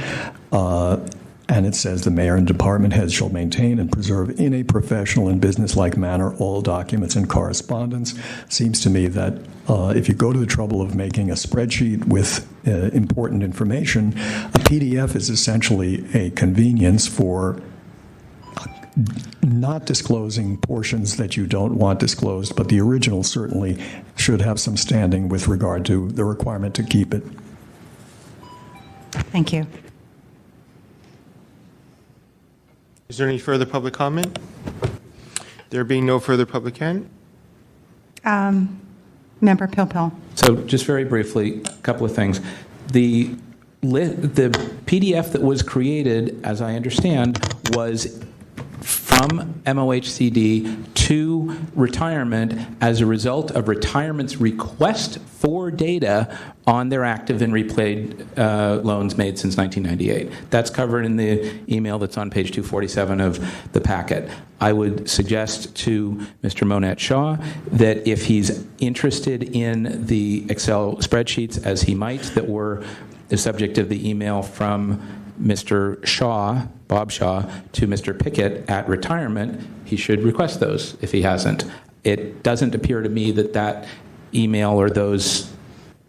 and it says the mayor and department heads shall maintain and preserve in a professional and businesslike manner all documents and correspondence. Seems to me that if you go to the trouble of making a spreadsheet with important information, a PDF is essentially a convenience for not disclosing portions that you don't want disclosed, but the original certainly should have some standing with regard to the requirement to keep it. Thank you. Is there any further public comment? There being no further public comment? Member Pilpil. So just very briefly, a couple of things. The PDF that was created, as I understand, was from MOHCD to retirement as a result of retirement's request for data on their active and repaid loans made since 1998. That's covered in the email that's on page 247 of the packet. I would suggest to Mr. Monette Shaw that if he's interested in the Excel spreadsheets, as he might, that were the subject of the email from Mr. Shaw, Bob Shaw, to Mr. Pickett at retirement, he should request those if he hasn't. It doesn't appear to me that that email or those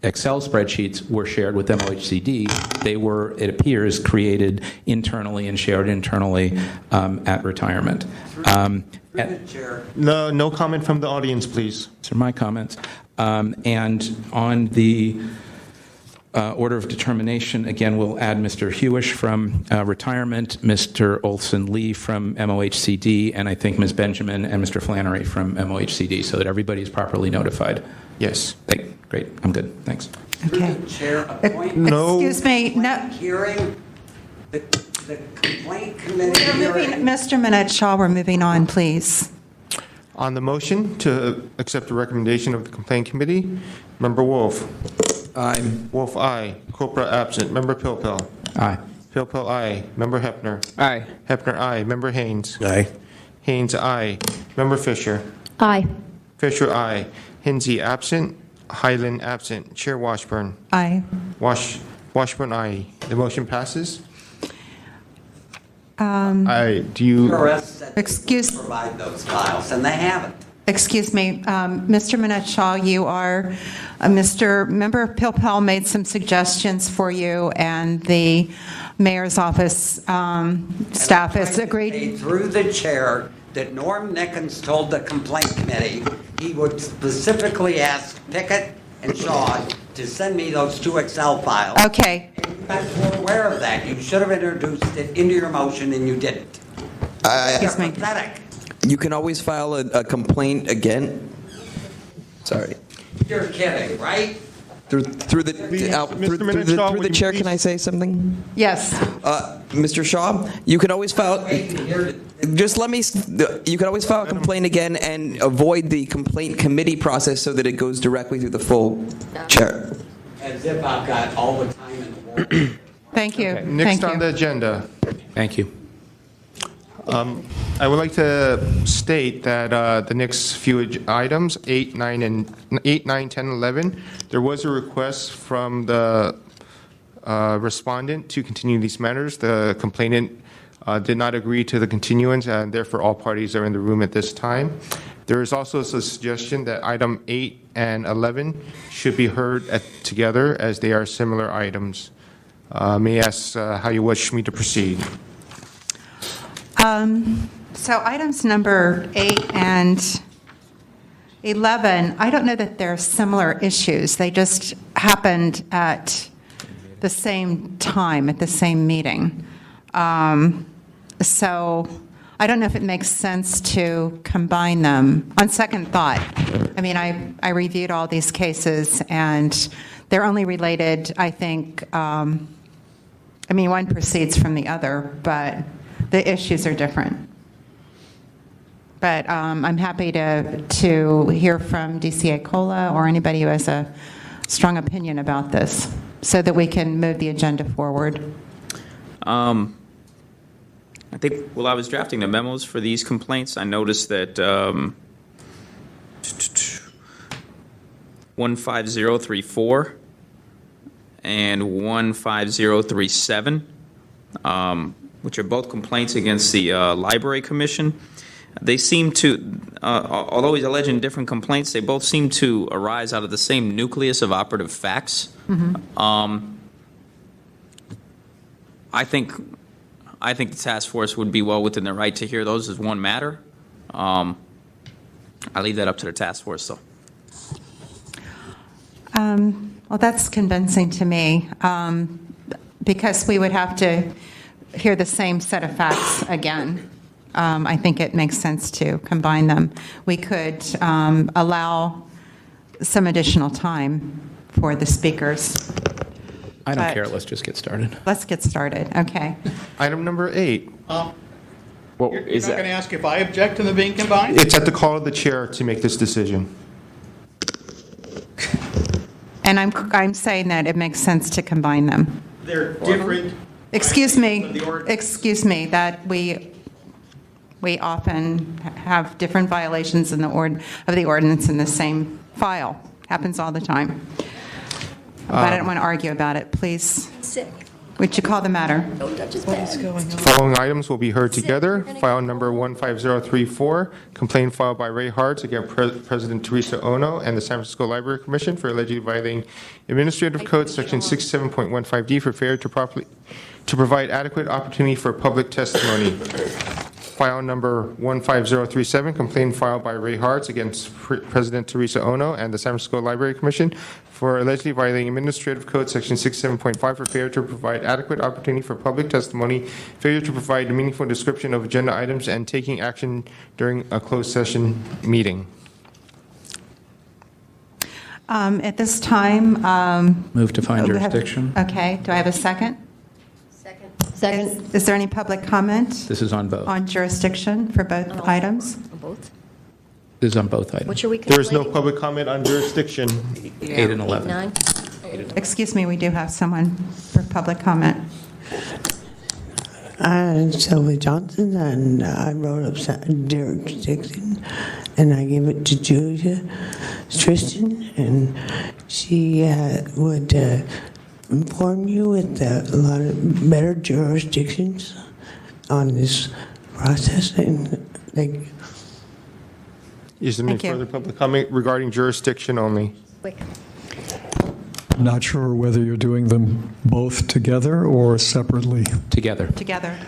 Excel spreadsheets were shared with MOHCD. They were, it appears, created internally and shared internally at retirement. No comment from the audience, please. These are my comments. And on the order of determination, again, we'll add Mr. Hewish from retirement, Mr. Olson Lee from MOHCD, and I think Ms. Benjamin and Mr. Flannery from MOHCD, so that everybody is properly notified. Yes. Great. I'm good. Thanks. Okay. Chair, a point. Excuse me. No. Hearing, the complaint committee hearing. Mr. Monette Shaw, we're moving on, please. On the motion to accept the recommendation of the complaint committee, Member Wolf. Aye. Wolf, aye. Copra, absent. Member Pilpil. Aye. Pilpil, aye. Member Hepner. Aye. Hepner, aye. Member Haynes. Aye. Haynes, aye. Member Fisher. Aye. Fisher, aye. Hinsey, absent. Highland, absent. Chair Washburn. Aye. Washburn, aye. The motion passes. Excuse Provide those files, and they haven't. Excuse me, Mr. Monette Shaw, you are, Member Pilpil made some suggestions for you, and the mayor's office staff has agreed. Through the chair, that Norm Nickens told the complaint committee he would specifically ask Pickett and Shaw to send me those two Excel files. Okay. And you guys were aware of that. You should have introduced it into your motion, and you didn't. Excuse me. Pathetic. You can always file a complaint again. Sorry. You're kidding, right? Through the chair, can I say something? Yes. Mr. Shaw, you can always file. Just let me. You can always file a complaint again and avoid the complaint committee process so that it goes directly through the full chair. As if I've got all the time in the world. Thank you. Next Thank on you. the agenda. Thank you. I would like to state that the next few items, 8, 9, 10, 11, there was a request from the respondent to continue these matters. The complainant did not agree to the continuance, and therefore all parties are in the room at this time. There is also a suggestion that item 8 and 11 should be heard together as they are similar items. May I ask how you wish me to proceed? So items number 8 and 11, I don't know that they're similar issues. They just happened at the same time, at the same meeting. So I don't know if it makes sense to combine them. On second thought, I mean, I reviewed all these cases, and they're only related, I think, I mean, one proceeds from the other, but the issues are different. But I'm happy to hear from DCA COLA or anybody who has a strong opinion about this so that we can move the agenda forward. I think while I was drafting the memos for these complaints, I noticed that 15034 and 15037, which are both complaints against the Library Commission. They seem to, although he's alleging different complaints, they both seem to arise out of the same nucleus of operative facts. I think the task force would be well within their right to hear those as one matter. I leave that up to the task force, though. Well, that's convincing to me because we would have to hear the same set of facts again. I think it makes sense to combine them. We could allow some additional time for the speakers. I don't care. Let's just get started. Let's get started. Okay. Item number 8. You're not going to ask if I object to them being combined? It's at the call of the chair to make this decision. And I'm saying that it makes sense to combine them. They're different. Excuse me, that we often have different violations of the ordinance in the same file. Happens all the time. But I don't want to argue about it. Please, would you call the matter? Don't touch his bag. Following items will be heard together. File number 15034, complaint filed by Ray Hartz against President Teresa Ono and the San Francisco Library Commission for allegedly violating Administrative Code Section 67.15D for failure to provide adequate opportunity for public testimony. File number 15037, complaint filed by Ray Hartz against President Teresa Ono and the San Francisco Library Commission for allegedly violating Administrative Code Section 67.5 for failure to provide adequate opportunity for public testimony, failure to provide a meaningful description of agenda items, and taking action during a closed session meeting. At this time, Move to find jurisdiction. Okay. Do I have a second? Second. Is there any public comment This is on both. on jurisdiction for both items? On both? This is on both items. Which are we There is no conflating? public comment on jurisdiction. 8 and 11. 9? Excuse me, we do have someone for public comment. Sylvia Johnson, and I wrote up jurisdiction, and I gave it to Julia Tristan, and she would inform you with a lot of better jurisdictions on this process. And thank you. Is there any Thank you. further public comment regarding jurisdiction only? Quick. I'm not sure whether you're doing them both together or separately. Together. Together.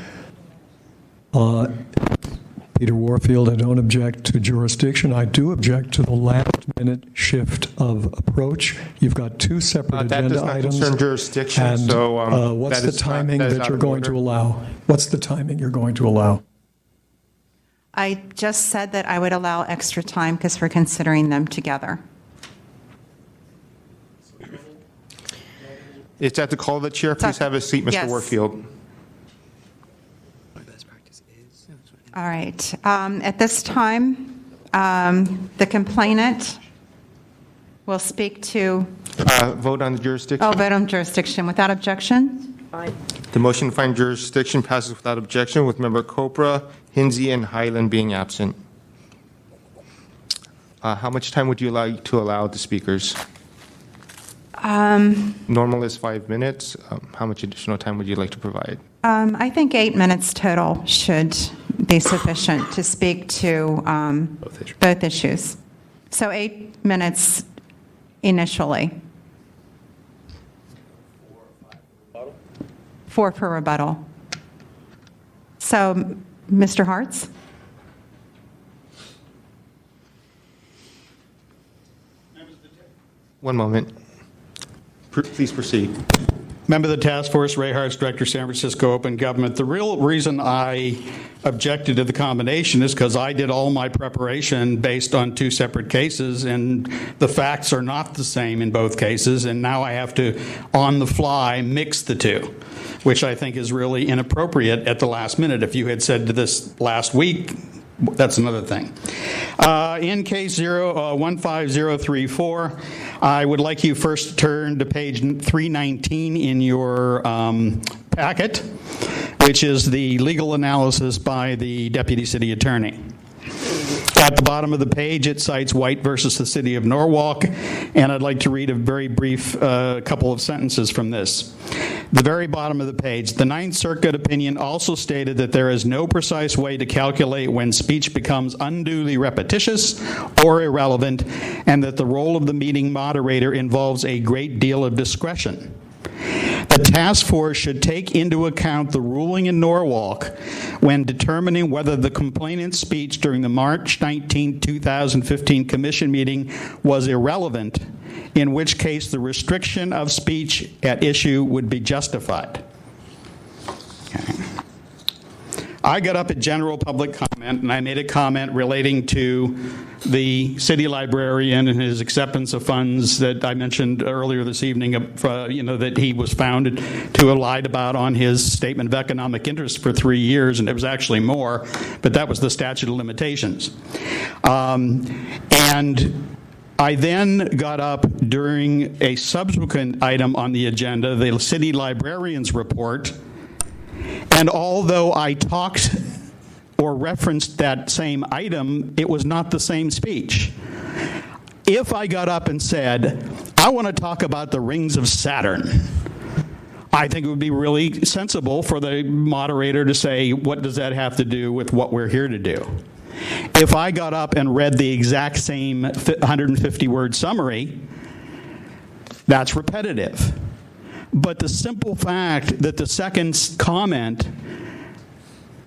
Peter Warfield, I don't object to jurisdiction. I do object to the last-minute shift of approach. You've got two separate That agenda does not items. concern jurisdiction, and, so what's that the is not- timing that is that out you're of going to order. allow? What's the timing you're going to allow? I just said that I would allow extra time because we're considering them together. It's at the call of the chair. Please have a seat, Mr. Yes. Warfield. All right. At this time, the complainant will speak to... Vote on the jurisdiction. vote on jurisdiction. Without objection? The motion to find jurisdiction passes without objection, with Member Copra, Hinsey, and Highland being absent. How much time would you like to allow the speakers? Normal is 5 minutes. How much additional time would you like to provide? I think 8 minutes total should be sufficient to speak to both issues. So 8 minutes initially. 4 for rebuttal. So, Mr. Hartz? One moment. Please proceed. Member of the task force, Ray Hartz, Director, San Francisco Open Government. The real reason I objected to the combination is because I did all my preparation based on 2 separate cases, and the facts are not the same in both cases, and now I have to, on the fly, mix the 2, which I think is really inappropriate at the last minute. If you had said to this last week, that's another thing. In case 15034, I would like you first to turn to page 319 in your packet, which is the legal analysis by the Deputy City Attorney. At the bottom of the page, it cites White versus the City of Norwalk, and I'd like to read a very brief couple of sentences from this. The very bottom of the page, the Ninth Circuit opinion also stated that there is no precise way to calculate when speech becomes unduly repetitious or irrelevant, and that the role of the meeting moderator involves a great deal of discretion. The task force should take into account the ruling in Norwalk when determining whether the complainant's speech during the March 19, 2015 commission meeting was irrelevant, in which case the restriction of speech at issue would be justified. Okay. I got up at general public comment, and I made a comment relating to the city librarian and his acceptance of funds that I mentioned earlier this evening, that he was found to have lied about on his statement of economic interest for 3 years, and it was actually more, but that was the statute of limitations. And I then got up during a subsequent item on the agenda, the city librarian's report, and although I talked or referenced that same item, it was not the same speech. If I got up and said, I want to talk about the rings of Saturn, I think it would be really sensible for the moderator to say, what does that have to do with what we're here to do? If I got up and read the exact same 150-word summary, that's repetitive. But the simple fact that the second comment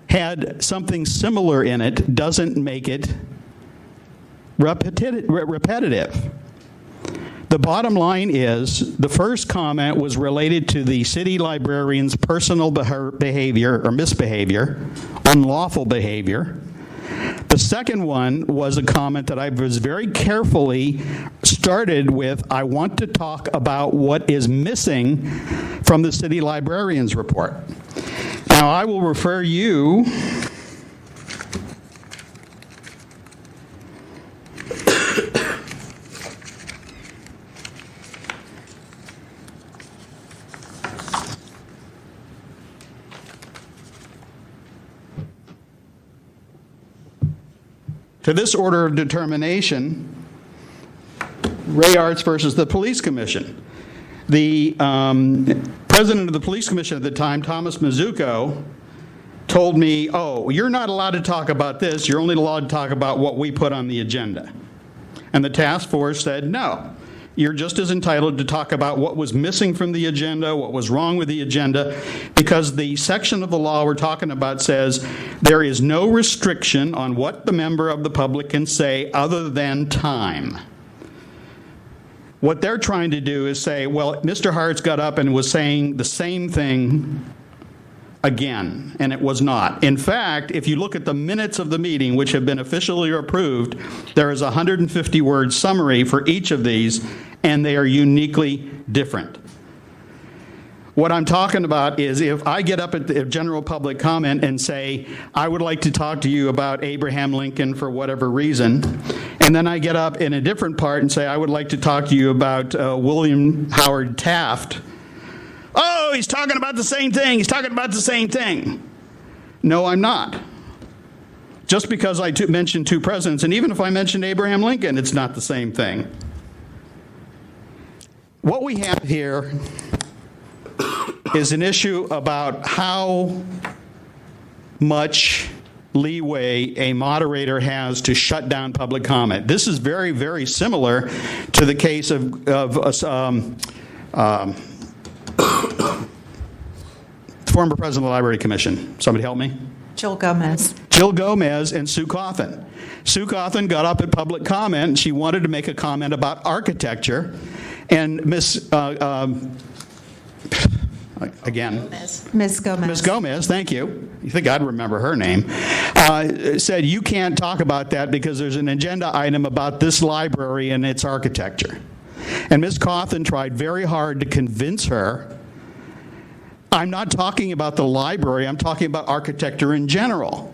had something similar in it doesn't make it repetitive. The bottom line is the first comment was related to the city librarian's personal behavior or misbehavior, unlawful behavior. The second one was a comment that I was very carefully started with, I want to talk about what is missing from the city librarian's report. Now, I will refer you to this order of determination, Ray Arts versus the Police Commission. The president of the Police Commission at the time, Thomas Mizuko, told me, oh, you're not allowed to talk about this, you're only allowed to talk about what we put on the agenda. And the task force said, no, you're just as entitled to talk about what was missing from the agenda, what was wrong with the agenda, because the section of the law we're talking about says there is no restriction on what the member of the public can say other than time. What they're trying to do is say, well, Mr. Hartz got up and was saying the same thing again, and it was not. In fact, if you look at the minutes of the meeting, which have been officially approved, there is a 150-word summary for each of these, and they are uniquely different. What I'm talking about is if I get up at the general public comment and say, I would like to talk to you about Abraham Lincoln for whatever reason, and then I get up in a different part and say, I would like to talk to you about William Howard Taft. Oh, he's talking about the same thing. He's talking about the same thing. No, I'm not. Just because I mentioned two presidents, and even if I mentioned Abraham Lincoln, it's not the same thing. What we have here is an issue about how much leeway a moderator has to shut down public comment. This is very, very similar to the case of former president of the Library Commission. Somebody help me? Jill Gomez. Jill Gomez and Sue Cawthon. Sue Cawthon got up at public comment, and she wanted to make a comment about architecture. And Ms. Gomez, thank you. You think I'd remember her name? Said, you can't talk about that because there's an agenda item about this library and its architecture. And Ms. Cawthon tried very hard to convince her, I'm not talking about the library, I'm talking about architecture in general.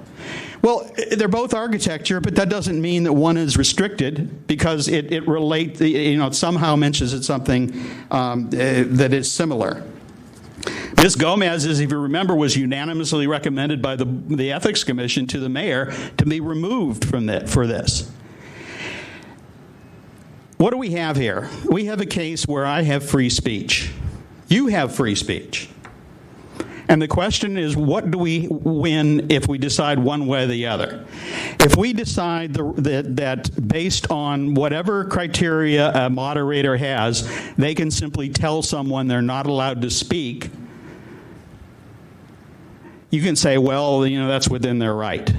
Well, they're both architecture, but that doesn't mean that one is restricted because it relates, it somehow mentions it's something that is similar. Ms. Gomez, as if you remember, was unanimously recommended by the Ethics Commission to the mayor to be removed from for this. What do we have here? We have a case where I have free speech. You have free speech. And the question is, what do we win if we decide one way or the other? If we decide that based on whatever criteria a moderator has, they can simply tell someone they're not allowed to speak, you can say, well, that's within their right.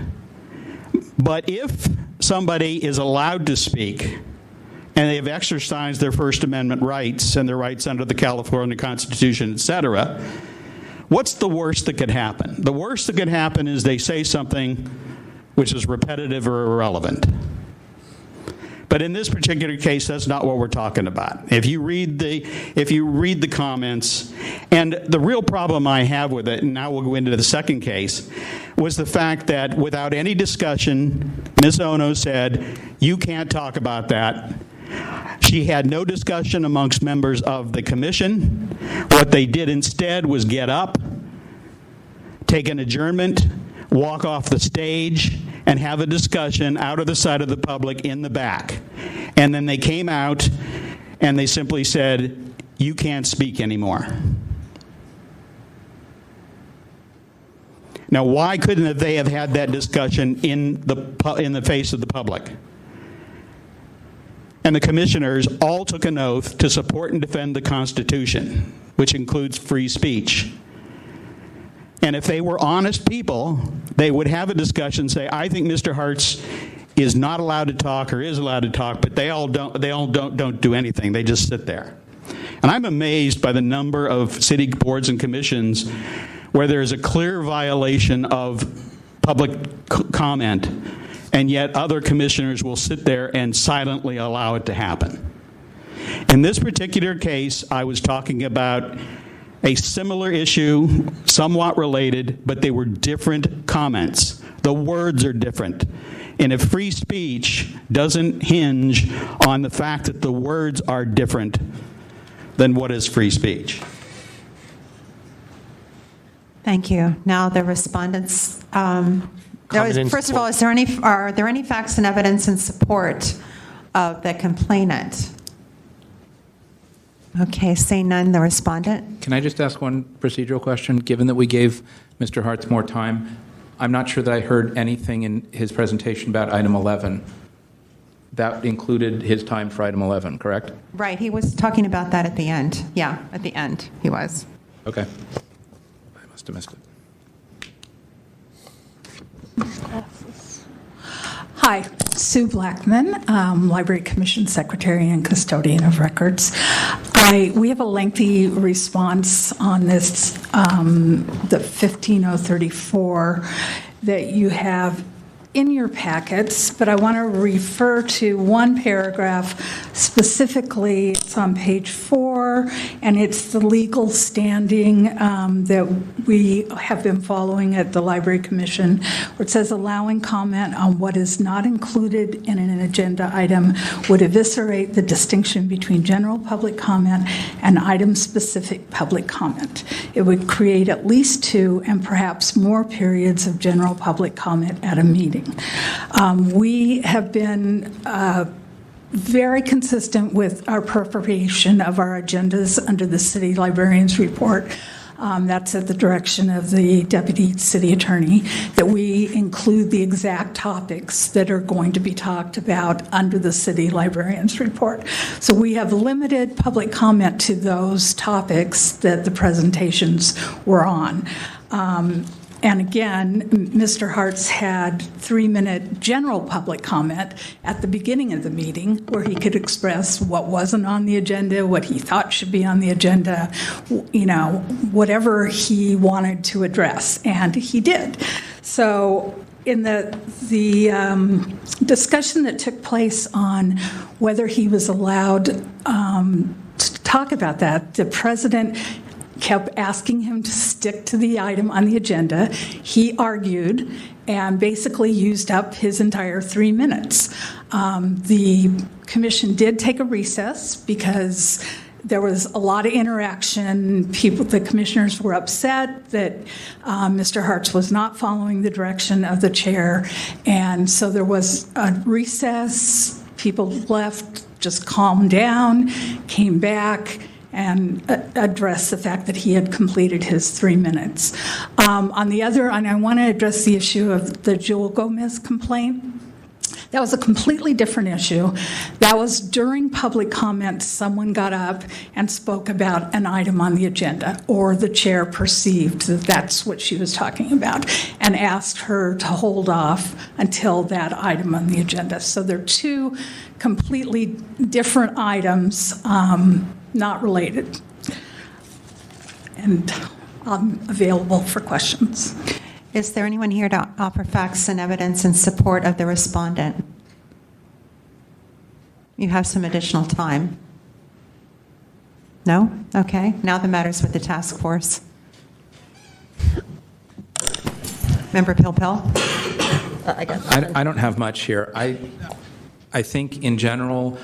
But if somebody is allowed to speak, and they have exercised their First Amendment rights and their rights under the California Constitution, etc., what's the worst that could happen? The worst that could happen is they say something which is repetitive or irrelevant. But in this particular case, that's not what we're talking about. If you read the comments, and the real problem I have with it, and now we'll go into the second case, was the fact that without any discussion, Ms. Ono said, you can't talk about that. She had no discussion amongst members of the commission. What they did instead was get up, take an adjournment, walk off the stage, and have a discussion out of the sight of the public in the back. And then they came out and they simply said, you can't speak anymore. Now, why couldn't they have had that discussion in the face of the public? And the commissioners all took an oath to support and defend the Constitution, which includes free speech. And if they were honest people, they would have a discussion, say, I think Mr. Hartz is not allowed to talk or is allowed to talk, but they all don't do anything. They just sit there. And I'm amazed by the number of city boards and commissions where there is a clear violation of public comment, and yet other commissioners will sit there and silently allow it to happen. In this particular case, I was talking about a similar issue, somewhat related, but they were different comments. The words are different. And if free speech doesn't hinge on the fact that the words are different, then what is free speech? Thank you. Now the respondents. First of all, are there any facts and evidence in support of the complainant? Okay, seeing none, the respondent. Can I just ask one procedural question? Given that we gave Mr. Hartz more time, I'm not sure that I heard anything in his presentation about item 11. That included his time for item 11, correct? Right, he was talking about that at the end. Yeah, at the end, he was. Okay. I must have missed it. Hi, Sue Blackman, Library Commission Secretary and Custodian of Records. We have a lengthy response on this, the 15034 that you have in your packets, but I want to refer to one paragraph specifically It's on page 4, and it's the legal standing that we have been following at the Library Commission, where it says allowing comment on what is not included in an agenda item would eviscerate the distinction between general public comment and item-specific public comment. It would create at least 2 and perhaps more periods of general public comment at a meeting. We have been very consistent with our preparation of our agendas under the city librarian's report. That's at the direction of the deputy city attorney, that we include the exact topics that are going to be talked about under the city librarian's report. So we have limited public comment to those topics that the presentations were on. And again, Mr. Hartz had 3-minute general public comment at the beginning of the meeting where he could express what wasn't on the agenda, what he thought should be on the agenda, whatever he wanted to address, and he did. So in the discussion that took place on whether he was allowed to talk about that, the president kept asking him to stick to the item on the agenda. He argued and basically used up his entire 3 minutes. The commission did take a recess because there was a lot of interaction. The commissioners were upset that Mr. Hartz was not following the direction of the chair, and so there was a recess. People left, just calmed down, came back, and address the fact that he had completed his 3 minutes. On the other, and I want to address the issue of the Joel Gomez complaint. That was a completely different issue. That was during public comment, someone got up and spoke about an item on the agenda, or the chair perceived that that's what she was talking about, and asked her to hold off until that item on the agenda. So they're 2 completely different items, not related. And I'm available for questions. Is there anyone here to offer facts and evidence in support of the respondent? You have some additional time. No? Okay. Now the matter's with the task force. Member Pilpel? I don't have much here. I think in general,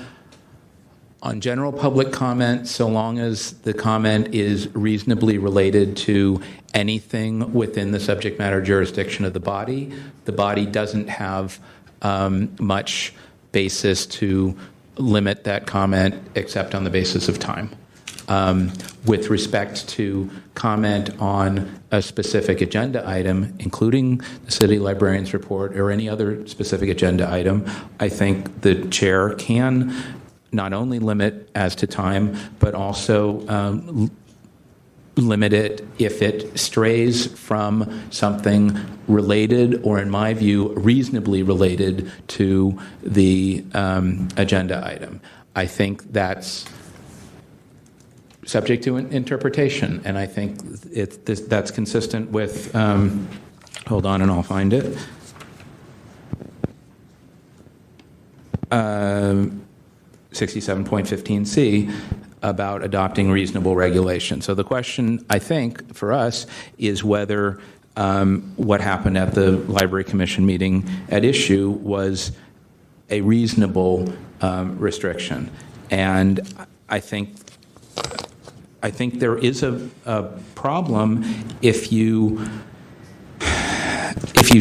on general public comment, so long as the comment is reasonably related to anything within the subject matter jurisdiction of the body doesn't have much basis to limit that comment except on the basis of time. With respect to comment on a specific agenda item, including the city librarian's report or any other specific agenda item, I think the chair can not only limit as to time, but also limit it if it strays from something related, or in my view, reasonably related to the agenda item. I think that's subject to interpretation, and I think that's consistent with, hold on and I'll find it. 67.15c about adopting reasonable regulation. So the question, I think, for us is whether what happened at the Library Commission meeting at issue was a reasonable restriction. And I think there is a problem if you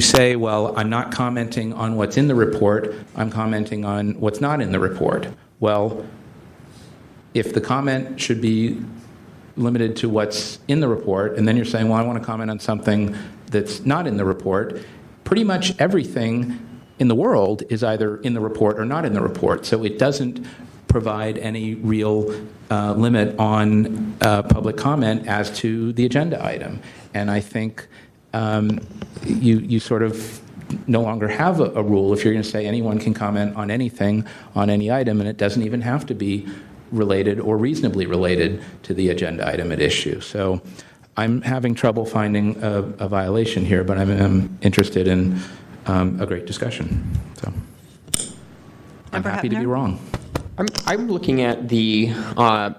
say, well, I'm not commenting on what's in the report, I'm commenting on what's not in the report. Well, if the comment should be limited to what's in the report, and then you're saying, well, I want to comment on something that's not in the report, pretty much everything in the world is either in the report or not in the report. So it doesn't provide any real limit on public comment as to the agenda item. And I think you sort of no longer have a rule if you're going to say anyone can comment on anything on any item, and it doesn't even have to be related or reasonably related to the agenda item at issue. So I'm having trouble finding a violation here, but I'm interested in a great discussion. So I'm happy to be wrong. I'm looking at the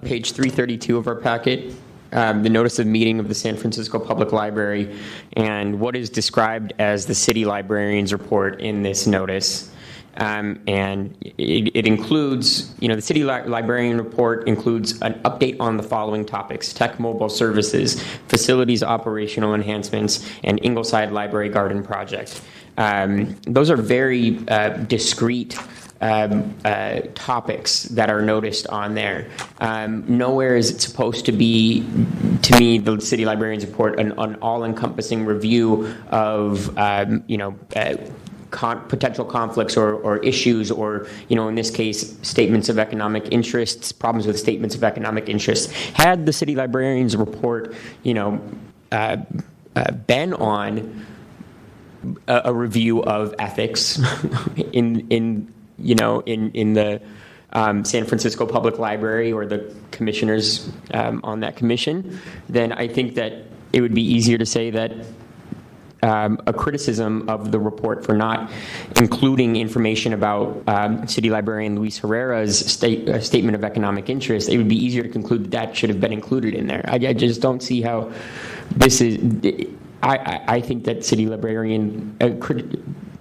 page 332 of our packet, the notice of meeting of the San Francisco Public Library, and what is described as the city librarian's report in this notice. And it includes, the city librarian report includes an update on the following topics: tech mobile services, facilities operational enhancements, and Ingleside Library Garden project. Those are very discrete topics that are noticed on there. Nowhere is it supposed to be, to me, the city librarian's report, an all-encompassing review of, potential conflicts or issues, or, in this case, statements of economic interests, problems with statements of economic interests. Had the city librarian's report, been on a review of ethics in the San Francisco Public Library or the commissioners on that commission, then I think that it would be easier to say that a criticism of the report for not including information about city librarian Luis Herrera's statement of economic interest. It would be easier to conclude that should have been included in there. I just don't see how this is. I think that city librarian,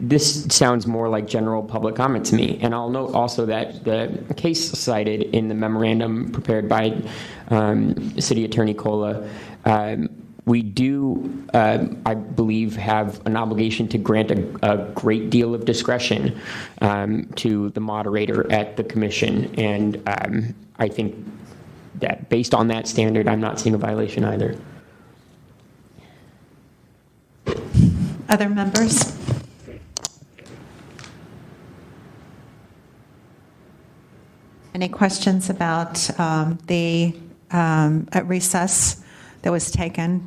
this sounds more like general public comment to me. And I'll note also that the case cited in the memorandum prepared by City Attorney Cola, we do, I believe, have an obligation to grant a great deal of discretion to the moderator at the commission. And I think that based on that standard, I'm not seeing a violation either. Other members? Any questions about the recess that was taken,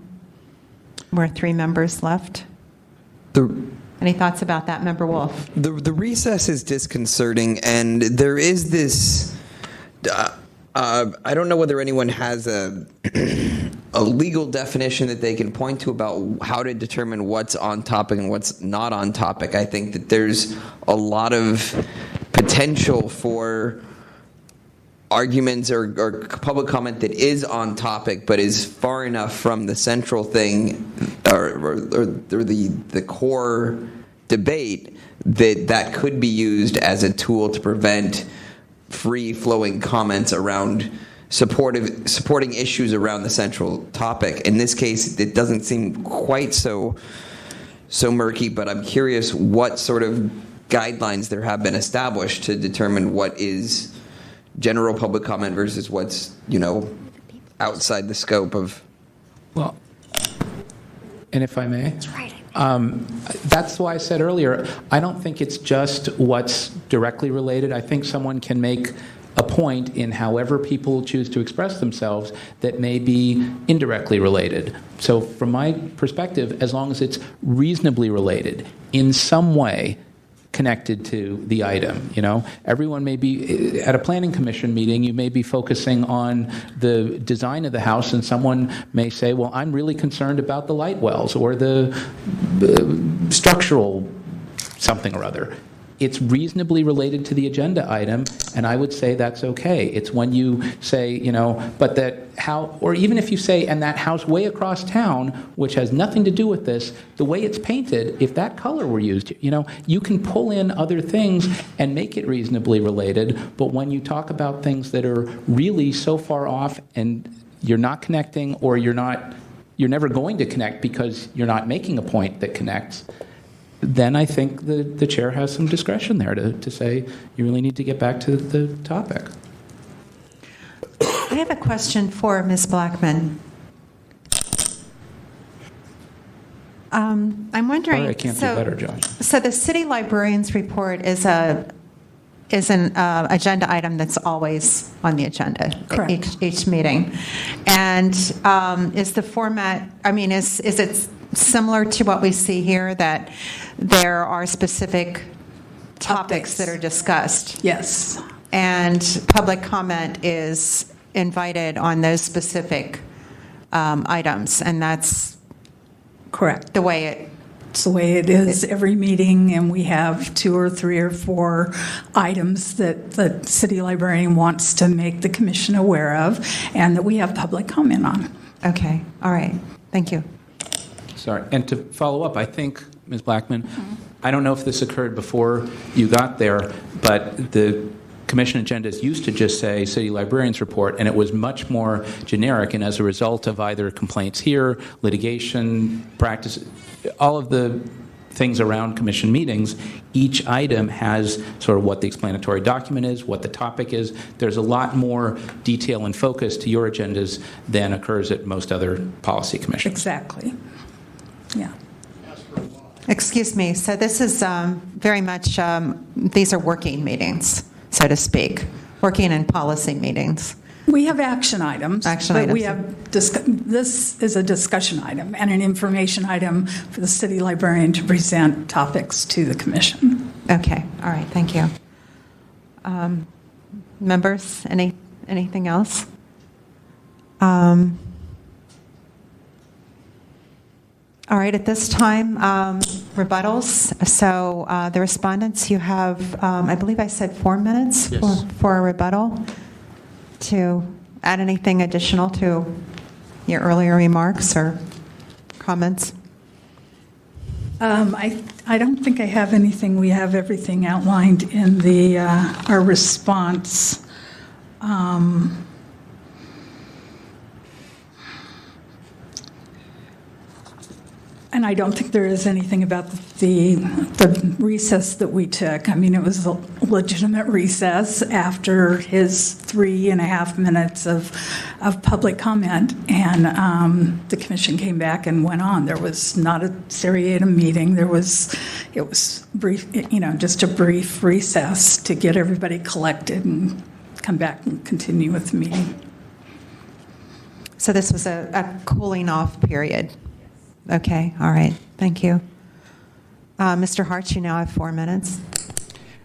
where 3 members left? Any thoughts about that, Member Wolf? The recess is disconcerting, and there is this. I don't know whether anyone has a legal definition that they can point to about how to determine what's on topic and what's not on topic. I think that there's a lot of potential for arguments or public comment that is on topic but is far enough from the central thing or the core debate that could be used as a tool to prevent free-flowing comments around supporting issues around the central topic. In this case, it doesn't seem quite so murky, but I'm curious what sort of guidelines there have been established to determine what is general public comment versus what's, outside the scope of. Well, and if I may, that's why I said earlier, I don't think it's just what's directly related. I think someone can make a point in however people choose to express themselves that may be indirectly related. So from my perspective, as long as it's reasonably related in some way, connected to the item. Everyone may be at a planning commission meeting, you may be focusing on the design of the house, and someone may say, well, I'm really concerned about the light wells or the structural something or other. It's reasonably related to the agenda item, and I would say that's okay. It's when you say, but that how, or even if you say, and that house way across town, which has nothing to do with this, the way it's painted, if that color were used, you can pull in other things and make it reasonably related, but when you talk about things that are really so far off and you're not connecting, or you're never going to connect because you're not making a point that connects, then I think the chair has some discretion there to say you really need to get back to the topic. I have a question for Ms. Blackman. I'm wondering. Sorry, I can't do better, Josh. So the city librarian's report is an agenda item that's always on the agenda. Correct. Each meeting, and is the format? Is it similar to what we see here, that there are specific topics that are discussed? Yes. And public comment is invited on those specific items, and that's correct. The way it It's the way it is every meeting, and we have 2 or 3 or 4 items that the city librarian wants to make the commission aware of and that we have public comment on. Okay, all right. Thank you. Sorry. And to follow up, I think, Ms. Blackman, I don't know if this occurred before you got there, but the commission agendas used to just say city librarian's report, and it was much more generic, and as a result of either complaints here, litigation, practice, all of the things around commission meetings, each item has sort of what the explanatory document is, what the topic is. There's a lot more detail and focus to your agendas than occurs at most other policy commissions. Exactly. Yeah. Excuse me. So this is very much, these are working meetings, so to speak, working and policy meetings. We have action items. Action but items. We have this is a discussion item and an information item for the city librarian to present topics to the commission. Okay. All right. Thank you. Members, anything else? All right, at this time, rebuttals. So the respondents, you have, I believe I said 4 minutes for a rebuttal. To add anything additional to your earlier remarks or comments? I don't think I have anything. We have everything outlined in the our response. And I don't think there is anything about the recess that we took. I mean, it was a legitimate recess after his 3.5 minutes of public comment, and the commission came back and went on. There was not a seriatim meeting. It was brief, just a brief recess to get everybody collected and come back and continue with the meeting. So this was a cooling off period. Okay, all right. Thank you. Mr. Hart, you now have 4 minutes.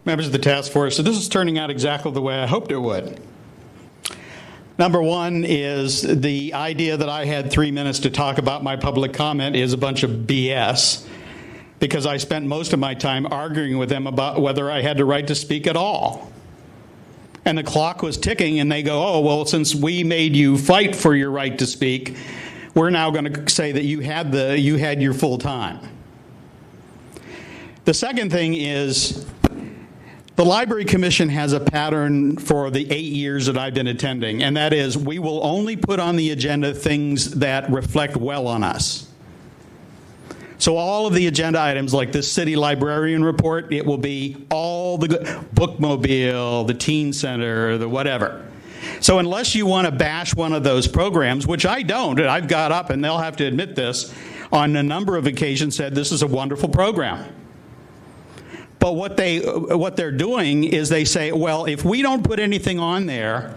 Members of the task force, so this is turning out exactly the way I hoped it would. Number one is the idea that I had 3 minutes to talk about my public comment is a bunch of BS, because I spent most of my time arguing with them about whether I had the right to speak at all. And the clock was ticking, and they go, oh, well, since we made you fight for your right to speak, we're now going to say that you had your full time. The second thing is the Library Commission has a pattern for the 8 years that I've been attending, and that is we will only put on the agenda things that reflect well on us. So all of the agenda items like this city librarian report, it will be all the bookmobile, the teen center, the whatever. So unless you want to bash one of those programs, which I don't, and I've got up, and they'll have to admit this, on a number of occasions said this is a wonderful program. But what they're doing is they say, well, if we don't put anything on there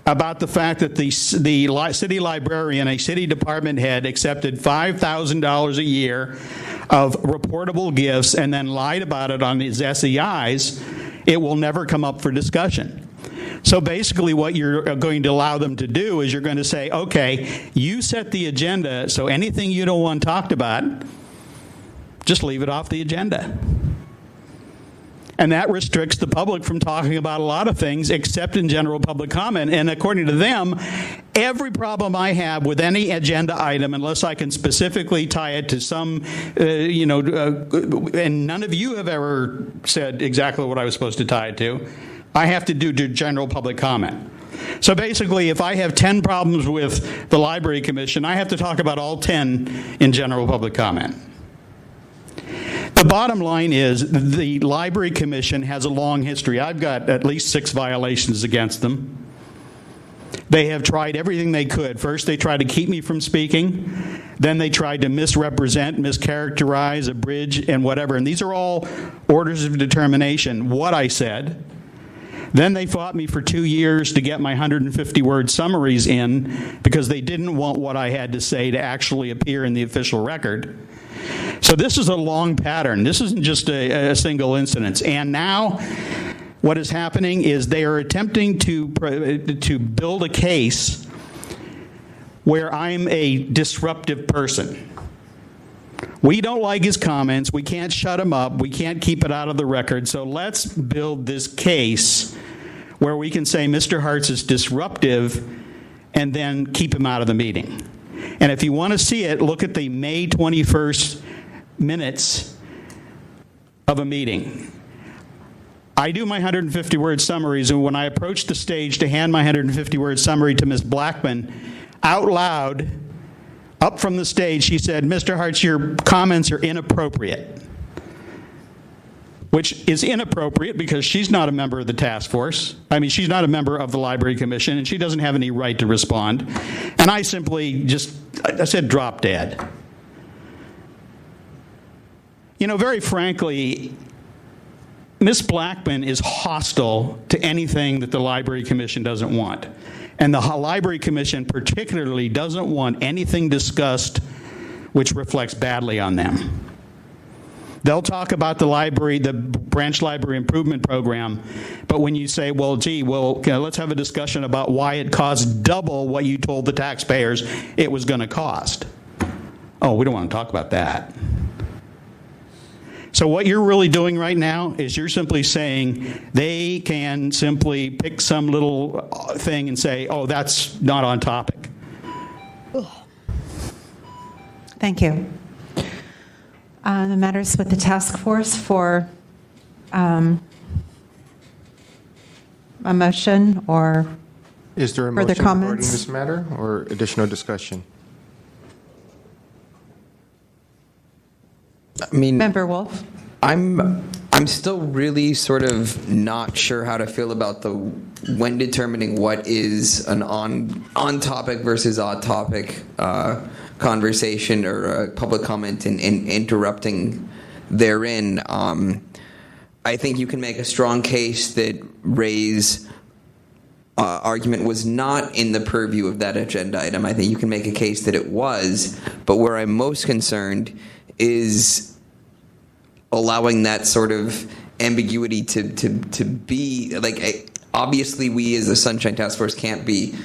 about the fact that the city librarian, a city department head, accepted $5,000 a year of reportable gifts and then lied about it on his SEIs, it will never come up for discussion. So basically what you're going to allow them to do is you're going to say, okay, you set the agenda, so anything you don't want talked about, just leave it off the agenda. And that restricts the public from talking about a lot of things except in general public comment. And according to them, every problem I have with any agenda item, unless I can specifically tie it to some, and none of you have ever said exactly what I was supposed to tie it to, I have to do general public comment. So basically, if I have 10 problems with the Library Commission, I have to talk about all 10 in general public comment. The bottom line is the Library Commission has a long history. I've got at least 6 violations against them. They have tried everything they could. First, they tried to keep me from speaking. Then they tried to misrepresent, mischaracterize, abridge, and whatever. And these are all orders of determination, what I said. Then they fought me for 2 years to get my 150-word summaries in because they didn't want what I had to say to actually appear in the official record. So this is a long pattern. This isn't just a single incident. And now what is happening is they are attempting to build a case where I'm a disruptive person. We don't like his comments. We can't shut him up. We can't keep it out of the record. So let's build this case where we can say Mr. Hartz is disruptive and then keep him out of the meeting. And if you want to see it, look at the May 21st minutes of a meeting. I do my 150-word summaries, and when I approached the stage to hand my 150-word summary to Ms. Blackman, out loud, up from the stage, she said, Mr. Hartz, your comments are inappropriate. Which is inappropriate because she's not a member of the task force. I mean, she's not a member of the Library Commission, and she doesn't have any right to respond. And I simply I said, drop dead. You know, very frankly, Ms. Blackman is hostile to anything that the Library Commission doesn't want. And the Library Commission particularly doesn't want anything discussed which reflects badly on them. They'll talk about the branch library improvement program, but when you say, let's have a discussion about why it cost double what you told the taxpayers it was going to cost. Oh, we don't want to talk about that. So what you're really doing right now is you're simply saying they can simply pick some little thing and say, oh, that's not on topic. Thank you. The matters with the task force for a motion or Is there a further motion regarding comments? this matter or additional discussion? I mean, Member Wolf? I'm still really sort of not sure how to feel about when determining what is an on topic versus off topic conversation or public comment and interrupting therein. I think you can make a strong case that Ray's argument was not in the purview of that agenda item. I think you can make a case that it was, but where I'm most concerned is allowing that sort of ambiguity to be, like, obviously we as the Sunshine Task Force can't be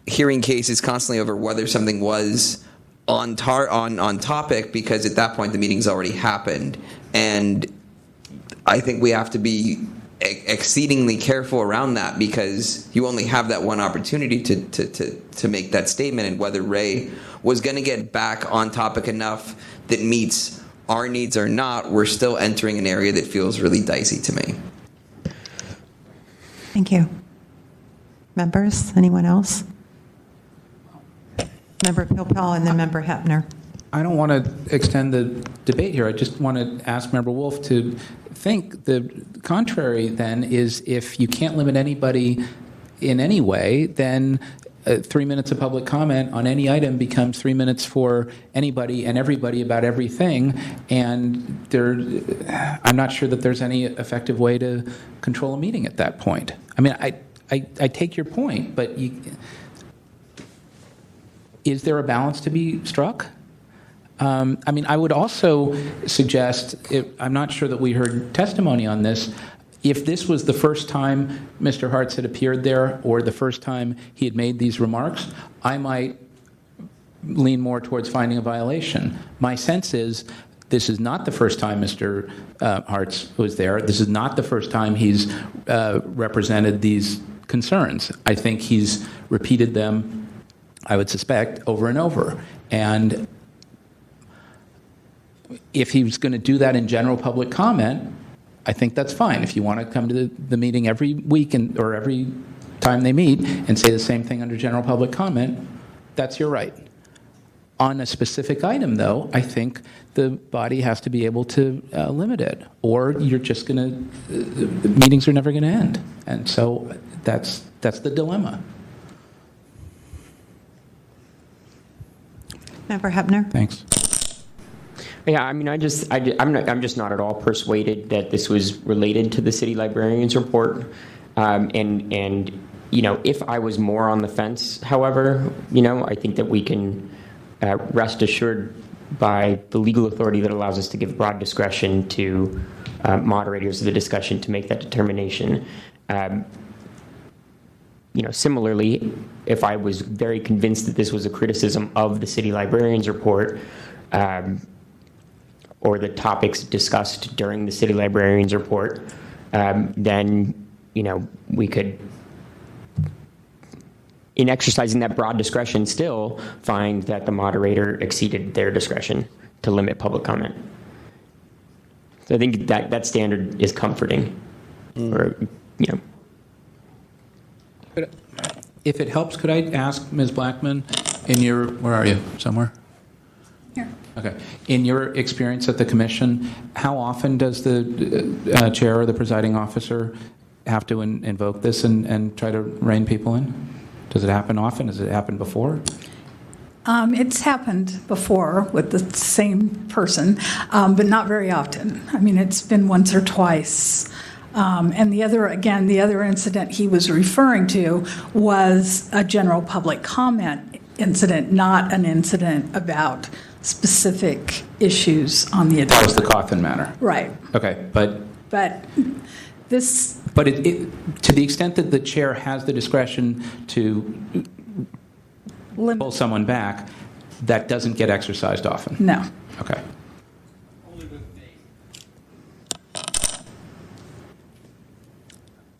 hearing cases constantly over whether something was on topic, because at that point the meeting's already happened. And I think we have to be exceedingly careful around that, because you only have that one opportunity to make that statement, and whether Ray was going to get back on topic enough that meets our needs or not, we're still entering an area that feels really dicey to me. Thank you. Members, anyone else? Member Pilpel and then Member Hepner. I don't want to extend the debate here. I just want to ask Member Wolf to think the contrary then is, if you can't limit anybody in any way, then 3 minutes of public comment on any item becomes 3 minutes for anybody and everybody about everything, and I'm not sure that there's any effective way to control a meeting at that point. I mean, I take your point, but is there a balance to be struck? I mean, I would also suggest, I'm not sure that we heard testimony on this, if this was the first time Mr. Hartz had appeared there or the first time he had made these remarks, I might lean more towards finding a violation. My sense is this is not the first time Mr. Hartz was there. This is not the first time he's represented these concerns. I think he's repeated them, I would suspect, over and over. And if he was going to do that in general public comment, I think that's fine. If you want to come to the meeting every week or every time they meet and say the same thing under general public comment, that's your right. On a specific item, though, I think the body has to be able to limit it, or you're just going to, meetings are never going to end. And so that's the dilemma. Member Hepner? Thanks. Yeah, I mean, I'm just not at all persuaded that this was related to the city librarian's report. And you know, if I was more on the fence, however, you know, I think that we can rest assured by the legal authority that allows us to give broad discretion to moderators of the discussion to make that determination. You know, similarly, if I was very convinced that this was a criticism of the city librarian's report, or the topics discussed during the city librarian's report, then, we could, in exercising that broad discretion, still find that the moderator exceeded their discretion to limit public comment. So I think that standard is comforting. But if it helps, could I ask Ms. Blackman, where are you? Somewhere? Here. Okay. In your experience at the commission, how often does the chair or the presiding officer have to invoke this and try to rein people in? Does it happen often? Has it happened before? It's happened before with the same person, but not very often. I mean, it's been once or twice. And the other incident he was referring to was a general public comment incident, not an incident about specific issues on the agenda. That was the Cawthon matter. Right. Okay, but this... But to the extent that the chair has the discretion to pull someone back, that doesn't get exercised often? No. Okay.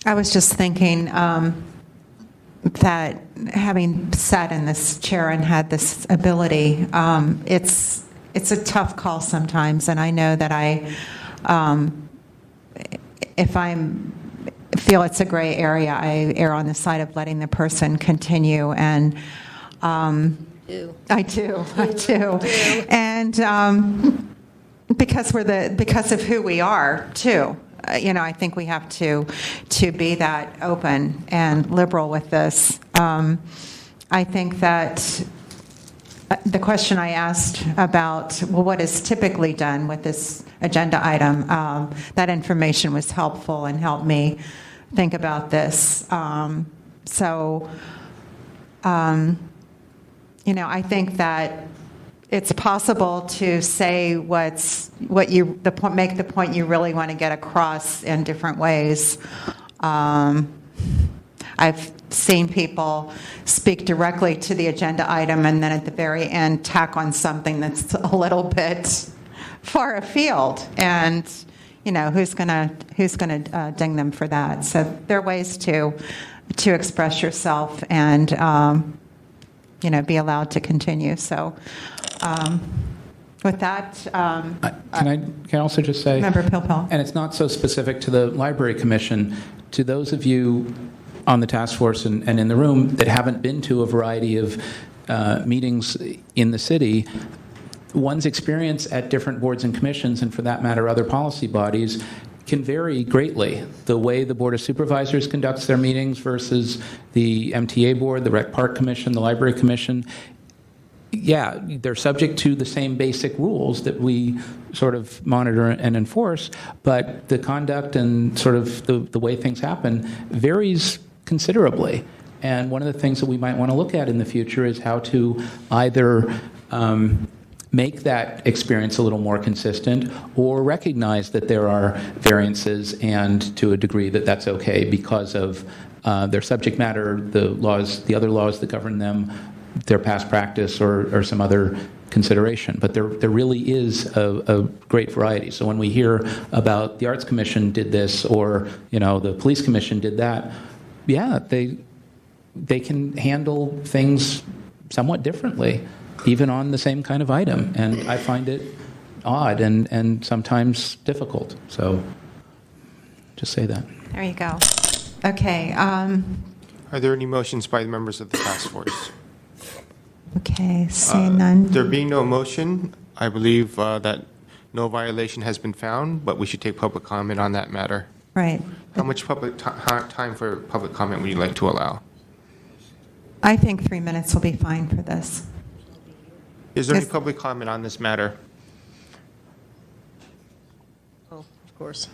I was just thinking that having sat in this chair and had this ability, it's a tough call sometimes, and I know that if I feel it's a gray area, I err on the side of letting the person continue, and I do, and because of who we are too. I think we have to be that open and liberal with this. I think that the question I asked about, what is typically done with this agenda item, that information was helpful and helped me think about this. I think that it's possible to say make the point you really want to get across in different ways. I've seen people speak directly to the agenda item and then at the very end tack on something that's a little bit far afield, and who's gonna ding them for that? So there are ways to express yourself and be allowed to continue. So. With that, can I also just say, Member Pilpel, and it's not so specific to the Library Commission, to those of you on the task force and in the room that haven't been to a variety of meetings in the city, one's experience at different boards and commissions, and for that matter other policy bodies, can vary greatly. The way the Board of Supervisors conducts their meetings versus the MTA Board, the Rec Park Commission, the Library Commission. Yeah, they're subject to the same basic rules that we sort of monitor and enforce, but the conduct and sort of the way things happen varies considerably. And one of the things that we might want to look at in the future is how to either make that experience a little more consistent or recognize that there are variances, and to a degree that that's okay because of their subject matter, the other laws that govern them, their past practice, or some other consideration. But there really is a great variety. So when we hear about the Arts Commission did this, or the Police Commission did that, yeah, they can handle things somewhat differently, even on the same kind of item. And I find it odd and sometimes difficult. So just say that. There you go. Okay. Are there any motions by the members of the task force? Okay, seeing none. There being no motion, I believe that no violation has been found, but we should take public comment on that matter. Right. How much public time for public comment would you like to allow? I think 3 minutes will be fine for this. Is there any public comment on this matter? Oh, of course.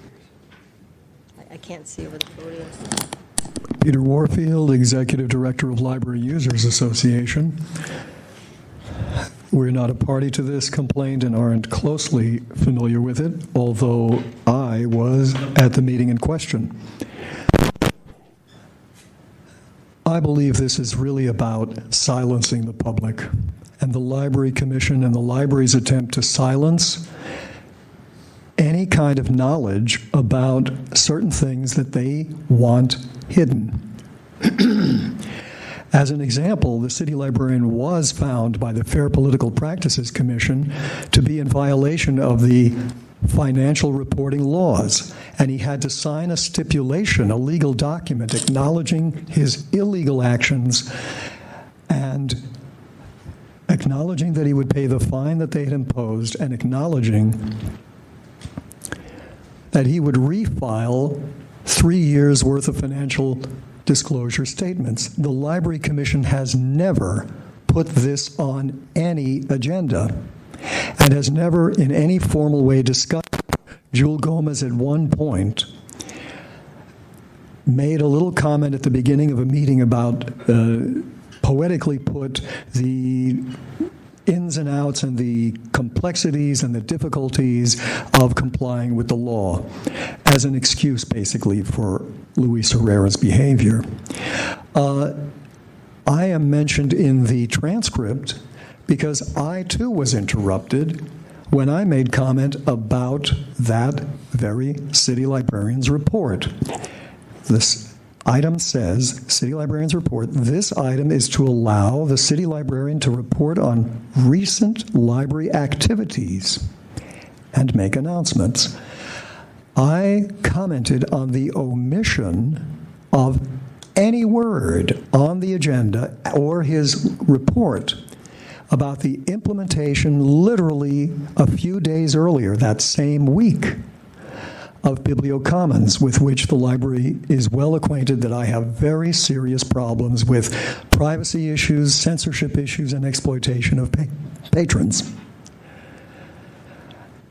I can't see over the podium. Peter Warfield, Executive Director of Library Users Association. We're not a party to this complaint and aren't closely familiar with it, although I was at the meeting in question. I believe this is really about silencing the public, and the Library Commission and the library's attempt to silence any kind of knowledge about certain things that they want hidden. As an example, the city librarian was found by the Fair Political Practices Commission to be in violation of the financial reporting laws, and he had to sign a stipulation, a legal document acknowledging his illegal actions and acknowledging that he would pay the fine that they had imposed and acknowledging that he would refile 3 years' worth of financial disclosure statements. The Library Commission has never put this on any agenda and has never in any formal way discussed. Jewel Gomez at one point made a little comment at the beginning of a meeting about poetically put the ins and outs and the complexities and the difficulties of complying with the law as an excuse, basically, for Luis Herrera's behavior. I am mentioned in the transcript because I, too, was interrupted when I made comment about that very city librarian's report. This item says, City Librarian's Report, this item is to allow the city librarian to report on recent library activities and make announcements. I commented on the omission of any word on the agenda or his report about the implementation literally a few days earlier, that same week, of BiblioCommons, with which the library is well acquainted that I have very serious problems with privacy issues, censorship issues, and exploitation of patrons.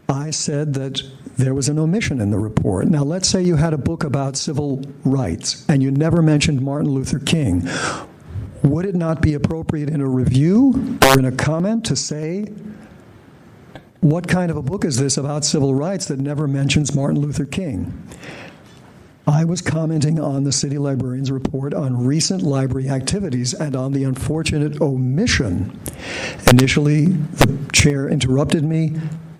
I said that there was an omission in the report. Now, let's say you had a book about civil rights and you never mentioned Martin Luther King. Would it not be appropriate in a review or in a comment to say, what kind of a book is this about civil rights that never mentions Martin Luther King? I was commenting on the city librarian's report on recent library activities and on the unfortunate omission. Initially, the chair interrupted me,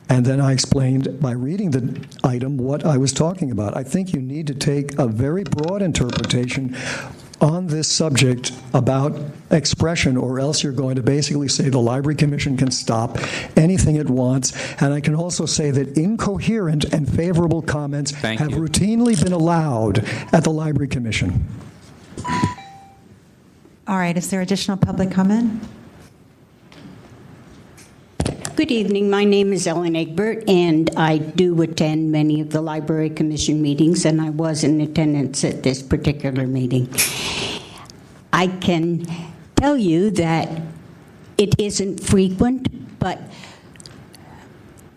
and then I explained by reading the item what I was talking about. I think you need to take a very broad interpretation on this subject about expression, or else you're going to basically say the Library Commission can stop anything it wants. And I can also say that incoherent and favorable comments have routinely been allowed at the Library Commission. All right, is there additional public comment? Good evening. My name is Ellen Egbert, and I do attend many of the Library Commission meetings, and I was in attendance at this particular meeting. I can tell you that it isn't frequent, but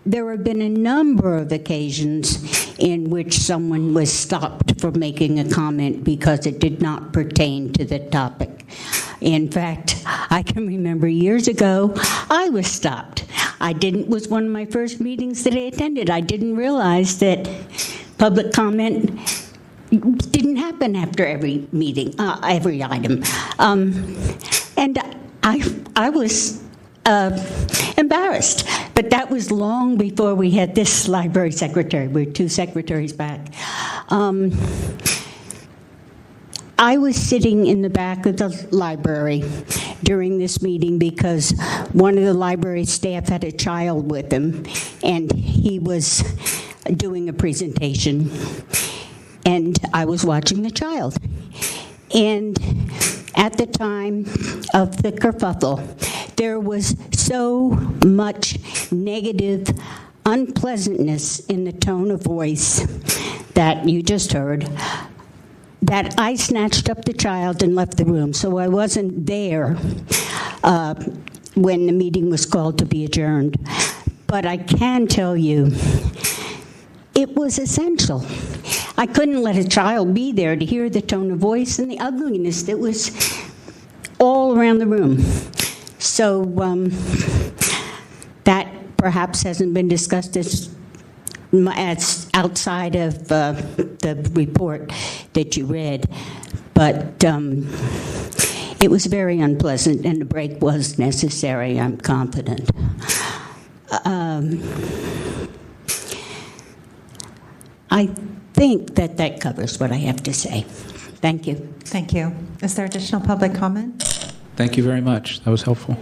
there have been a number of occasions in which someone was stopped from making a comment because it did not pertain to the topic. In fact, I can remember years ago, I was stopped. Was one of my first meetings that I attended. I didn't realize that public comment didn't happen after every meeting, every item. And I was embarrassed. But that was long before we had this library secretary. We're 2 secretaries back. I was sitting in the back of the library during this meeting because one of the library staff had a child with him, and he was doing a presentation, and I was watching the child. And at the time of the kerfuffle, there was so much negative unpleasantness in the tone of voice that you just heard, that I snatched up the child and left the room. So I wasn't there when the meeting was called to be adjourned. But I can tell you, it was essential. I couldn't let a child be there to hear the tone of voice and the ugliness that was all around the room. So that perhaps hasn't been discussed as outside of the report that you read, but it was very unpleasant, and the break was necessary, I'm confident. I think that that covers what I have to say. Thank you. Thank you. Is there additional public comment? Thank you very much. That was helpful.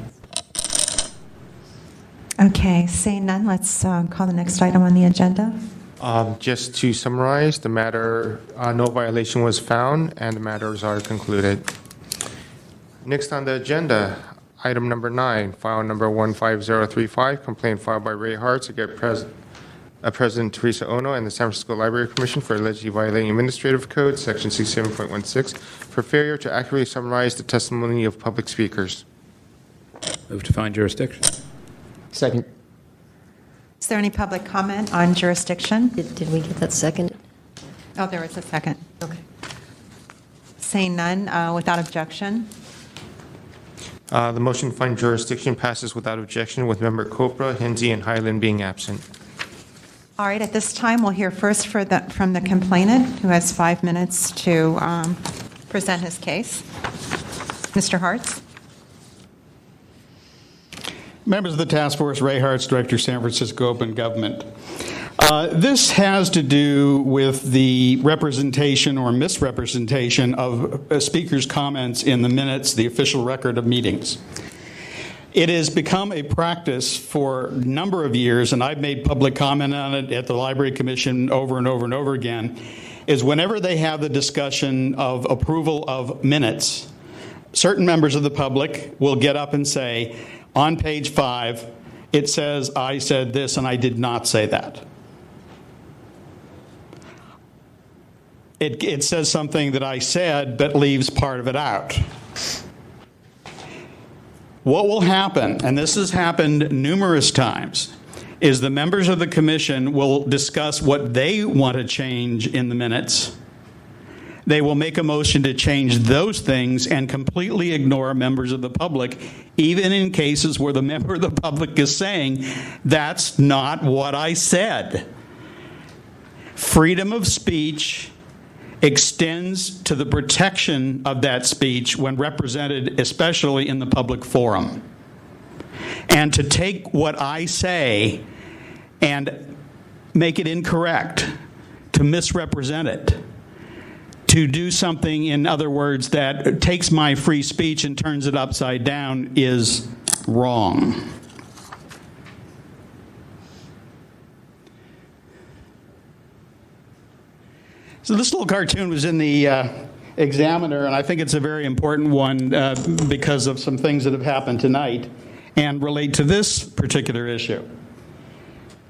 Okay, seeing none, let's call the next item on the agenda. Just to summarize, the matter, no violation was found, and the matters are concluded. Next on the agenda, item number 9, file number 15035, complaint filed by Ray Hartz against President Teresa Ono and the San Francisco Library Commission for allegedly violating Administrative Code, Section 67.16, for failure to accurately summarize the testimony of public speakers. Move to find jurisdiction. Second. Is there any public comment on jurisdiction? Did we get that seconded? Oh, there was a second. Okay. Seeing none, without objection. The motion to find jurisdiction passes without objection, with member Copra, Hensy, and Highland being absent. All right, at this time, we'll hear first from the complainant, who has 5 minutes to present his case. Mr. Hartz. Members of the task force, Ray Hartz, Director, San Francisco Open Government. This has to do with the representation or misrepresentation of speakers' comments in the minutes, the official record of meetings. It has become a practice for a number of years, and I've made public comment on it at the Library Commission over and over and over again, is whenever they have the discussion of approval of minutes, certain members of the public will get up and say, on page 5, it says, I said this and I did not say that. It says something that I said, but leaves part of it out. What will happen, and this has happened numerous times, is the members of the commission will discuss what they want to change in the minutes. They will make a motion to change those things and completely ignore members of the public, even in cases where the member of the public is saying, that's not what I said. Freedom of speech extends to the protection of that speech when represented, especially in the public forum. And to take what I say and make it incorrect, to misrepresent it, to do something, in other words, that takes my free speech and turns it upside down is wrong. So this little cartoon was in the Examiner, and I think it's a very important one because of some things that have happened tonight and relate to this particular issue.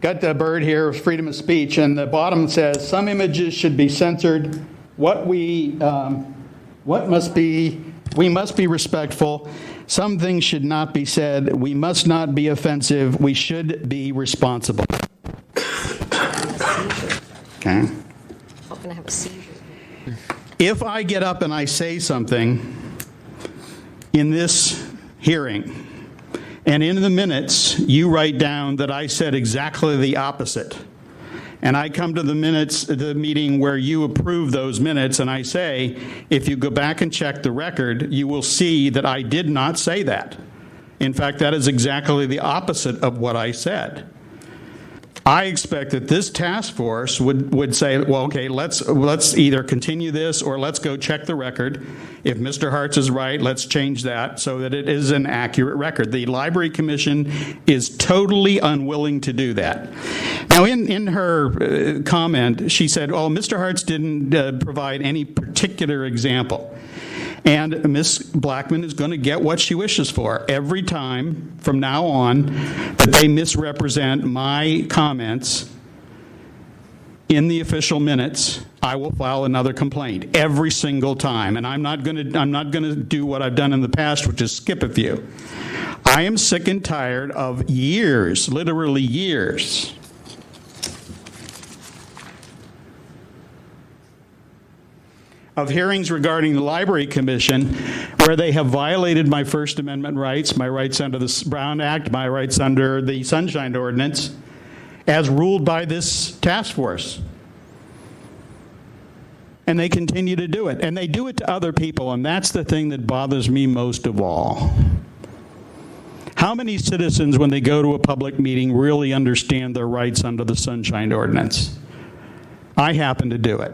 Got the bird here, freedom of speech, and the bottom says, some images should be censored. We must be respectful. Some things should not be said. We must not be offensive. We should be responsible. Okay. I'm going to have a seizure. If I get up and I say something in this hearing, and in the minutes you write down that I said exactly the opposite, and I come to the meeting where you approve those minutes, and I say, if you go back and check the record, you will see that I did not say that. In fact, that is exactly the opposite of what I said. I expect that this task force would say, well, okay, let's either continue this or let's go check the record. If Mr. Hartz is right, let's change that so that it is an accurate record. The Library Commission is totally unwilling to do that. Now, in her comment, she said, oh, Mr. Hartz didn't provide any particular example. And Ms. Blackman is going to get what she wishes for every time from now on that they misrepresent my comments in the official minutes. I will file another complaint every single time, and I'm not going to do what I've done in the past, which is skip a few. I am sick and tired of years, literally years, of hearings regarding the Library Commission where they have violated my First Amendment rights, my rights under the Brown Act, my rights under the Sunshine Ordinance, as ruled by this task force. And they continue to do it. And they do it to other people, and that's the thing that bothers me most of all. How many citizens, when they go to a public meeting, really understand their rights under the Sunshine Ordinance? I happen to do it.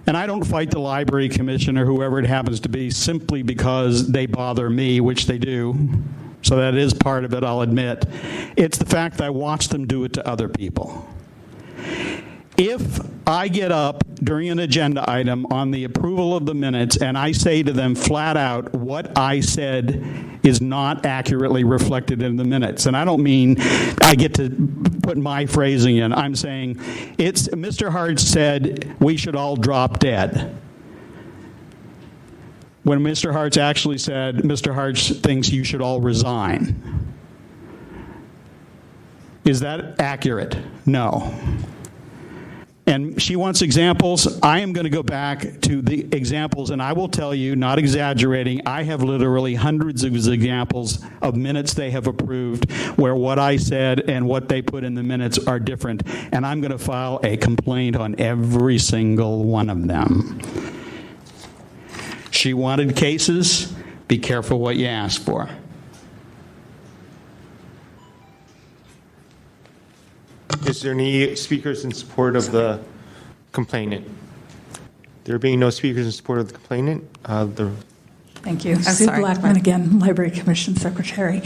And I don't fight the library commission or whoever it happens to be simply because they bother me, which they do. So that is part of it, I'll admit. It's the fact that I watch them do it to other people. If I get up during an agenda item on the approval of the minutes and I say to them flat out what I said is not accurately reflected in the minutes, and I don't mean I get to put my phrasing in, I'm saying it's Mr. Hart said we should all drop dead. When Mr. Hart's actually said, Mr. Hart thinks you should all resign. Is that accurate? No. And she wants examples. I am going to go back to the examples, and I will tell you, not exaggerating, I have literally hundreds of examples of minutes they have approved where what I said and what they put in the minutes are different, and I'm going to file a complaint on every single one of them. She wanted cases. Be careful what you ask for. Is there any speakers in support of the complainant? There being no speakers in support of the complainant, Thank you. Sue Blackman again, Library Commission Secretary.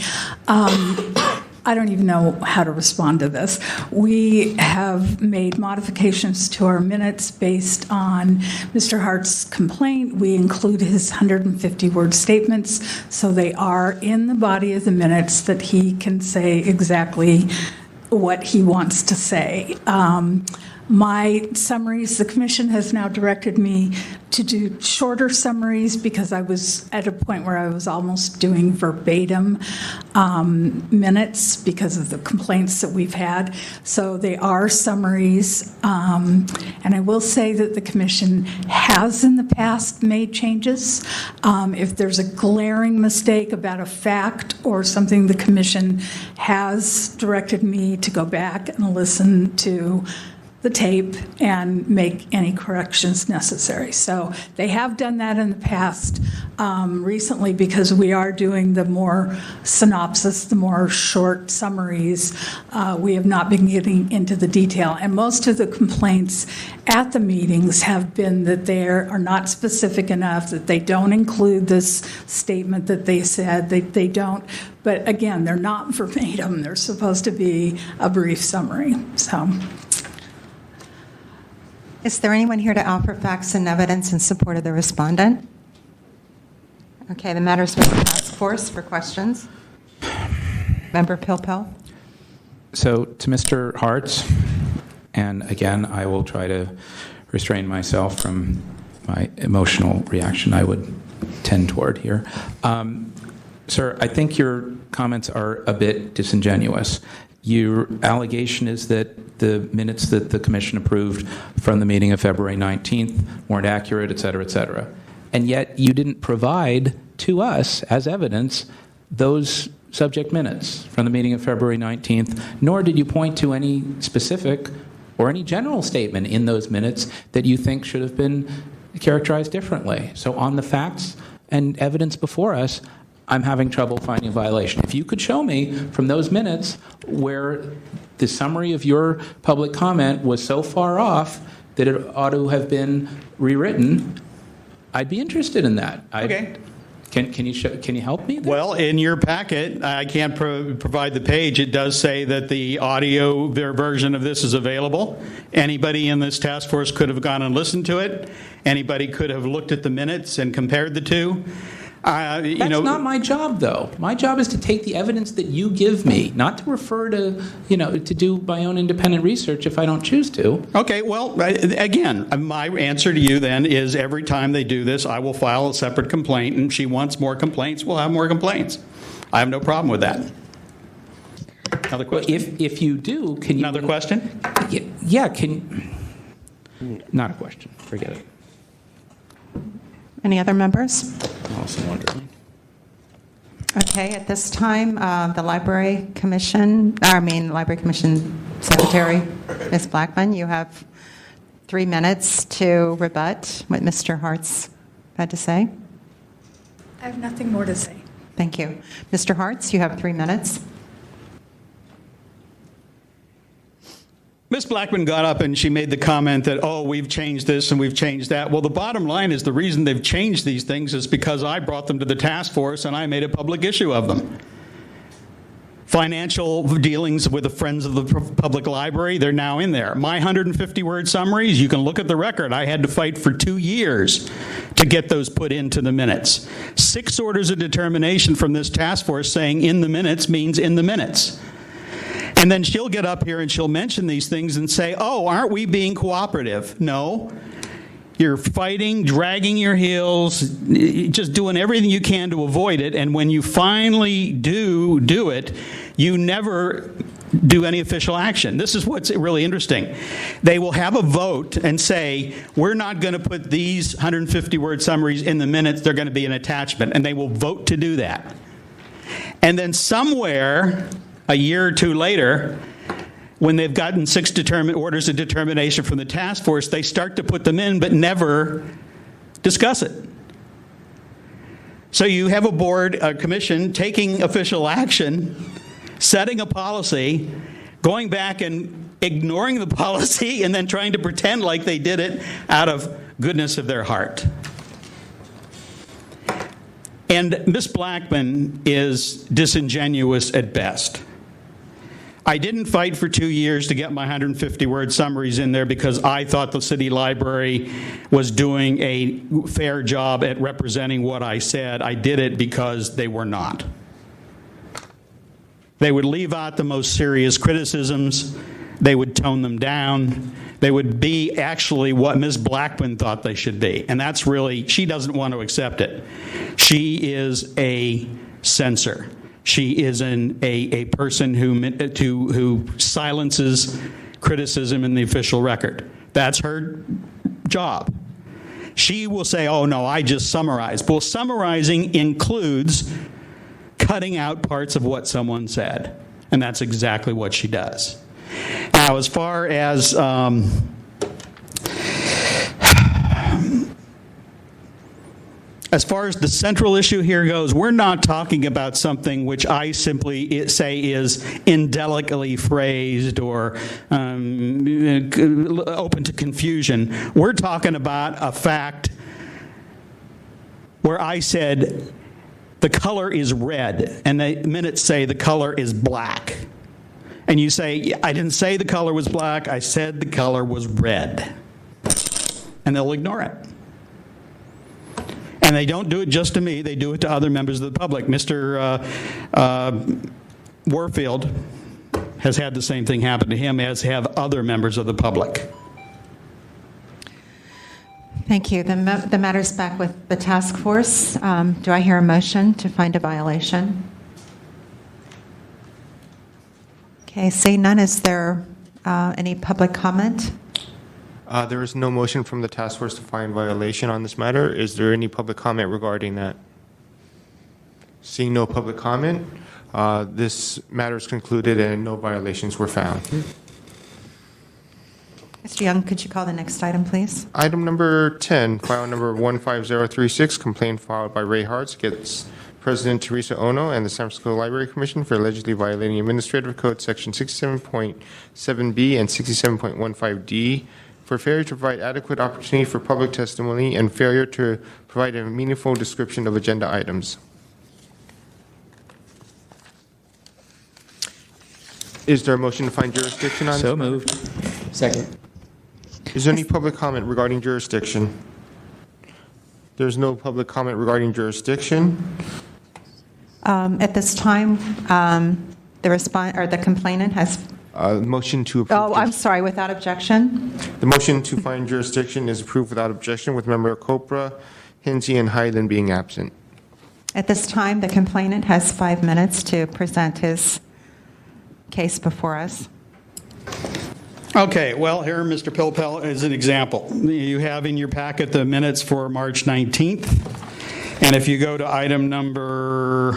I don't even know how to respond to this. We have made modifications to our minutes based on Mr. Hart's complaint. We include his 150-word statements, so they are in the body of the minutes that he can say exactly what he wants to say. My summaries, the commission has now directed me to do shorter summaries because I was at a point where I was almost doing verbatim minutes because of the complaints that we've had. So they are summaries. And I will say that the commission has in the past made changes. If there's a glaring mistake about a fact or something, the commission has directed me to go back and listen to the tape and make any corrections necessary. So they have done that in the past. Recently, because we are doing the more synopsis, the more short summaries, we have not been getting into the detail. And most of the complaints at the meetings have been that they are not specific enough, that they don't include this statement that they said, they don't. But again, they're not verbatim. They're supposed to be a brief summary. So. Is there anyone here to offer facts and evidence in support of the respondent? Okay, the matter is with the task force for questions. Member Pilpel. So to Mr. Hartz, and again, I will try to restrain myself from my emotional reaction I would tend toward here. Sir, I think your comments are a bit disingenuous. Your allegation is that the minutes that the commission approved from the meeting of February 19th weren't accurate, et cetera, and yet you didn't provide to us as evidence those subject minutes from the meeting of February 19th, nor did you point to any specific or any general statement in those minutes that you think should have been characterized differently. So on the facts and evidence before us, I'm having trouble finding a violation. If you could show me from those minutes where the summary of your public comment was so far off that it ought to have been rewritten, I'd be interested in that. Okay. Can you help me there? Well, in your packet, I can't provide the page. It does say that the audio version of this is available. Anybody in this task force could have gone and listened to it. Anybody could have looked at the minutes and compared the two. That's not my job, though. My job is to take the evidence that you give me, not to refer to, to do my own independent research if I don't choose to. Okay, well, again, my answer to you then is every time they do this, I will file a separate complaint, and if she wants more complaints, we'll have more complaints. I have no problem with that. Another question? If you do, can you... Another question? Yeah, Not a question. Forget it. Any other members? Also wondering. Okay, at this time, the Library Commission Secretary, Ms. Blackman, you have 3 minutes to rebut what Mr. Hartz had to say. I have nothing more to say. Thank you. Mr. Hartz, you have 3 minutes. Ms. Blackman got up and she made the comment that, oh, we've changed this and we've changed that. Well, the bottom line is the reason they've changed these things is because I brought them to the task force and I made a public issue of them. Financial dealings with the Friends of the Public Library, they're now in there. My 150-word summaries, you can look at the record. I had to fight for 2 years to get those put into the minutes. 6 orders of determination from this task force saying in the minutes means in the minutes. And then she'll get up here and she'll mention these things and say, oh, aren't we being cooperative? No. You're fighting, dragging your heels, just doing everything you can to avoid it. And when you finally do it, you never do any official action. This is what's really interesting. They will have a vote and say, we're not going to put these 150-word summaries in the minutes. They're going to be an attachment. And they will vote to do that. And then somewhere, a year or two later, when they've gotten 6 orders of determination from the task force, they start to put them in but never discuss it. So you have a board, a commission, taking official action, setting a policy, going back and ignoring the policy, and then trying to pretend like they did it out of goodness of their heart. And Ms. Blackman is disingenuous at best. I didn't fight for 2 years to get my 150-word summaries in there because I thought the city library was doing a fair job at representing what I said. I did it because they were not. They would leave out the most serious criticisms. They would tone them down. They would be actually what Ms. Blackman thought they should be. And that's really, she doesn't want to accept it. She is a censor. She is a person who silences criticism in the official record. That's her job. She will say, oh, no, I just summarized. Well, summarizing includes cutting out parts of what someone said. And that's exactly what she does. Now, as far as the central issue here goes, we're not talking about something which I simply say is indelicately phrased or open to confusion. We're talking about a fact where I said the color is red, and the minutes say the color is black. And you say, I didn't say the color was black, I said the color was red. And they'll ignore it. And they don't do it just to me, they do it to other members of the public. Mr. Warfield has had the same thing happen to him, as have other members of the public. Thank you. The matter's back with the task force. Do I hear a motion to find a violation? Okay, seeing none, is there any public comment? There is no motion from the task force to find violation on this matter. Is there any public comment regarding that? Seeing no public comment, this matter is concluded and no violations were found. Mr. Young, could you call the next item, please? Item number 10, file number 15036, complaint filed by Ray Hartz against President Teresa Ono and the San Francisco Library Commission for allegedly violating Administrative Code Section 67.7B and 67.15D for failure to provide adequate opportunity for public testimony and failure to provide a meaningful description of agenda items. Is there a motion to find jurisdiction on this? So moved. Second. Is there any public comment regarding jurisdiction? There's no public comment regarding jurisdiction. At this time, the complainant has. Motion to approve. Oh, I'm sorry. Without objection. The motion to find jurisdiction is approved without objection, with Member Copra, Hinsey, and Hyland being absent. At this time, the complainant has 5 minutes to present his case before us. Okay, well, here, Mr. Pilpel, is an example. You have in your packet the minutes for March 19th. And if you go to item number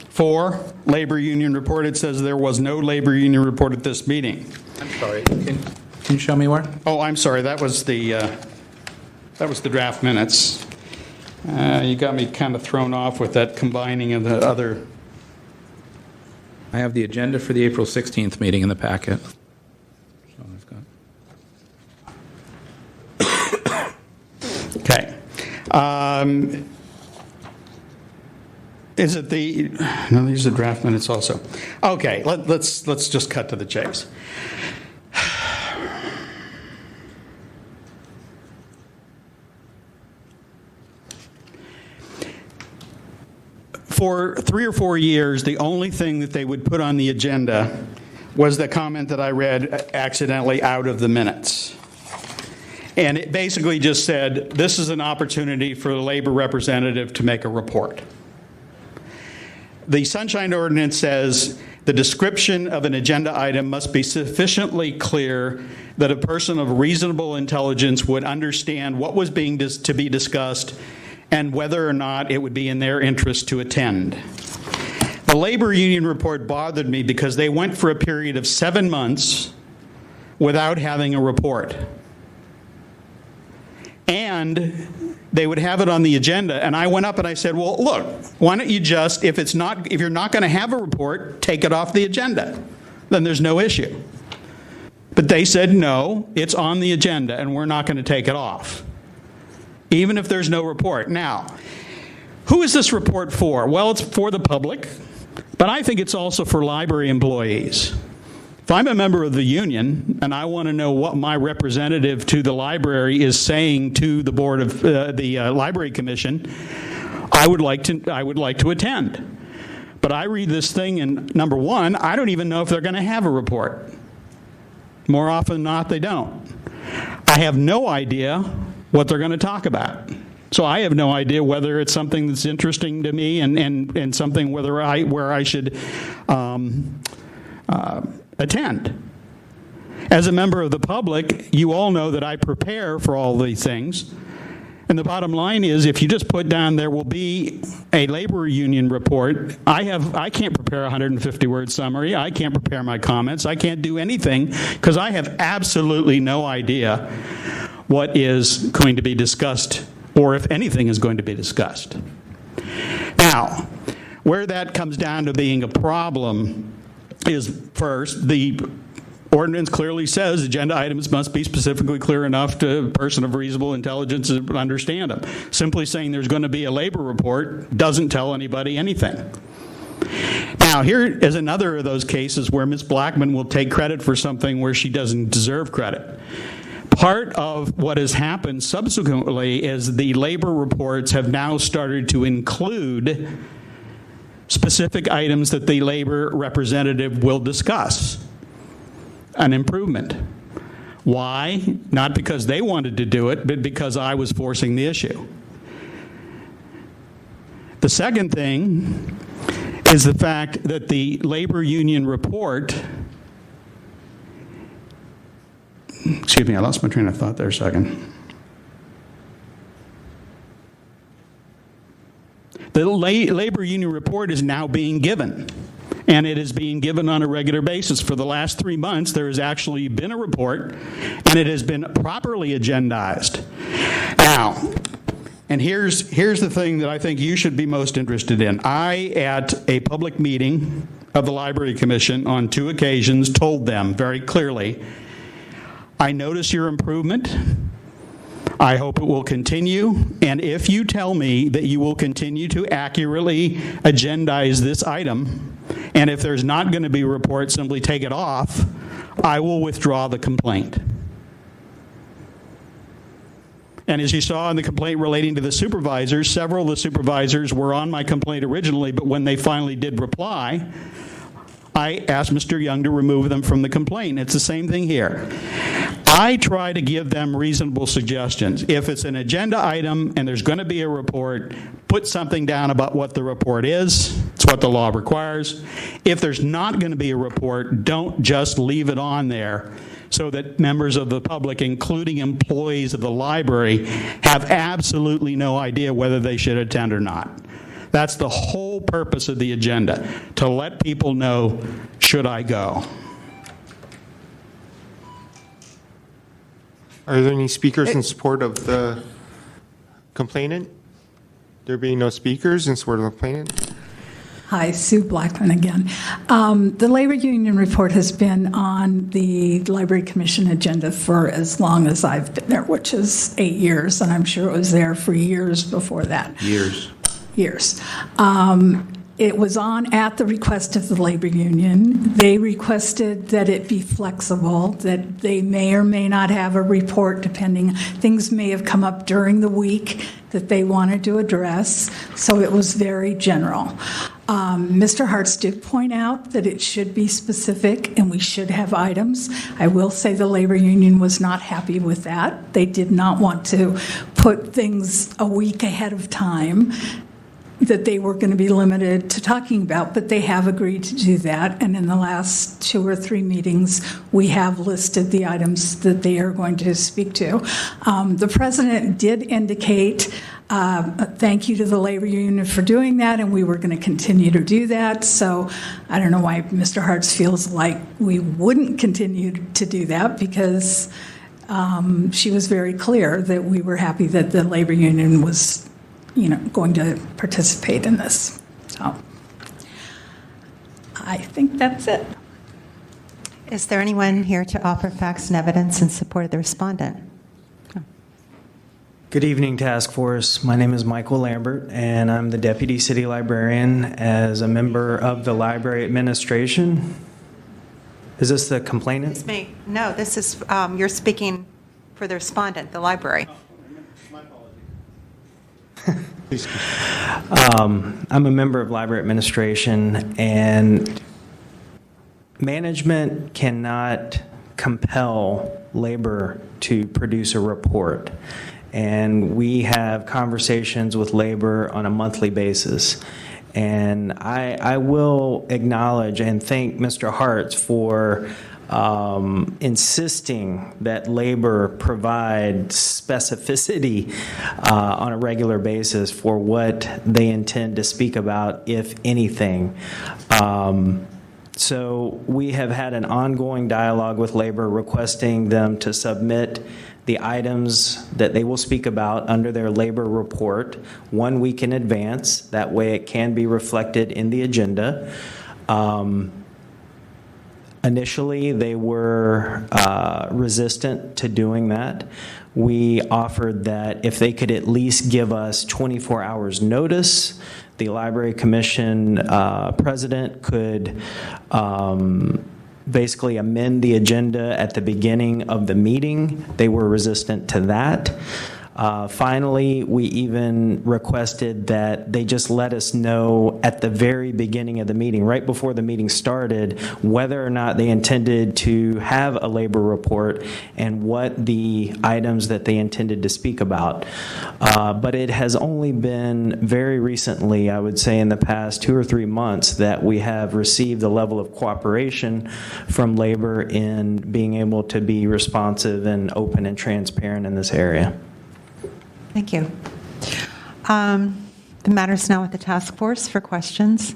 4, labor union report, it says there was no labor union report at this meeting. I'm sorry. Can you show me where? Oh, I'm sorry. That was the draft minutes. You got me kind of thrown off with that combining of the other. I have the agenda for the April 16th meeting in the packet. Okay. Is it the, no, these are draft minutes also. Okay, let's just cut to the chase. For 3 or 4 years, the only thing that they would put on the agenda was the comment that I read accidentally out of the minutes. And it basically just said, this is an opportunity for the labor representative to make a report. The Sunshine Ordinance says the description of an agenda item must be sufficiently clear that a person of reasonable intelligence would understand what was being to be discussed and whether or not it would be in their interest to attend. The labor union report bothered me because they went for a period of 7 months without having a report. And they would have it on the agenda, and I went up and I said, well, look, why don't you just, if you're not going to have a report, take it off the agenda. Then there's no issue. But they said, no, it's on the agenda, and we're not going to take it off, even if there's no report. Now, who is this report for? Well, it's for the public, but I think it's also for library employees. If I'm a member of the union and I want to know what my representative to the library is saying to the board of the library commission, I would like to attend. But I read this thing, and number one, I don't even know if they're going to have a report. More often than not, they don't. I have no idea what they're going to talk about. So I have no idea whether it's something that's interesting to me and something where I should attend. As a member of the public, you all know that I prepare for all these things. And the bottom line is, if you just put down there will be a labor union report, I can't prepare a 150-word summary. I can't prepare my comments. I can't do anything because I have absolutely no idea what is going to be discussed or if anything is going to be discussed. Now, where that comes down to being a problem is, first, the ordinance clearly says agenda items must be specifically clear enough to a person of reasonable intelligence to understand them. Simply saying there's going to be a labor report doesn't tell anybody anything. Now, here is another of those cases where Ms. Blackman will take credit for something where she doesn't deserve credit. Part of what has happened subsequently is the labor reports have now started to include specific items that the labor representative will discuss. An improvement. Why? Not because they wanted to do it, but because I was forcing the issue. The second thing is the fact that the labor union report, excuse me, I lost my train of thought there a second. The labor union report is now being given, and it is being given on a regular basis. For the last 3 months, there has actually been a report, and it has been properly agendized. Now, and here's the thing that I think you should be most interested in. I, at a public meeting of the Library Commission on 2 occasions, told them very clearly, I notice your improvement. I hope it will continue, and if you tell me that you will continue to accurately agendize this item, and if there's not going to be a report, simply take it off, I will withdraw the complaint. And as you saw in the complaint relating to the supervisors, several of the supervisors were on my complaint originally, but when they finally did reply, I asked Mr. Young to remove them from the complaint. It's the same thing here. I try to give them reasonable suggestions. If it's an agenda item and there's going to be a report, put something down about what the report is. It's what the law requires. If there's not going to be a report, don't just leave it on there so that members of the public, including employees of the library, have absolutely no idea whether they should attend or not. That's the whole purpose of the agenda, to let people know, should I go? Are there any speakers in support of the complainant? There being no speakers in support of the complainant? Hi, Sue Blackman again. The labor union report has been on the Library Commission agenda for as long as I've been there, which is 8 years, and I'm sure it was there for years before that. Years. It was on at the request of the labor union. They requested that it be flexible, that they may or may not have a report depending. Things may have come up during the week that they wanted to address, so it was very general. Mr. Hartz did point out that it should be specific and we should have items. I will say the labor union was not happy with that. They did not want to put things a week ahead of time that they were going to be limited to talking about, but they have agreed to do that. And in the last 2 or 3 meetings, we have listed the items that they are going to speak to. The president did indicate a thank you to the labor union for doing that, and we were going to continue to do that. So I don't know why Mr. Hartz feels like we wouldn't continue to do that, because she was very clear that we were happy that the labor union was going to participate in this. So I think that's it. Is there anyone here to offer facts and evidence in support of the respondent? Good evening, Task Force. My name is Michael Lambert, and I'm the Deputy City Librarian as a member of the Library Administration. Is this the complainant? It's me. No, this is, you're speaking for the respondent, the library. I'm a member of Library Administration, and management cannot compel labor to produce a report. And we have conversations with labor on a monthly basis. And I will acknowledge and thank Mr. Hartz for insisting that labor provide specificity on a regular basis for what they intend to speak about, if anything. So we have had an ongoing dialogue with labor requesting them to submit the items that they will speak about under their labor report 1 week in advance. That way it can be reflected in the agenda. Initially, they were resistant to doing that. We offered that if they could at least give us 24 hours notice, the Library Commission president could basically amend the agenda at the beginning of the meeting. They were resistant to that. Finally, we even requested that they just let us know at the very beginning of the meeting, right before the meeting started, whether or not they intended to have a labor report and what the items that they intended to speak about. But it has only been very recently, I would say in the past 2 or 3 months, that we have received the level of cooperation from labor in being able to be responsive and open and transparent in this area. Thank you. The matter is now with the task force for questions,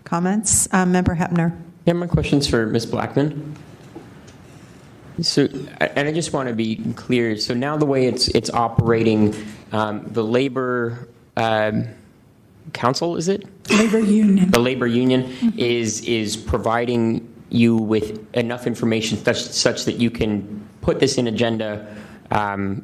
comments. Member Hepner. Yeah, my question's for Ms. Blackman. So, and I just want to be clear. So now the way it's operating, the labor council, is it? Labor union. The labor union is providing you with enough information such that you can put this in agenda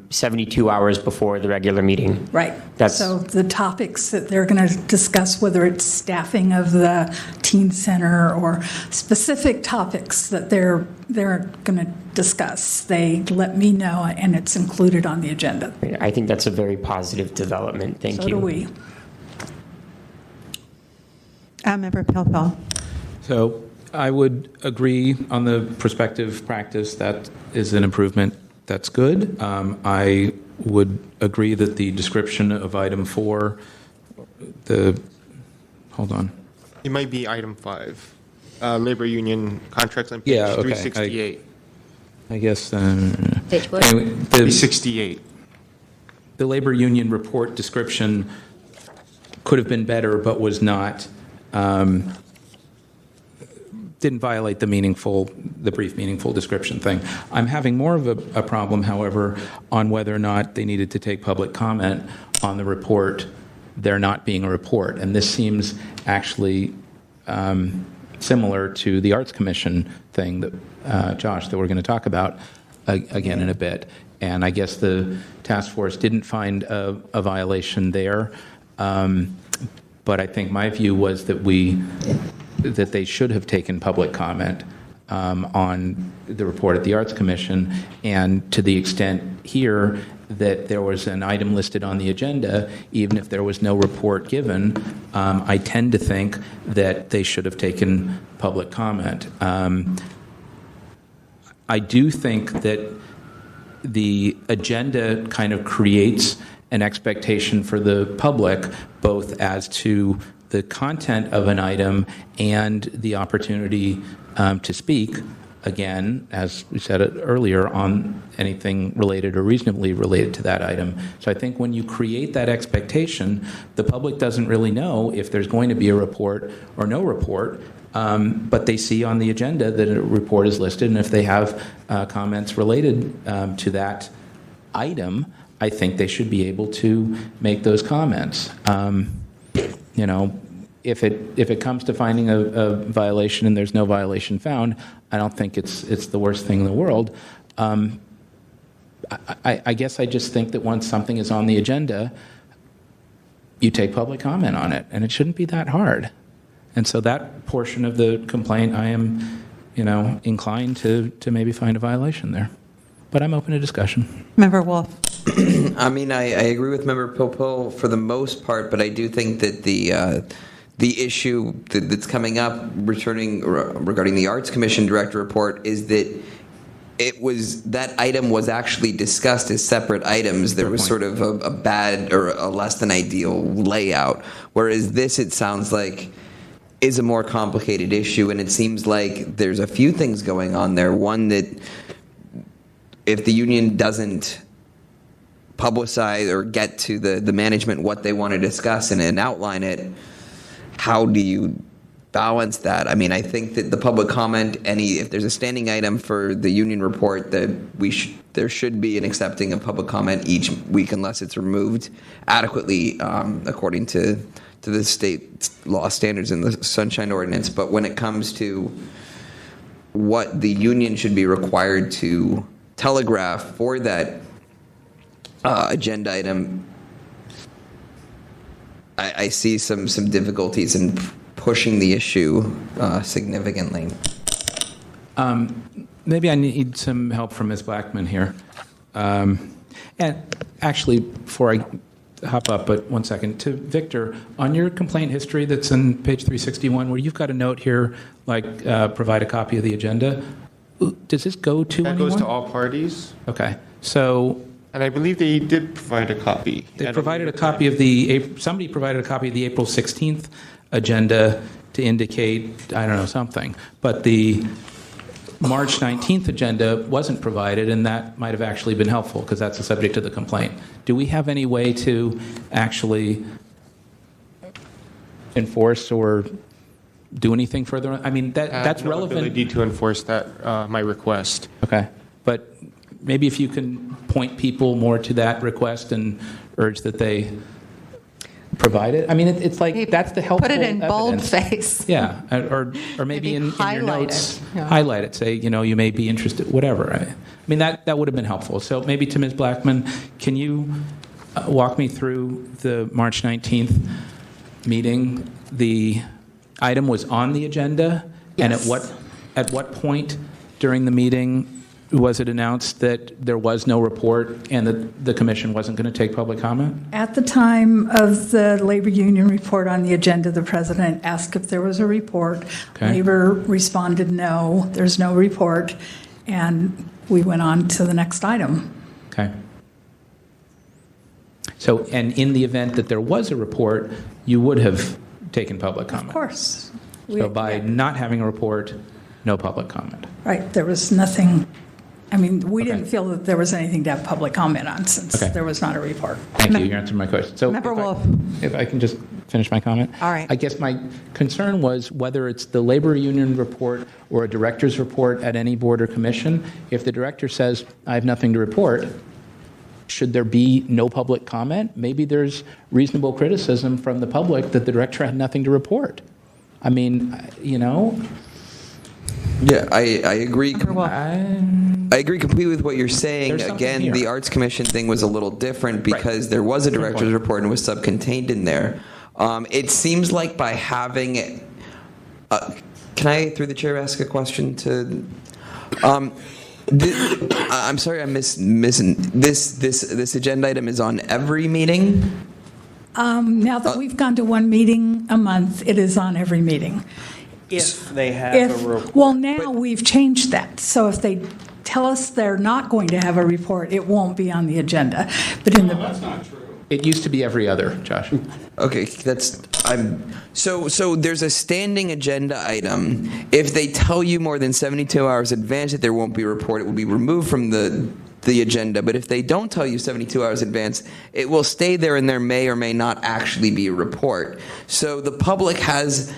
72 hours before the regular meeting. Right. So the topics that they're going to discuss, whether it's staffing of the teen center or specific topics that they're going to discuss, they let me know, and it's included on the agenda. I think that's a very positive development. Thank you. So do we. Member Pilpel. So I would agree on the prospective practice. That is an improvement. That's good. I would agree that the description of item 4, hold on. It might be item 5, labor union contracts on page 368. I guess. Page what? Anyway, 368. The labor union report description could have been better, but was not. Didn't violate the brief, meaningful description thing. I'm having more of a problem, however, on whether or not they needed to take public comment on the report, there not being a report. And this seems actually similar to the Arts Commission thing that, Josh, that we're going to talk about again in a bit. And I guess the task force didn't find a violation there. But I think my view was that they should have taken public comment on the report at the Arts Commission, and to the extent here that there was an item listed on the agenda, even if there was no report given, I tend to think that they should have taken public comment. I do think that the agenda kind of creates an expectation for the public, both as to the content of an item and the opportunity to speak, again, as we said earlier, on anything related or reasonably related to that item. So I think when you create that expectation, the public doesn't really know if there's going to be a report or no report, but they see on the agenda that a report is listed, and if they have comments related to that item, I think they should be able to make those comments. If it comes to finding a violation and there's no violation found, I don't think it's the worst thing in the world. I guess I just think that once something is on the agenda, you take public comment on it, and it shouldn't be that hard. And so that portion of the complaint, I am, inclined to maybe find a violation there. But I'm open to discussion. Member Wolf. I mean, I agree with Member Popo for the most part, but I do think that the issue that's coming up regarding the Arts Commission Director report is that that item was actually discussed as separate items. There was sort of a bad or a less than ideal layout, whereas this, it sounds like, is a more complicated issue, and it seems like there's a few things going on there. One, that if the union doesn't publicize or get to the management what they want to discuss and outline it, how do you balance that? I mean, I think that the public comment, if there's a standing item for the union report, that there should be an accepting of public comment each week unless it's removed adequately according to the state law standards in the Sunshine Ordinance. But when it comes to what the union should be required to telegraph for that agenda item, I see some difficulties in pushing the issue significantly. Maybe I need some help from Ms. Blackman here. And actually, before I hop up, but one second, to Victor, on your complaint history that's on page 361, where you've got a note here, like provide a copy of the agenda, does this go to anyone? That goes to all parties. Okay. So... And I believe they did provide a copy. They provided a copy of somebody provided a copy of the April 16th agenda to indicate, I don't know, something. But the March 19th agenda wasn't provided, and that might have actually been helpful because that's the subject of the complaint. Do we have any way to actually enforce or do anything further? I mean, that's no relevant. Ability to enforce that, my request. Okay. But maybe if you can point people more to that request and urge that they provide it. I mean, it's like that's the helpful Put it in bold evidence. face. Yeah, or maybe in your notes, Yeah. highlight it. Say, you may be interested, whatever. I mean, that would have been helpful. So maybe to Ms. Blackman, can you walk me through the March 19th meeting? The item was on the agenda, and at what point during the meeting was it announced that there was no report and that the commission wasn't going to take public comment? At the time of the labor union report on the agenda, the president asked if there was a report. Okay. Labor responded, no, there's no report, and we went on to the next item. Okay. So, and in the event that there was a report, you would have taken public comment? Of course. So by not having a report, no public comment? Right, there was nothing. I mean, we didn't feel that there was anything to have public comment on since there was not a report. Thank you. You answered my question. So Member Wolf. if I can just finish my comment. All right. I guess my concern was whether it's the labor union report or a director's report at any board or commission. If the director says, I have nothing to report, should there be no public comment? Maybe there's reasonable criticism from the public that the director had nothing to report. I mean, you know. Yeah, I agree. I agree completely with what you're saying. Again, the Arts Commission thing was a little different because there was a director's report and it was subcontained in there. It seems like by having can I, through the chair, ask a question to? I'm sorry, I'm missing this agenda item is on every meeting. Now that we've gone to one meeting a month, it is on every meeting. If they have a report. Well, now we've changed that. So if they tell us they're not going to have a report, it won't be on the agenda. But that's not true. It used to be every other, Josh. Okay, so there's a standing agenda item. If they tell you more than 72 hours in advance that there won't be a report, it will be removed from the agenda. But if they don't tell you 72 hours in advance, it will stay there and there may or may not actually be a report. So the public has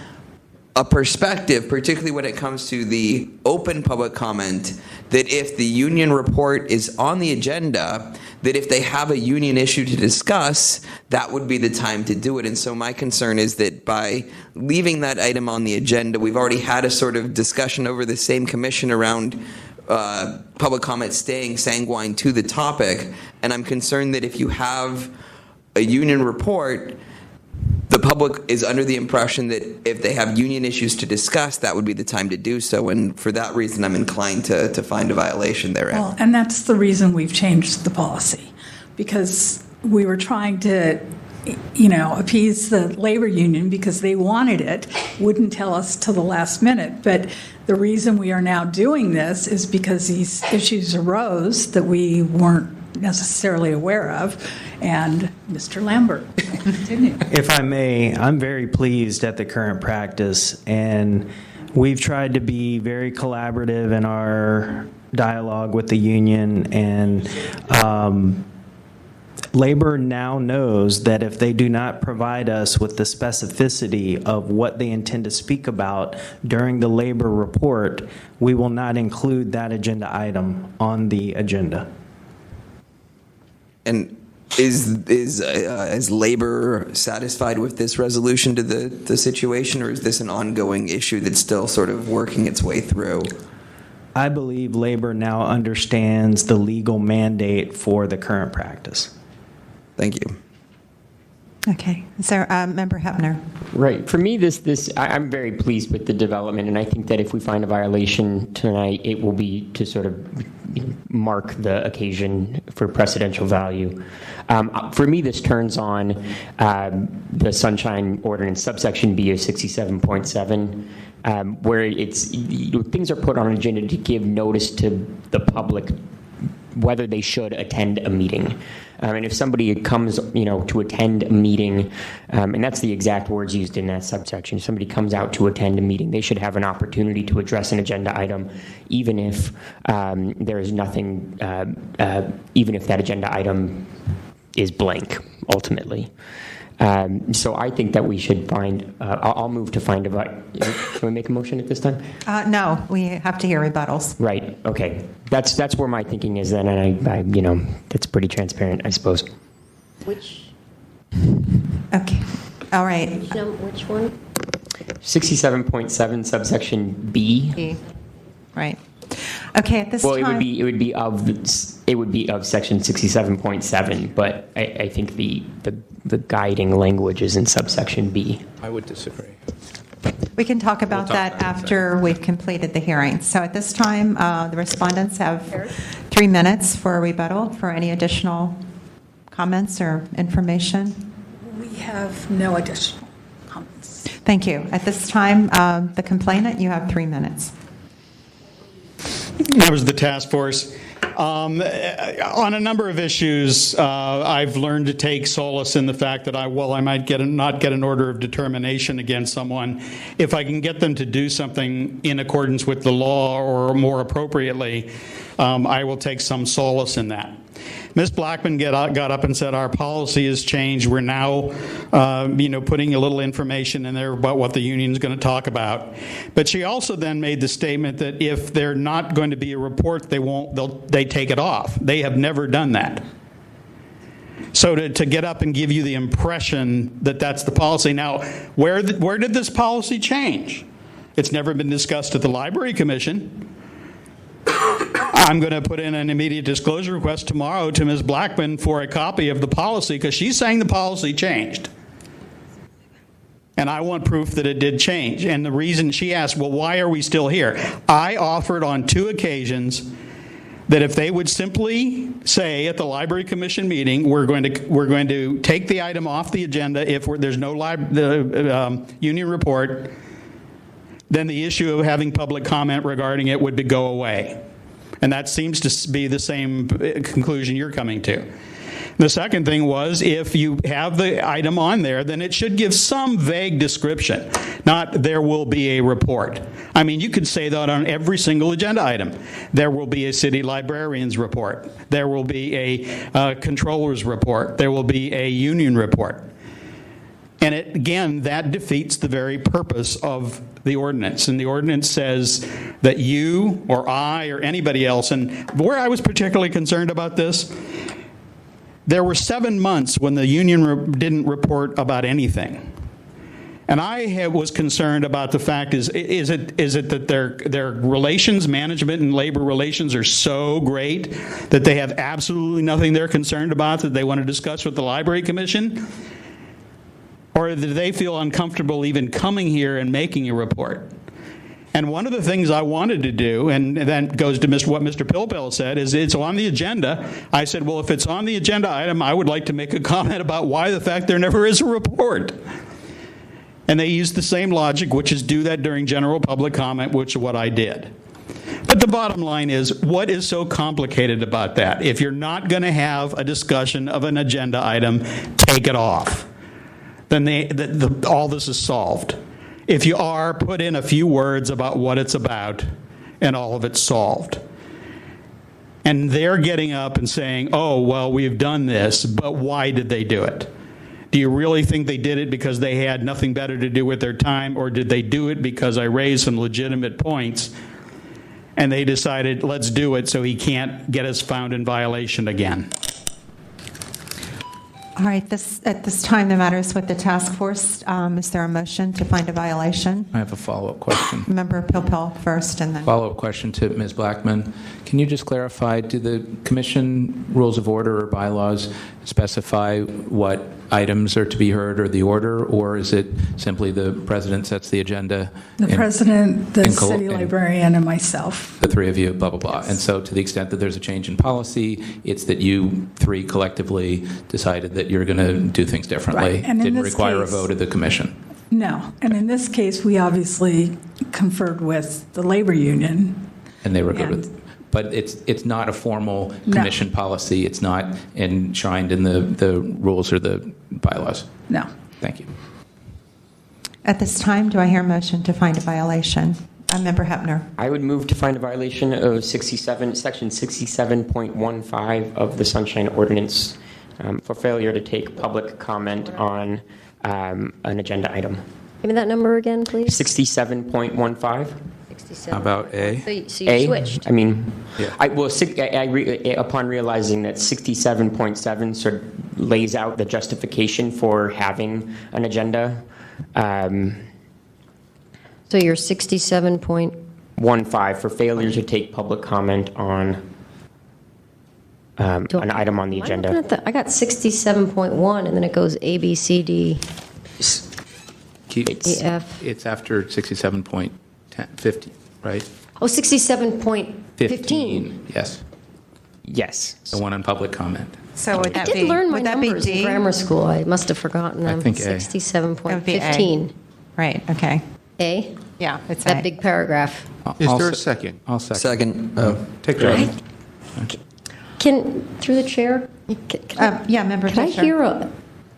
a perspective, particularly when it comes to the open public comment, that if the union report is on the agenda, that if they have a union issue to discuss, that would be the time to do it. And so my concern is that by leaving that item on the agenda, we've already had a sort of discussion over the same commission around public comment staying sanguine to the topic. And I'm concerned that if you have a union report, the public is under the impression that if they have union issues to discuss, that would be the time to do so. And for that reason, I'm inclined to find a violation there. Well, and that's the reason we've changed the policy, because we were trying to, appease the labor union because they wanted it, wouldn't tell us till the last minute. But the reason we are now doing this is because these issues arose that we weren't necessarily aware of. And Mr. Lambert, continue. If I may, I'm very pleased at the current practice, and we've tried to be very collaborative in our dialogue with the union, and labor now knows that if they do not provide us with the specificity of what they intend to speak about during the labor report, we will not include that agenda item on the agenda. And is labor satisfied with this resolution to the situation, or is this an ongoing issue that's still sort of working its way through? I believe labor now understands the legal mandate for the current practice. Thank you. Okay. Is there Member Hepner? Right. For me, I'm very pleased with the development, and I think that if we find a violation tonight, it will be to sort of mark the occasion for precedential value. For me, this turns on the Sunshine Ordinance, subsection B of 67.7, where things are put on an agenda to give notice to the public whether they should attend a meeting. And if somebody comes, to attend a meeting, and that's the exact words used in that subsection, if somebody comes out to attend a meeting, they should have an opportunity to address an agenda item, even if there is nothing, even if that agenda item is blank, ultimately. So I think that we should find, I'll move to find can we make a motion at this time? No, we have to hear rebuttals. Right, okay. That's where my thinking is then, and I that's pretty transparent, I suppose. Which? Okay, all right. Which one? 67.7 subsection B. Right. Okay, at this time. Well, it would be of section 67.7, but I think the guiding language is in subsection B. I would disagree. We can talk about that after we've completed the hearing. So at this time, the respondents have 3 minutes for a rebuttal for any additional comments or information. We have no additional comments. Thank you. At this time, the complainant, you have 3 minutes. Members of the task force, on a number of issues, I've learned to take solace in the fact that I might not get an order of determination against someone. If I can get them to do something in accordance with the law or more appropriately, I will take some solace in that. Ms. Blackman got up and said our policy has changed. We're now, putting a little information in there about what the union is going to talk about. But she also then made the statement that if they're not going to be a report, they take it off. They have never done that. So to get up and give you the impression that that's the policy. Now, where did this policy change? It's never been discussed at the Library Commission. I'm going to put in an immediate disclosure request tomorrow to Ms. Blackman for a copy of the policy because she's saying the policy changed. And I want proof that it did change. And the reason she asked, well, why are we still here? I offered on 2 occasions that if they would simply say at the Library Commission meeting, we're going to take the item off the agenda if there's no union report, then the issue of having public comment regarding it would go away. And that seems to be the same conclusion you're coming to. The second thing was, if you have the item on there, then it should give some vague description, not there will be a report. I mean, you could say that on every single agenda item. There will be a city librarian's report. There will be a controller's report. There will be a union report. And again, that defeats the very purpose of the ordinance. And the ordinance says that you or I or anybody else, and where I was particularly concerned about this, there were 7 months when the union didn't report about anything. And I was concerned about the fact is it that their relations management and labor relations are so great that they have absolutely nothing they're concerned about that they want to discuss with the Library Commission? Or do they feel uncomfortable even coming here and making a report? And one of the things I wanted to do, and that goes to what Mr. Pilpel said, is it's on the agenda. I said, well, if it's on the agenda item, I would like to make a comment about why the fact there never is a report. And they used the same logic, which is do that during general public comment, which is what I did. But the bottom line is, what is so complicated about that? If you're not going to have a discussion of an agenda item, take it off. Then all this is solved. If you are, put in a few words about what it's about, and all of it's solved. And they're getting up and saying, oh, well, we've done this, but why did they do it? Do you really think they did it because they had nothing better to do with their time, or did they do it because I raised some legitimate points, and they decided, let's do it so he can't get us found in violation again? All right, at this time, the matter is with the task force. Is there a motion to find a violation? I have a follow-up question. Member Pilpel first, and then... Follow-up question to Ms. Blackman. Can you just clarify, do the Commission rules of order or bylaws specify what items are to be heard or the order, or is it simply the President sets the agenda? The President, the City Librarian, and myself. The three of you, blah, blah, blah. Yes. And so to the extent that there's a change in policy, it's that you three collectively decided that you're going to do things differently. Right. And didn't require a vote of the Commission. No. And in this case, we obviously conferred with the labor union. And they were good with it. But it's not a formal Commission policy. It's not enshrined in the rules or the bylaws. No. Thank you. At this time, do I hear a motion to find a violation? Member Hepner. I would move to find a violation of section 67.15 of the Sunshine Ordinance for failure to take public comment on an agenda item. Give me that number again, please. 67.15. How about A? So you switched. I mean, yeah. Upon realizing that 67.7 sort of lays out the justification for having an agenda. So you're 67.15 for failure to take public comment on an item on the agenda. I got 67.1, and then it goes A, B, C, D, E, F. It's after 67.50, right? Oh, 67.15. Yes. Yes. The one on public comment. So would that I did learn my would that be numbers in D? grammar school. I must have forgotten them. I think A. 67.15. Right, okay. A? Yeah, it's That A. big paragraph. Is there a second? I'll second. Second. Oh. Take care. Through the chair, yeah, Member can I Fisher. hear,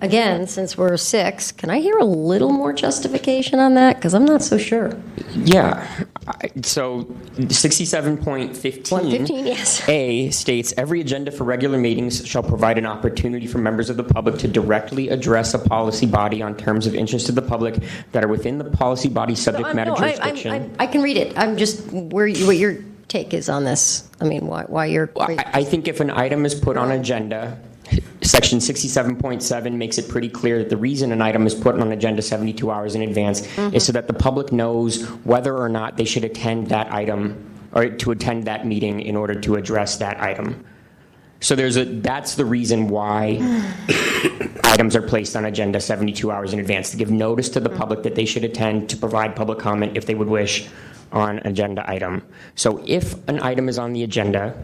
again, since we're 6, can I hear a little more justification on that? Because I'm not so sure. Yeah. So 67.15 yes. A states every agenda for regular meetings shall provide an opportunity for members of the public to directly address a policy body on terms of interest to the public that are within the policy body's subject matter jurisdiction. I can read it. I'm just what your take is on this. I mean, why you're. I think if an item is put on agenda, Section 67.7 makes it pretty clear that the reason an item is put on agenda 72 hours in advance is so that the public knows whether or not they should attend that item or to attend that meeting in order to address that item. So that's the reason why items are placed on agenda 72 hours in advance, to give notice to the public that they should attend, to provide public comment if they would wish on an agenda item. So if an item is on the agenda,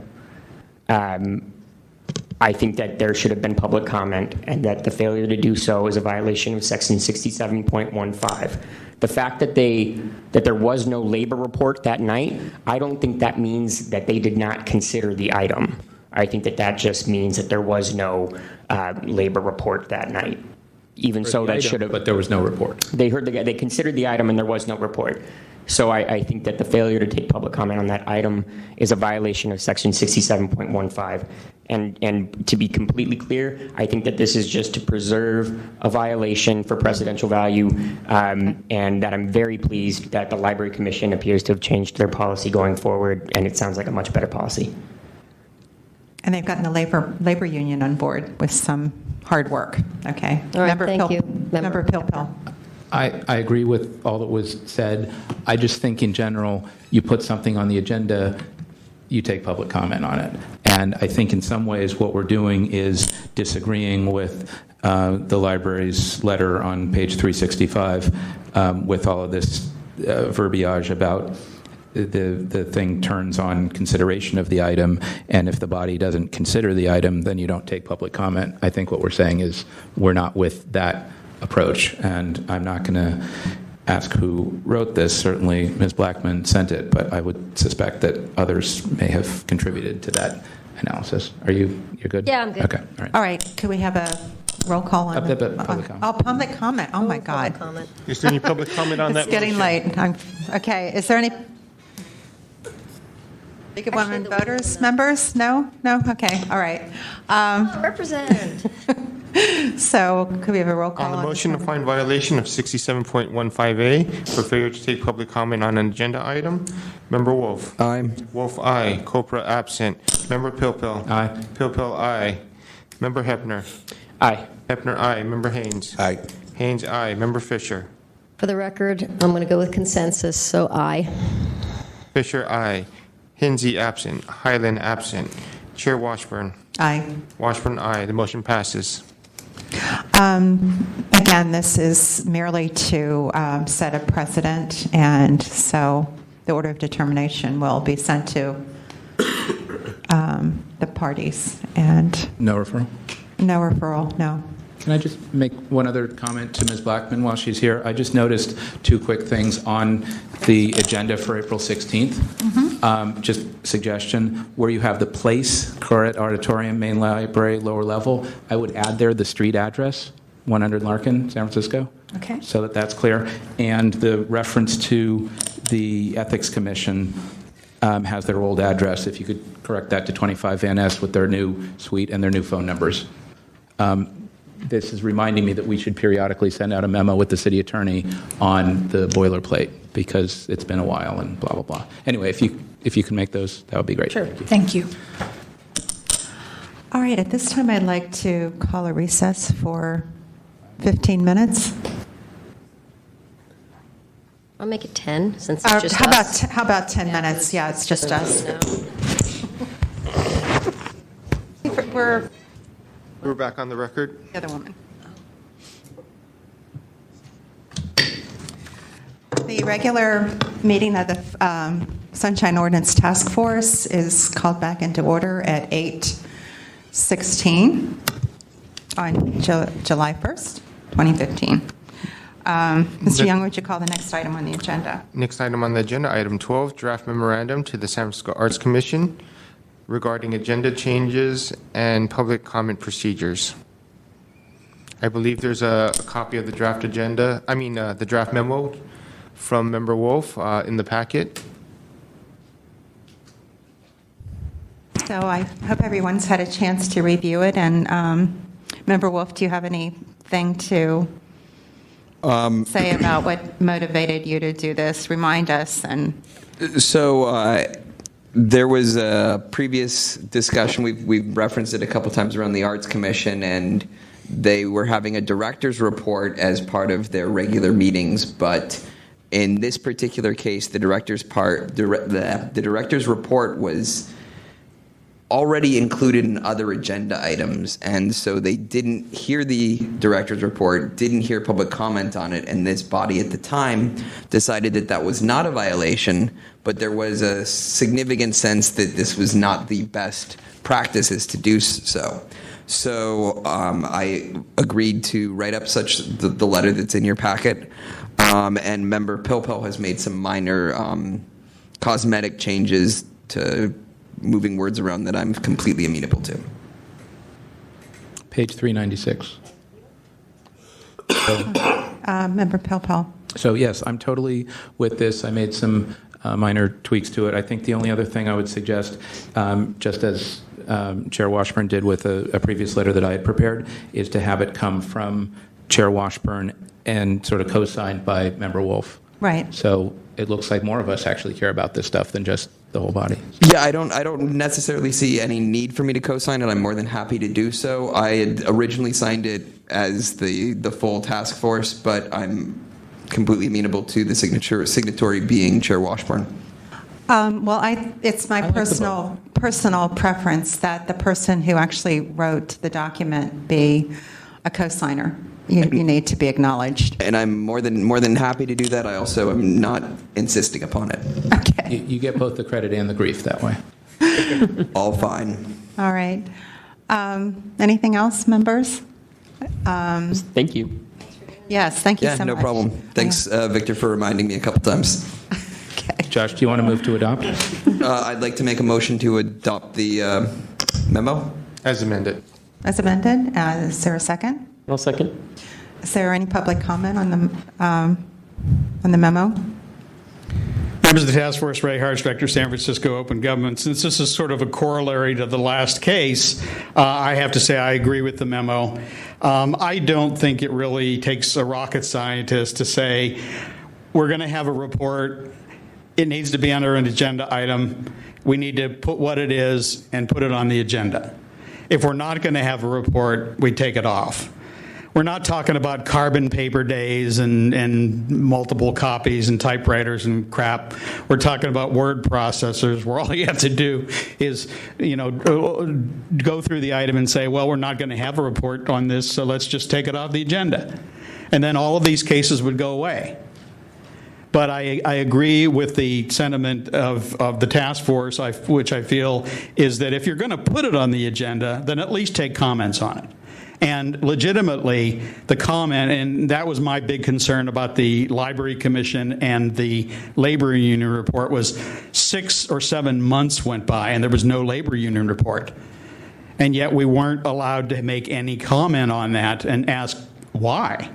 I think that there should have been public comment, and that the failure to do so is a violation of section 67.15. The fact that there was no labor report that night, I don't think that means that they did not consider the item. I think that just means that there was no labor report that night. Even so, that should have. But there was no report. They considered the item, and there was no report. So I think that the failure to take public comment on that item is a violation of section 67.15. And to be completely clear, I think that this is just to preserve a violation for precedential value, and that I'm very pleased that the Library Commission appears to have changed their policy going forward, and it sounds like a much better policy. And they've gotten the labor union on board with some hard work. Okay. All right, thank you. Member Pilpil. I agree with all that was said. I just think in general, you put something on the agenda, you take public comment on it. And I think in some ways what we're doing is disagreeing with the library's letter on page 365 with all of this verbiage about the thing turns on consideration of the item, and if the body doesn't consider the item, then you don't take public comment. I think what we're saying is we're not with that approach, and I'm not going to ask who wrote this. Certainly Ms. Blackman sent it, but I would suspect that others may have contributed to that analysis. You're good? Yeah, I'm good. Okay, all right. All right, could we have a roll call on Public comment. Oh, public comment. Oh, my God. Comment. Is there any public comment on that? It's getting motion? late. Okay, is there any? League of Women Voters members? No? No? Okay, all right. Represent. So could we have a roll call? On the motion to find violation of 67.15A for failure to take public comment on an agenda item, Member Wolf. Aye. Wolf, aye. Copra, absent. Member Pilpil. Aye. Pilpil, aye. Member Hepner. Aye. Hepner, aye. Member Haynes. Aye. Haynes, aye. Member Fisher. For the record, I'm going to go with consensus, so aye. Fisher, aye. Hinsey, absent. Highland, absent. Chair Washburn. Aye. Washburn, aye. The motion passes. Again, this is merely to set a precedent, and so the order of determination will be sent to the parties. And No referral? no referral, no. Can I just make one other comment to Ms. Blackman while she's here? I just noticed two quick things on the agenda for April 16th. Just suggestion, where you have the place, Corrett Auditorium, Main Library, lower level, I would add there the street address, 100 Larkin, San Francisco. Okay. So that's clear. And the reference to the Ethics Commission has their old address. If you could correct that to 25 Van Ness with their new suite and their new phone numbers. This is reminding me that we should periodically send out a memo with the city attorney on the boilerplate, because it's been a while and blah, blah, blah. Anyway, if you can make those, that would be great. Sure. Thank you. All right, at this time, I'd like to call a recess for 15 minutes. I'll make it 10, since it's just us. How about 10 minutes? Yeah, it's just us. We're back on the record. The other woman. The regular meeting of the Sunshine Ordinance Task Force is called back into order at 8:16 on July 1st, 2015. Mr. Young, would you call the next item on the agenda? Next item on the agenda, item 12, draft memorandum to the San Francisco Arts Commission regarding agenda changes and public comment procedures. I believe there's a copy of the draft agenda, the draft memo from Member Wolf in the packet. So I hope everyone's had a chance to review it. And Member Wolf, do you have anything to say about what motivated you to do this? Remind us. And So There was a previous discussion, we've referenced it a couple times around the Arts Commission, and they were having a director's report as part of their regular meetings, but in this particular case, the director's report was already included in other agenda items, and so they didn't hear the director's report, didn't hear public comment on it, and this body at the time decided that that was not a violation, but there was a significant sense that this was not the best practices to do so. So I agreed to write up the letter that's in your packet, and Member Pilpel has made some minor cosmetic changes to moving words around that I'm completely amenable to. Page 396. Member Pilpel. So yes, I'm totally with this. I made some minor tweaks to it. I think the only other thing I would suggest, just as Chair Washburn did with a previous letter that I had prepared, is to have it come from Chair Washburn and sort of co-signed by Member Wolf. Right. So it looks like more of us actually care about this stuff than just the whole body. Yeah, I don't necessarily see any need for me to co-sign it. I'm more than happy to do so. I had originally signed it as the full task force, but I'm completely amenable to the signatory being Chair Washburn. It's my personal preference that the person who actually wrote the document be a co-signer. You need to be acknowledged. And I'm more than happy to do that. I also am not insisting upon it. Okay. You get both the credit and the grief that way. All fine. All right. Anything else, members? Thank you. Yes, thank you so much. Yeah, no problem. Thanks, Victor, for reminding me a couple times. Josh, do you want to move to adopt? I'd like to make a motion to adopt the memo. As amended. As amended. Is there a second? I'll second. Is there any public comment on the memo? Members of the task force, Ray Harsh, Director, San Francisco Open Government. Since this is sort of a corollary to the last case, I have to say I agree with the memo. I don't think it really takes a rocket scientist to say we're going to have a report. It needs to be under an agenda item. We need to put what it is and put it on the agenda. If we're not going to have a report, we take it off. We're not talking about carbon paper days and multiple copies and typewriters and crap. We're talking about word processors where all you have to do is, go through the item and say, well, we're not going to have a report on this, so let's just take it off the agenda. And then all of these cases would go away. But I agree with the sentiment of the task force, which I feel is that if you're going to put it on the agenda, then at least take comments on it. And legitimately, the comment, and that was my big concern about the Library Commission and the Labor Union report, was 6 or 7 months went by and there was no Labor Union report. And yet we weren't allowed to make any comment on that and ask why.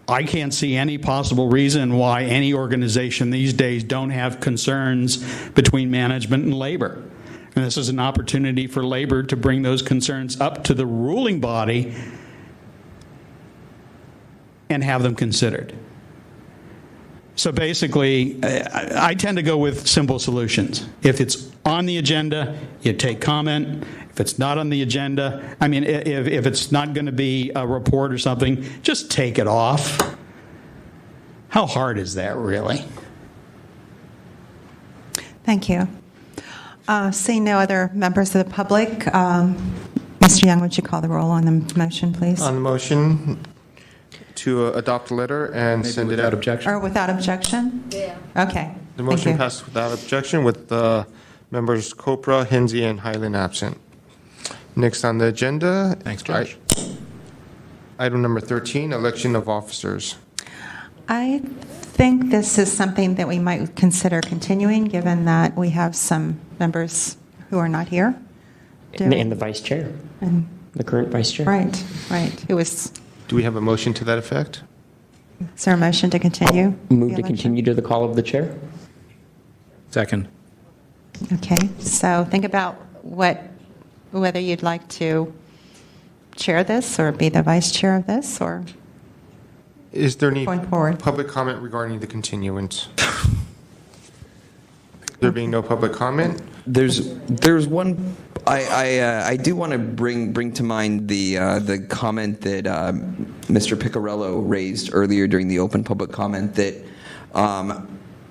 I can't see any possible reason why any organization these days don't have concerns between management and labor. And this is an opportunity for labor to bring those concerns up to the ruling body and have them considered. So basically, I tend to go with simple solutions. If it's on the agenda, you take comment. If it's not on the agenda, if it's not going to be a report or something, just take it off. How hard is that, really? Thank you. Seeing no other members of the public, Mr. Young, would you call the roll on the motion, please? On the motion to adopt the letter and send it out. Objection. Or without objection? Yeah. Okay. The motion passed without objection with members Copra, Hinsey, and Highland absent. Next on the agenda. Thanks, Josh. Item number 13, election of officers. I think this is something that we might consider continuing, given that we have some members who are not here. And the vice chair. And the current vice chair. Right. Do we have a motion to that effect? Is there a motion to continue? Move to continue to the call of the chair. Second. Okay. So think about whether you'd like to chair this or be the vice chair of this, or is there any going forward. Public comment regarding the continuance? There being no public comment? There's one. I do want to bring to mind the comment that Mr. Piccarello raised earlier during the open public comment that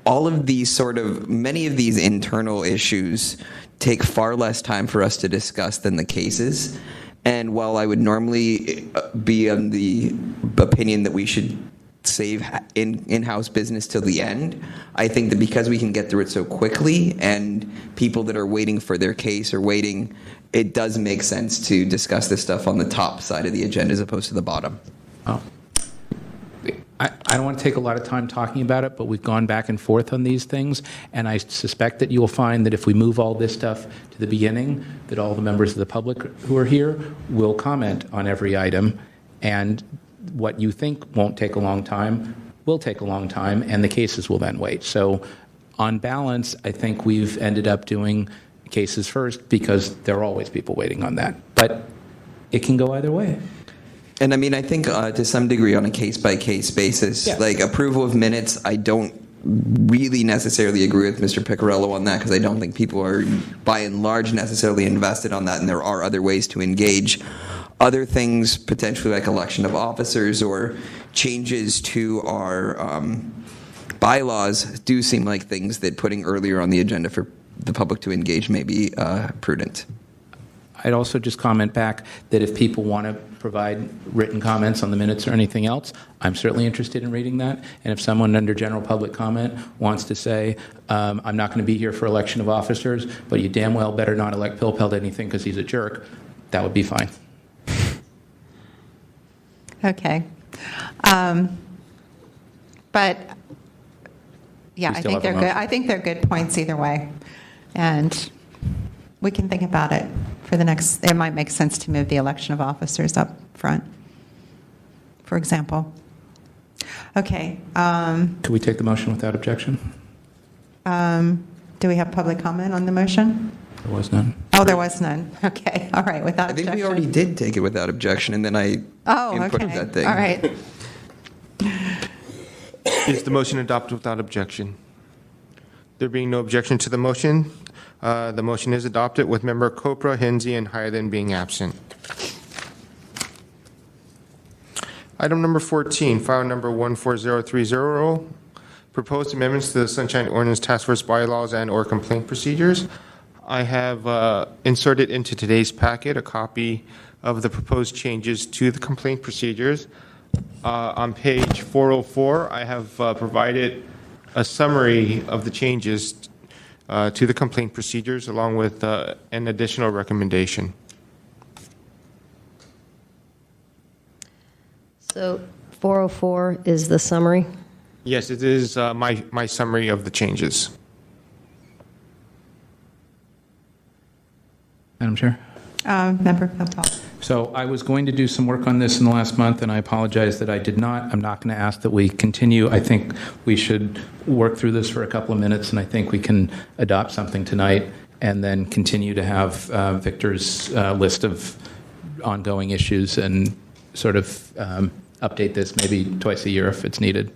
all of these many of these internal issues take far less time for us to discuss than the cases. And while I would normally be on the opinion that we should save in-house business till the end, I think that because we can get through it so quickly and people that are waiting for their case are waiting, it does make sense to discuss this stuff on the top side of the agenda as opposed to the bottom. Oh. I don't want to take a lot of time talking about it, but we've gone back and forth on these things, and I suspect that you'll find that if we move all this stuff to the beginning, that all the members of the public who are here will comment on every item, and what you think won't take a long time will take a long time, and the cases will then wait. So on balance, I think we've ended up doing cases first because there are always people waiting on that. But it can go either way. And I mean, I think to some degree on a case-by-case basis, like approval of minutes, I don't really necessarily agree with Mr. Piccarello on that because I don't think people are, by and large, necessarily invested on that, and there are other ways to engage. Other things, potentially like election of officers or changes to our bylaws, do seem like things that putting earlier on the agenda for the public to engage may be prudent. I'd also just comment back that if people want to provide written comments on the minutes or anything else, I'm certainly interested in reading that. And if someone under general public comment wants to say, I'm not going to be here for election of officers, but you damn well better not elect Pilpel anything because he's a jerk, that would be fine. Okay. But, yeah, I think they're good. I think they're good points either way. And we can think about it for the next, it might make sense to move the election of officers up front, for example. Okay. Could we take the motion without objection? Do we have public comment on the motion? There was none. Oh, there was none. Okay. All right. Without I think objection. we already did take it without objection, and then I inputted okay. that thing. All right. Is the motion adopted without objection? There being no objection to the motion is adopted with member Copra, Hensey, and Hyland being absent. Item number 14, file number 14030, proposed amendments to the Sunshine Ordinance Task Force bylaws and or complaint procedures. I have inserted into today's packet a copy of the proposed changes to the complaint procedures. On page 404, I have provided a summary of the changes to the complaint procedures along with an additional recommendation. So 404 is the summary? Yes, it is my summary of the changes. Madam Chair? Member Pilpel. So I was going to do some work on this in the last month, and I apologize that I did not. I'm not going to ask that we continue. I think we should work through this for a couple of minutes, and I think we can adopt something tonight and then continue to have Victor's list of ongoing issues and sort of update this maybe twice a year if it's needed.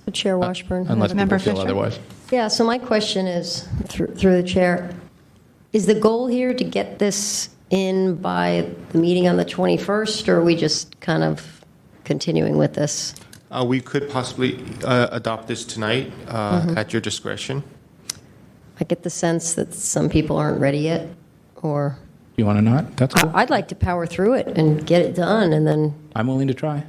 So Chair Washburn. Unless people feel Fisher. otherwise. Yeah, so my question is, through the chair, is the goal here to get this in by the meeting on the 21st, or are we just kind of continuing with this? We could possibly adopt this tonight at your discretion. I get the sense that some people aren't ready yet, or... You want to not? That's cool. I'd like to power through it and get it done, and then... I'm willing to try.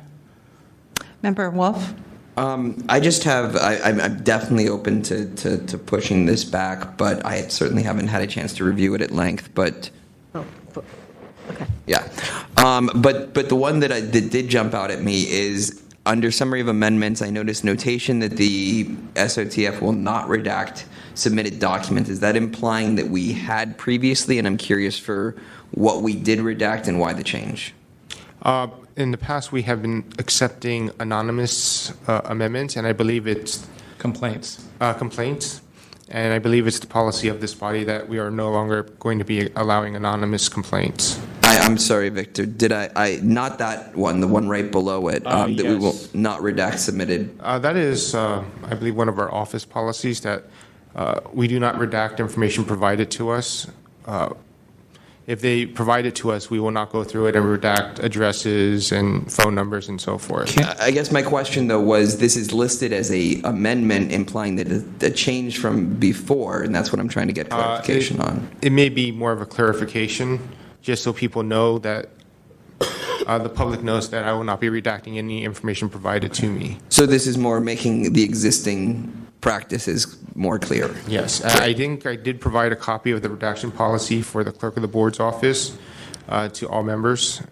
Member Wolf? I just have, I'm definitely open to pushing this back, but I certainly haven't had a chance to review it at length, but... Okay. Yeah. But the one that did jump out at me is under summary of amendments, I noticed notation that the SOTF will not redact submitted documents. Is that implying that we had previously? And I'm curious for what we did redact and why the change. In the past, we have been accepting anonymous amendments, and I believe it's complaints. And I believe it's the policy of this body that we are no longer going to be allowing anonymous complaints. I'm sorry, Victor. Did I not that one, the one right below it, that yes. we will not redact submitted? That is, I believe, one of our office policies that we do not redact information provided to us. If they provide it to us, we will not go through it and redact addresses and phone numbers and so forth. I guess my question, though, was this is listed as a amendment, implying that it's a change from before, and that's what I'm trying to get clarification on. It may be more of a clarification, just so people know that the public knows that I will not be redacting any information provided to me. So this is more making the existing practices more clear. Yes, I think I did provide a copy of the redaction policy for the clerk of the board's office to all members,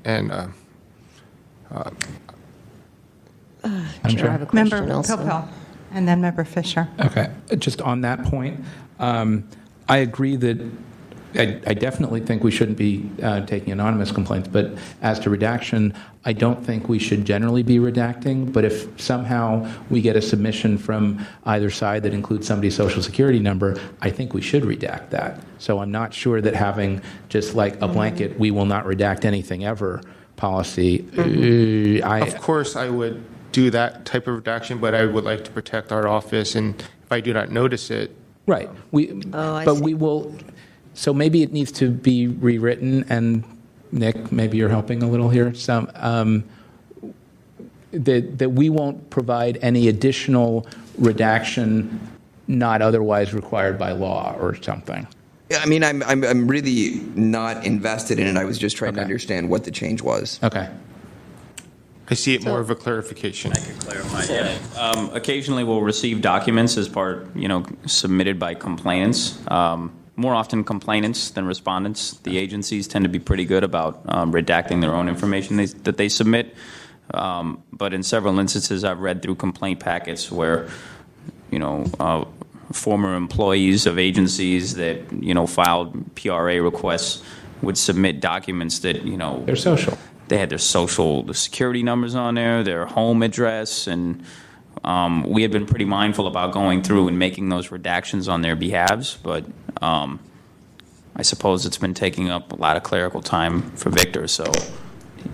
and Chair, I have a question Member also. Pilpel, and then Member Fisher. Okay, just on that point, I agree that I definitely think we shouldn't be taking anonymous complaints, but as to redaction, I don't think we should generally be redacting, but if somehow we get a submission from either side that includes somebody's social security number, I think we should redact that. So I'm not sure that having just like a blanket, we will not redact anything ever policy. of course I would do that type of redaction, but I would like to protect our office, and if I do not notice it. Right, we will. So maybe it needs to be rewritten, and Nick, maybe you're helping a little here. That we won't provide any additional redaction not otherwise required by law or something. Yeah, I mean, I'm really not invested in it. I was just trying to understand what the change was. Okay. I see it more of a clarification. I can clarify. Yeah. Occasionally, we'll receive documents as part, submitted by complainants. More often complainants than respondents. The agencies tend to be pretty good about redacting their own information that they submit. But in several instances, I've read through complaint packets where, former employees of agencies that, filed PRA requests would submit documents that, They're social. They had their social security numbers on there, their home address, and we had been pretty mindful about going through and making those redactions on their behalves, but I suppose it's been taking up a lot of clerical time for Victor, so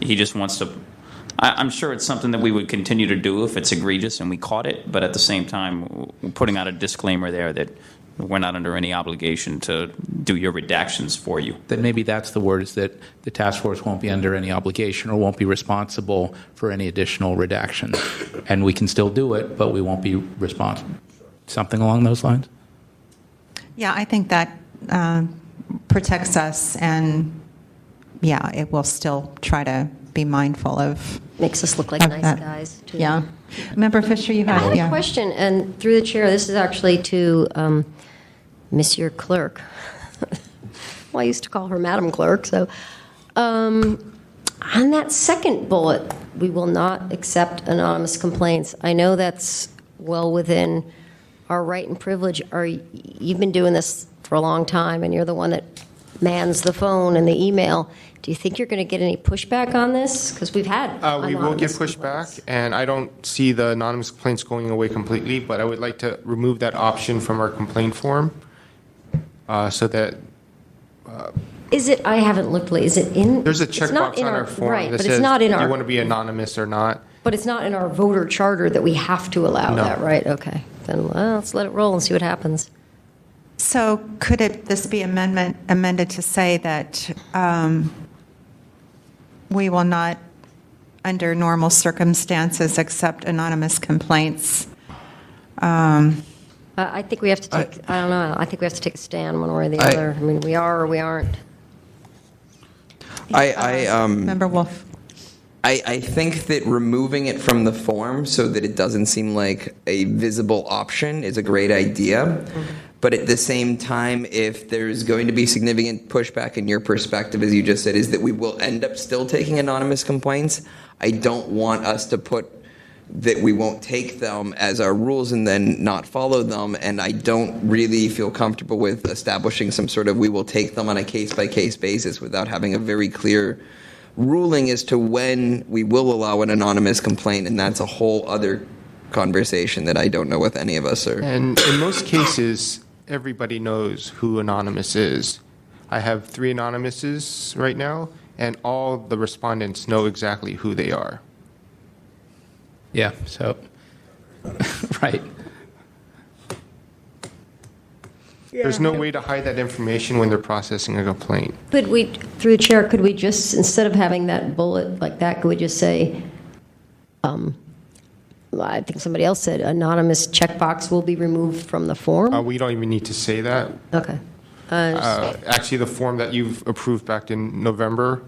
he just wants to. I'm sure it's something that we would continue to do if it's egregious and we caught it, but at the same time, we're putting out a disclaimer there that we're not under any obligation to do your redactions for you. Then maybe that's the word, is that the task force won't be under any obligation or won't be responsible for any additional redaction. And we can still do it, but we won't be responsible. Something along those lines? Yeah, I think that protects us, and yeah, it will still try to be mindful of. Makes us look like nice guys, too. Yeah. Member Fisher, you I have have a question, and through the chair, this is actually to Monsieur Clerk. Well, I used to call her Madam Clerk. So on that second bullet, we will not accept anonymous complaints. I know that's well within our right and privilege. You've been doing this for a long time, and you're the one that mans the phone and the email. Do you think you're going to get any pushback on this? Because we've had We will get pushback, and I don't see the anonymous complaints going away completely, but I would like to remove that option from our complaint form so that. Is it? I haven't looked lately. Is it in? There's a it's not checkbox in on our form right, that but says, it's not in do our. you want to be anonymous or not? But it's not in our voter charter that we have to allow No. that, right? Okay. Then let's let it roll and see what happens. So could this be amended to say that we will not, under normal circumstances, accept anonymous complaints? I think we have to take. I don't know. I think we have to take a stand one way or the other. I mean, we are or we aren't. Member Wolf. I think that removing it from the form so that it doesn't seem like a visible option is a great idea. Mm-hmm. But at the same time, if there's going to be significant pushback in your perspective, as you just said, is that we will end up still taking anonymous complaints. I don't want us to put that we won't take them as our rules and then not follow them. And I don't really feel comfortable with establishing some sort of we will take them on a case-by-case basis without having a very clear ruling as to when we will allow an anonymous complaint. And that's a whole other conversation that I don't know if any of us are. And in most cases, everybody knows who Anonymous is. I have 3 Anonymouses right now, and all the respondents know exactly who they are. Yeah, so, right. There's no way to hide that information when they're processing a complaint. Could we, through the chair, could we just, instead of having that bullet like that, could we just say, I think somebody else said, anonymous checkbox will be removed from the form? We don't even need to say that. Okay. Actually, the form that you've approved back in November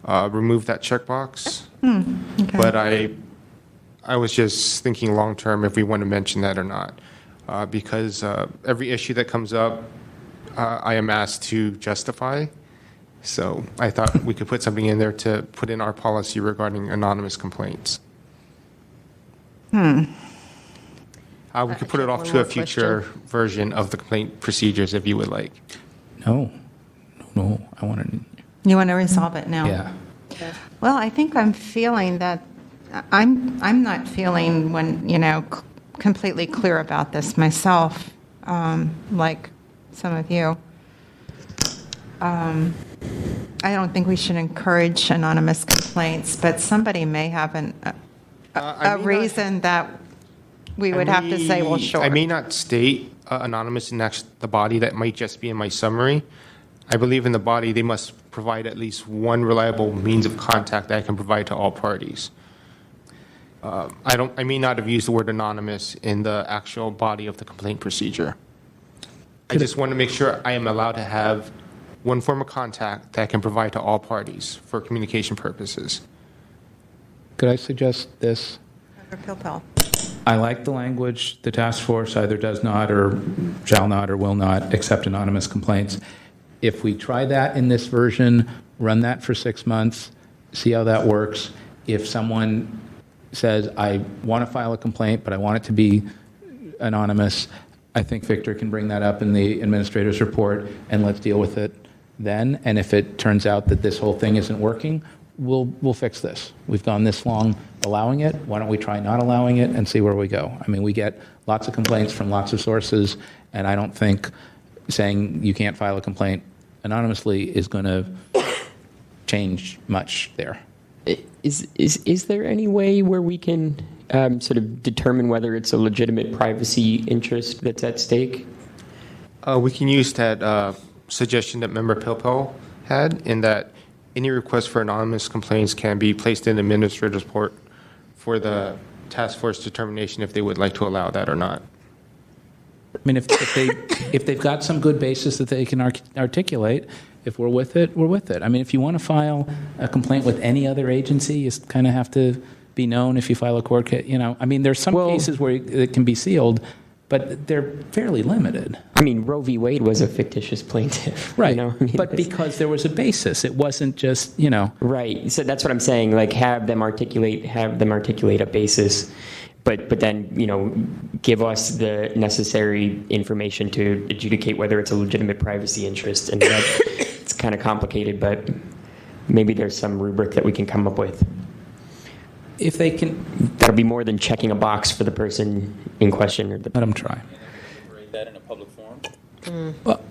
removed that checkbox. Okay. But I was just thinking long-term if we want to mention that or not. Because every issue that comes up, I am asked to justify. So I thought we could put something in there to put in our policy regarding anonymous complaints. We could put it off to a future version of the complaint procedures if you would like. No, I want to. You want to resolve it now? Yeah. Well, I think I'm feeling that I'm not feeling completely clear about this myself, like some of you. I don't think we should encourage anonymous complaints, but somebody may have a reason that we would have to say, well, sure. I may not state anonymous in the body. That might just be in my summary. I believe in the body they must provide at least one reliable means of contact that I can provide to all parties. I may not have used the word anonymous in the actual body of the complaint procedure. I just want to make sure I am allowed to have one form of contact that I can provide to all parties for communication purposes. Could I suggest this? I like the language, the task force either does not or shall not or will not accept anonymous complaints. If we try that in this version, run that for 6 months, see how that works. If someone says, I want to file a complaint, but I want it to be anonymous, I think Victor can bring that up in the administrator's report, and let's deal with it then. And if it turns out that this whole thing isn't working, we'll fix this. We've gone this long allowing it. Why don't we try not allowing it and see where we go? I mean, we get lots of complaints from lots of sources, and I don't think saying you can't file a complaint anonymously is going to change much there. Is there any way where we can sort of determine whether it's a legitimate privacy interest that's at stake? We can use that suggestion that Member Pilpel had, in that any request for anonymous complaints can be placed in the administrator's report for the task force determination if they would like to allow that or not. I mean, if they've got some good basis that they can articulate, if we're with it, we're with it. I mean, if you want to file a complaint with any other agency, you kind of have to be known if you file a court case. I mean, there's some cases where it can be sealed, but they're fairly limited. I mean, Roe v. Wade was a fictitious plaintiff. Right, but because there was a basis. It wasn't just, Right, so that's what I'm saying, like have them articulate a basis, but then, give us the necessary information to adjudicate whether it's a legitimate privacy interest. And it's kind of complicated, but maybe there's some rubric that we can come up with. If they can... That'll be more than checking a box for the person in question. Let them try. That in a public forum? Well,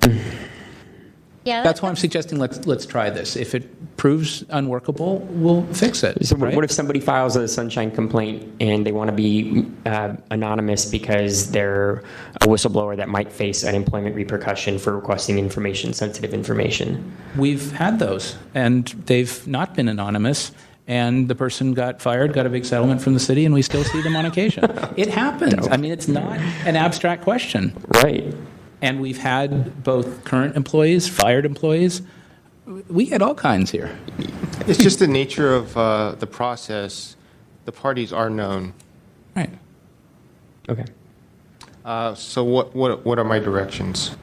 yeah, that's why I'm suggesting let's try this. If it proves unworkable, we'll fix it. So what if somebody files a sunshine complaint and they want to be anonymous because they're a whistleblower that might face an employment repercussion for requesting sensitive information? We've had those, and they've not been anonymous. And the person got fired, got a big settlement from the city, and we still see them on occasion. It happens. I mean, it's not an abstract question. Right. And we've had both current employees, fired employees. We had all kinds here. It's just the nature of the process. The parties are known. Right. Okay. So what are my directions?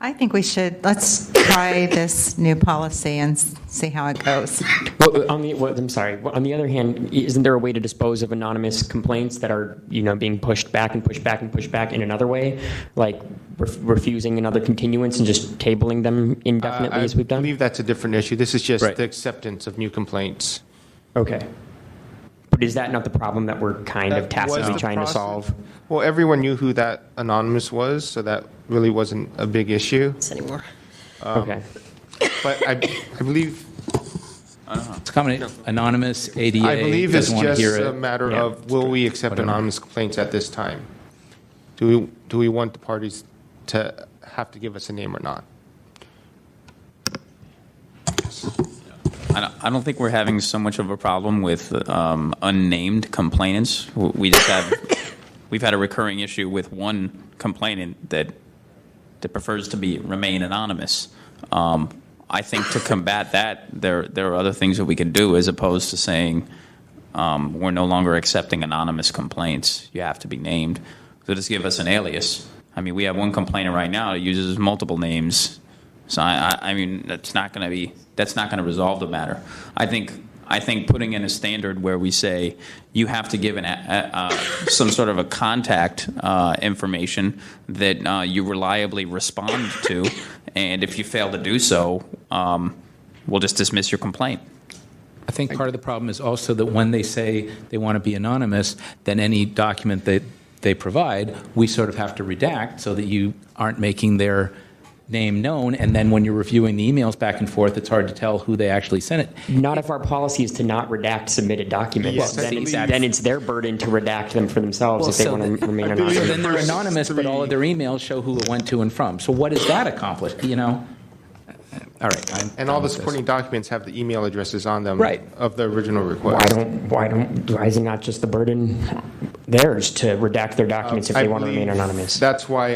I think let's try this new policy and see how it goes. I'm sorry. On the other hand, isn't there a way to dispose of anonymous complaints that are, being pushed back and pushed back and pushed back in another way, like refusing another continuance and just tabling them indefinitely as we've done? I believe that's a different issue. This is just the acceptance of new complaints. Okay. But is that not the problem that we're kind of tacitly trying to solve? Well, everyone knew who that anonymous was, so that really wasn't a big issue. Anymore. Okay. But I believe... It's a combination of anonymous, ADA. I believe it's doesn't want to just hear a it. matter of will we accept anonymous complaints at this time? Do we want the parties to have to give us a name or not. I don't think we're having so much of a problem with unnamed complainants. We've had a recurring issue with one complainant that prefers to remain anonymous. I think to combat that, there are other things that we can do as opposed to saying we're no longer accepting anonymous complaints. You have to be named. So just give us an alias. I mean, we have one complainant right now that uses multiple names. So I mean, that's not going to resolve the matter. I think putting in a standard where we say you have to give some sort of a contact information that you reliably respond to, and if you fail to do so, we'll just dismiss your complaint. I think part of the problem is also that when they say they want to be anonymous, then any document that they provide, we sort of have to redact so that you aren't making their name known, and then when you're reviewing the emails back and forth, it's hard to tell who they actually sent it. Not if our policy is to not redact submitted documents. Yes, then it's their burden to redact them for themselves if they want to remain anonymous. So then they're anonymous, but all of their emails show who it went to and from. So what does that accomplish? All right. And all the supporting documents have the email addresses on them Right. of the original request. Why is it not just the burden theirs to redact their documents if they want to remain anonymous? That's why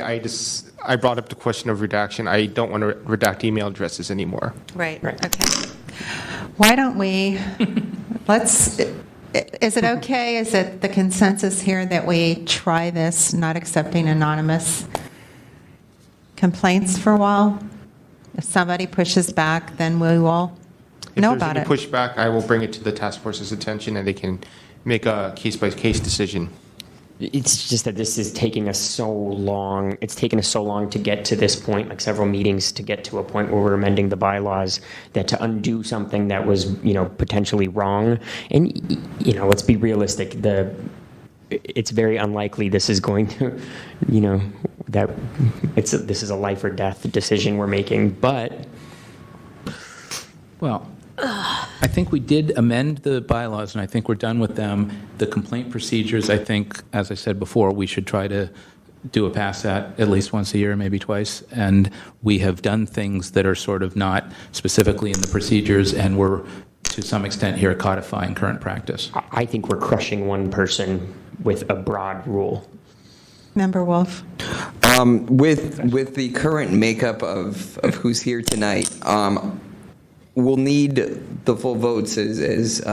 I brought up the question of redaction. I don't want to redact email addresses anymore. Right. Okay. Why don't we, is it okay, is it the consensus here that we try this, not accepting anonymous complaints for a while? If somebody pushes back, then we will know about it. If there's any pushback, I will bring it to the task force's attention, and they can make a case-by-case decision. It's just that this is taking us so long. It's taken us so long to get to this point, like several meetings, to get to a point where we're amending the bylaws, that to undo something that was, potentially wrong. And, let's be realistic. It's very unlikely this is going to, this is a life or death decision we're making. But, well, I think we did amend the bylaws, and I think we're done with them. The complaint procedures, I think, as I said before, we should try to do a pass at least once a year, maybe twice. And we have done things that are sort of not specifically in the procedures, and we're, to some extent here, codifying current practice. I think we're crushing one person with a broad rule. Member Wolf? With the current makeup of who's here tonight, we'll need the full votes, as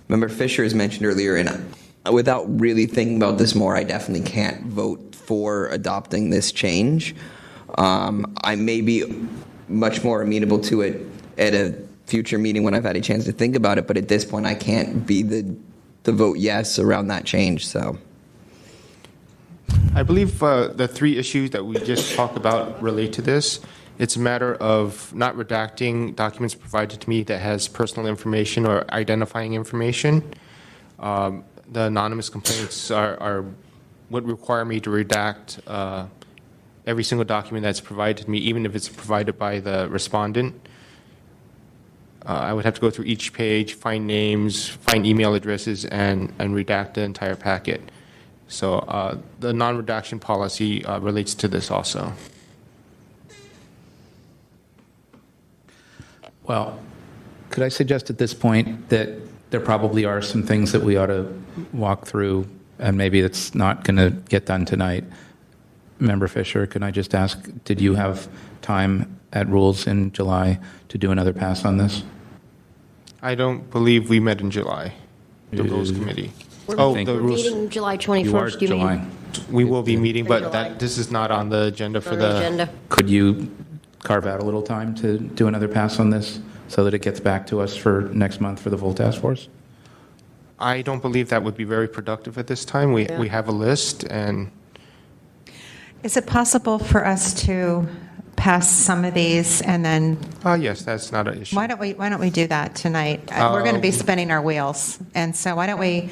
Member Fisher has mentioned earlier, and without really thinking about this more, I definitely can't vote for adopting this change. I may be much more amenable to it at a future meeting when I've had a chance to think about it, but at this point I can't be the vote yes around that change. So I believe the three issues that we just talked about relate to this. It's a matter of not redacting documents provided to me that has personal information or identifying information. The anonymous complaints would require me to redact every single document that's provided to me, even if it's provided by the respondent. I would have to go through each page, find names, find email addresses, and redact the entire packet. So the non-redaction policy relates to this also. Well, could I suggest at this point that there probably are some things that we ought to walk through, and maybe it's not going to get done tonight. Member Fisher, can I just ask, did you have time at Rules in July to do another pass on this? I don't believe we met in July, the Rules Committee. We're meeting July 21st, you mean? We will be meeting, but this is not on the agenda for the... Agenda. Could you carve out a little time to do another pass on this so that it gets back to us for next month for the full task force? I don't believe that would be very productive at this time. We have a list, and... Is it possible for us to pass some of these and then? Yes, that's not an issue. Why don't we do that tonight? We're going to be spinning our wheels, and so why don't we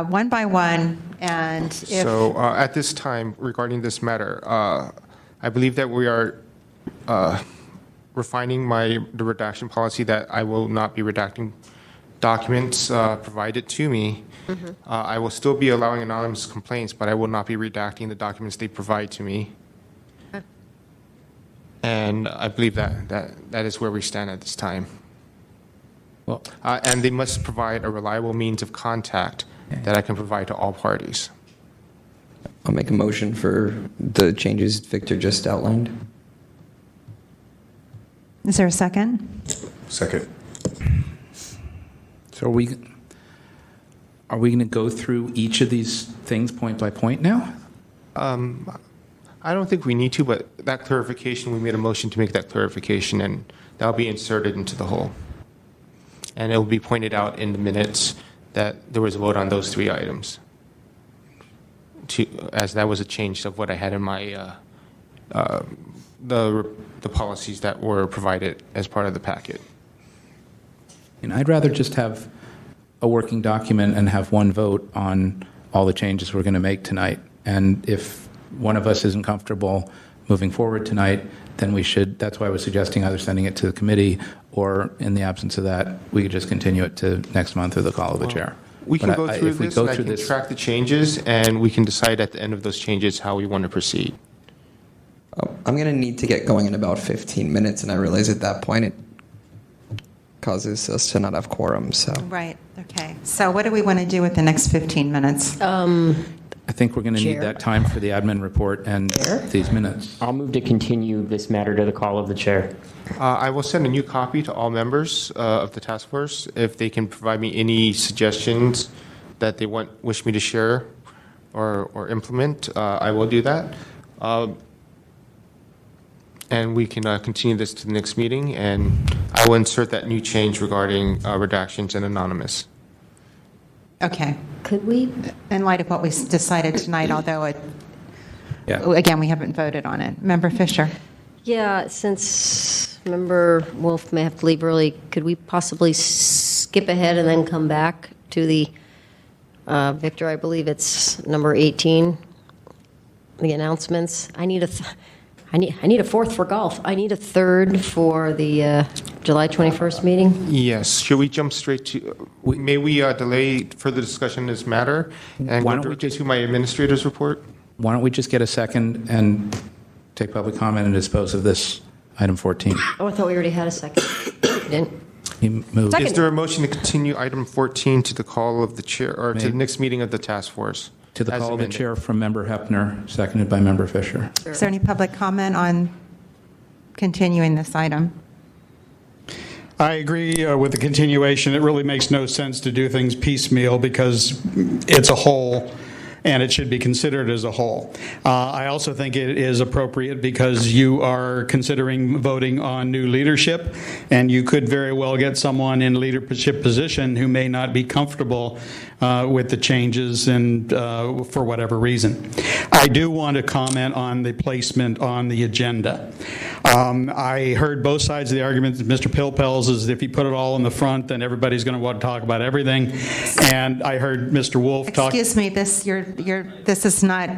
one by one, and if So at this time, regarding this matter, I believe that we are refining the redaction policy, that I will not be redacting documents provided to me. I will still be allowing anonymous complaints, but I will not be redacting the documents they provide to me. And I believe that is where we stand at this time. And they must provide a reliable means of contact that I can provide to all parties. I'll make a motion for the changes Victor just outlined. Is there a second? Second. So are we going to go through each of these things point by point now? I don't think we need to, but that clarification, we made a motion to make that clarification, and that'll be inserted into the whole. And it will be pointed out in the minutes that there was a vote on those 3 items, as that was a change of what I had in my the policies that were provided as part of the packet. And I'd rather just have a working document and have one vote on all the changes we're going to make tonight. And if one of us isn't comfortable moving forward tonight, then we should, that's why I was suggesting either sending it to the committee, or in the absence of that, we could just continue it to next month or the call of the chair. We can go through this, and I can track the changes, and we can decide at the end of those changes how we want to proceed. I'm going to need to get going in about 15 minutes, and I realize at that point it causes us to not have quorum. So Right, okay. So what do we want to do with the next 15 minutes? I think we're going to need that time for the admin report and these minutes. I'll move to continue this matter to the call of the chair. I will send a new copy to all members of the task force. If they can provide me any suggestions that they wish me to share or implement, I will do that. And we can continue this to the next meeting, and I will insert that new change regarding redactions and anonymous. Okay. Could we? In light of what we decided tonight, although again, we haven't voted on it. Member Fisher. Yeah, since Member Wolf may have to leave early, could we possibly skip ahead and then come back to the, Victor, I believe it's number 18, the announcements. I need a fourth for golf. I need a third for the July 21st meeting. Yes. Should we jump straight to, may we delay further discussion on this matter and go directly to my administrator's report? Why don't we just get a second and take public comment and dispose of this item 14? Oh, I thought we already had a second. We didn't. He moved. Is there a motion to continue item 14 to the call of the chair, or to the next meeting of the task force? To the call of the chair from Member Hepner, seconded by Member Fisher. Is there any public comment on continuing this item? I agree with the continuation. It really makes no sense to do things piecemeal because it's a whole, and it should be considered as a whole. I also think it is appropriate because you are considering voting on new leadership, and you could very well get someone in leadership position who may not be comfortable with the changes and for whatever reason. I do want to comment on the placement on the agenda. I heard both sides of the argument. Mr. Pilpels is if you put it all in the front, then everybody's going to want to talk about everything. And I heard Mr. Wolf talk. Excuse me, this is not.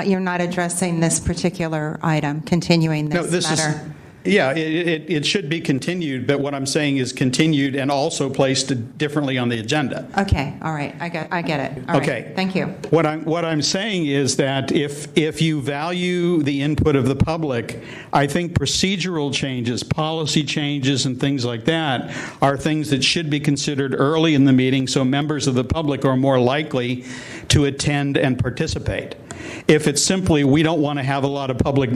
You're not addressing this particular item. Continuing this matter. Yeah, it should be continued, but what I'm saying is continued and also placed differently on the agenda. Okay, all right, I get it. All okay, right, thank you. What I'm saying is that if you value the input of the public, I think procedural changes, policy changes, and things like that are things that should be considered early in the meeting, so members of the public are more likely to attend and participate. If it's simply we don't want to have a lot of public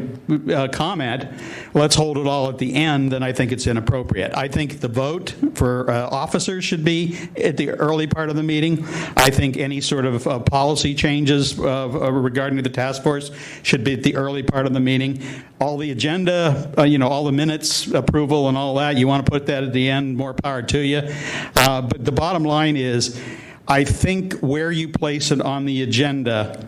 comment, let's hold it all at the end, then I think it's inappropriate. I think the vote for officers should be at the early part of the meeting. I think any sort of policy changes regarding the task force should be at the early part of the meeting. All the agenda, all the minutes approval and all that, you want to put that at the end, more power to you. But the bottom line is, I think where you place it on the agenda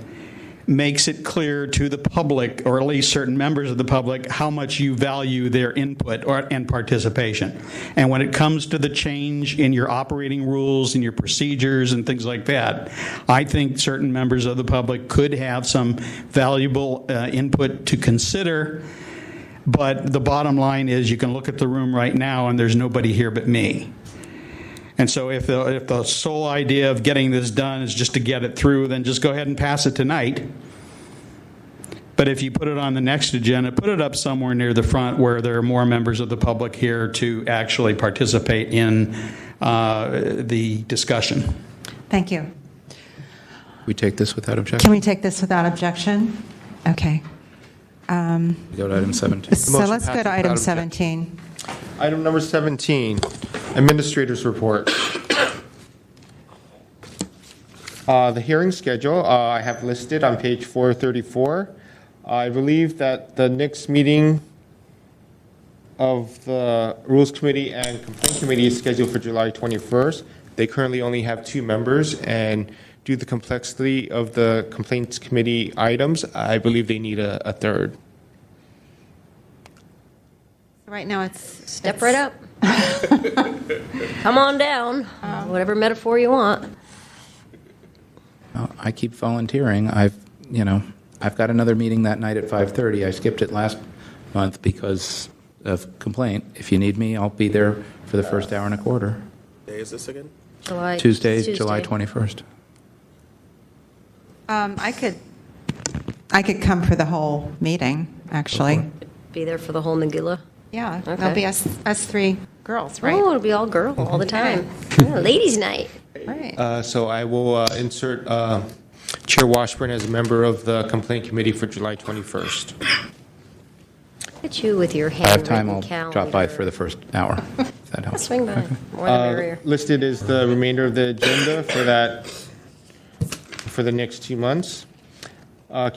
makes it clear to the public, or at least certain members of the public, how much you value their input and participation. And when it comes to the change in your operating rules and your procedures and things like that, I think certain members of the public could have some valuable input to consider. But the bottom line is you can look at the room right now and there's nobody here but me. And so if the sole idea of getting this done is just to get it through, then just go ahead and pass it tonight. But if you put it on the next agenda, put it up somewhere near the front where there are more members of the public here to actually participate in the discussion. Thank you. We take this without objection? Can we take this without objection? Okay. We go to item 17. So let's go to item 17. Item number 17, Administrator's Report. The hearing schedule I have listed on page 434. I believe that the next meeting of the Rules Committee and Complaint Committee is scheduled for July 21st. They currently only have 2 members, and due to the complexity of the Complaints Committee items, I believe they need a third. Right now it's... Step right up. Come on down. Whatever metaphor you want. I keep volunteering. I've got another meeting that night at 5:30. I skipped it last month because of complaint. If you need me, I'll be there for the first hour and a quarter. Day is this again? Tuesday, July 21st. I could come for the whole meeting, actually. Be there for the whole Megillah? Yeah, Okay. there'll be us 3 girls, right? Oh, it'll be all girl all the time. Yeah, ladies' night. Right. So I will insert Chair Washburn as a member of the Complaint Committee for July 21st. Look at you with your If I have time, handwritten I'll calendar. drop by for the first hour, if that helps. Swing by. More the merrier. Listed is the remainder of the agenda for the next 2 months.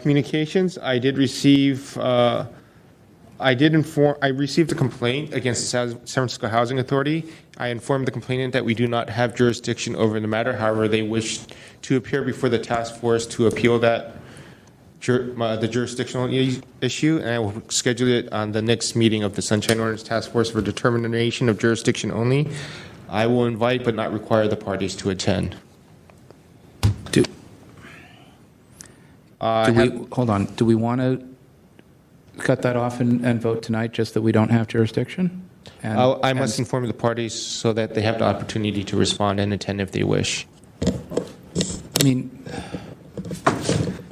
Communications, I did receive. I received a complaint against the San Francisco Housing Authority. I informed the complainant that we do not have jurisdiction over the matter. However, they wish to appear before the task force to appeal that the jurisdictional issue, and I will schedule it on the next meeting of the Sunshine Ordinance Task Force for determination of jurisdiction only. I will invite but not require the parties to attend. Hold on. Do we want to cut that off and vote tonight, just that we don't have jurisdiction? I must inform the parties so that they have the opportunity to respond and attend if they wish. I mean,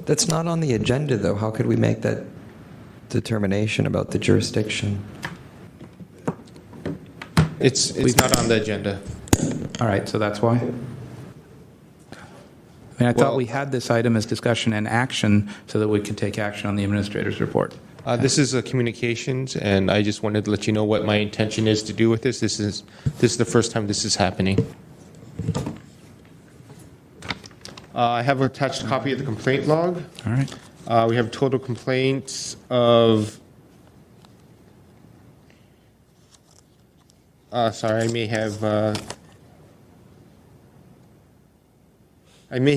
That's not on the agenda, though. How could we make that determination about the jurisdiction? It's not on the agenda. All right, so that's why? I thought we had this item as discussion and action so that we could take action on the administrator's report. This is a communications, and I just wanted to let you know what my intention is to do with this. This is the first time this is happening. I have attached a copy of the complaint log. All right. We have total complaints of. Sorry, I may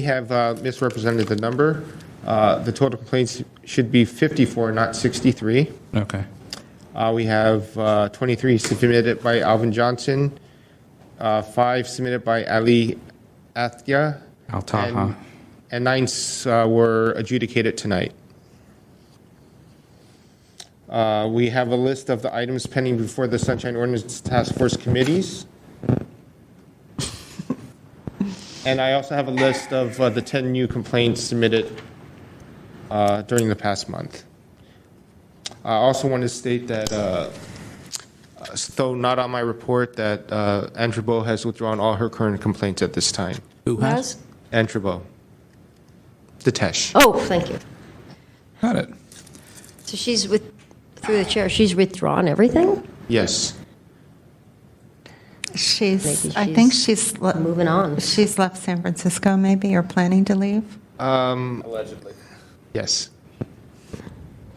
have misrepresented the number. The total complaints should be 54, not 63. Okay. We have 23 submitted by Alvin Johnson, 5 submitted by Ali Athia, Al-Taha. and 9 were adjudicated tonight. We have a list of the items pending before the Sunshine Ordinance Task Force committees. And I also have a list of the 10 new complaints submitted during the past month. I also want to state that, though not on my report, that Antrebo has withdrawn all her current complaints at this time. Who has? Antrebo. The Tesh. Oh, thank you. Got it. So through the chair, she's withdrawn everything? Yes. I think she's moving on. She's left San Francisco, maybe, or planning to leave. Allegedly. Yes.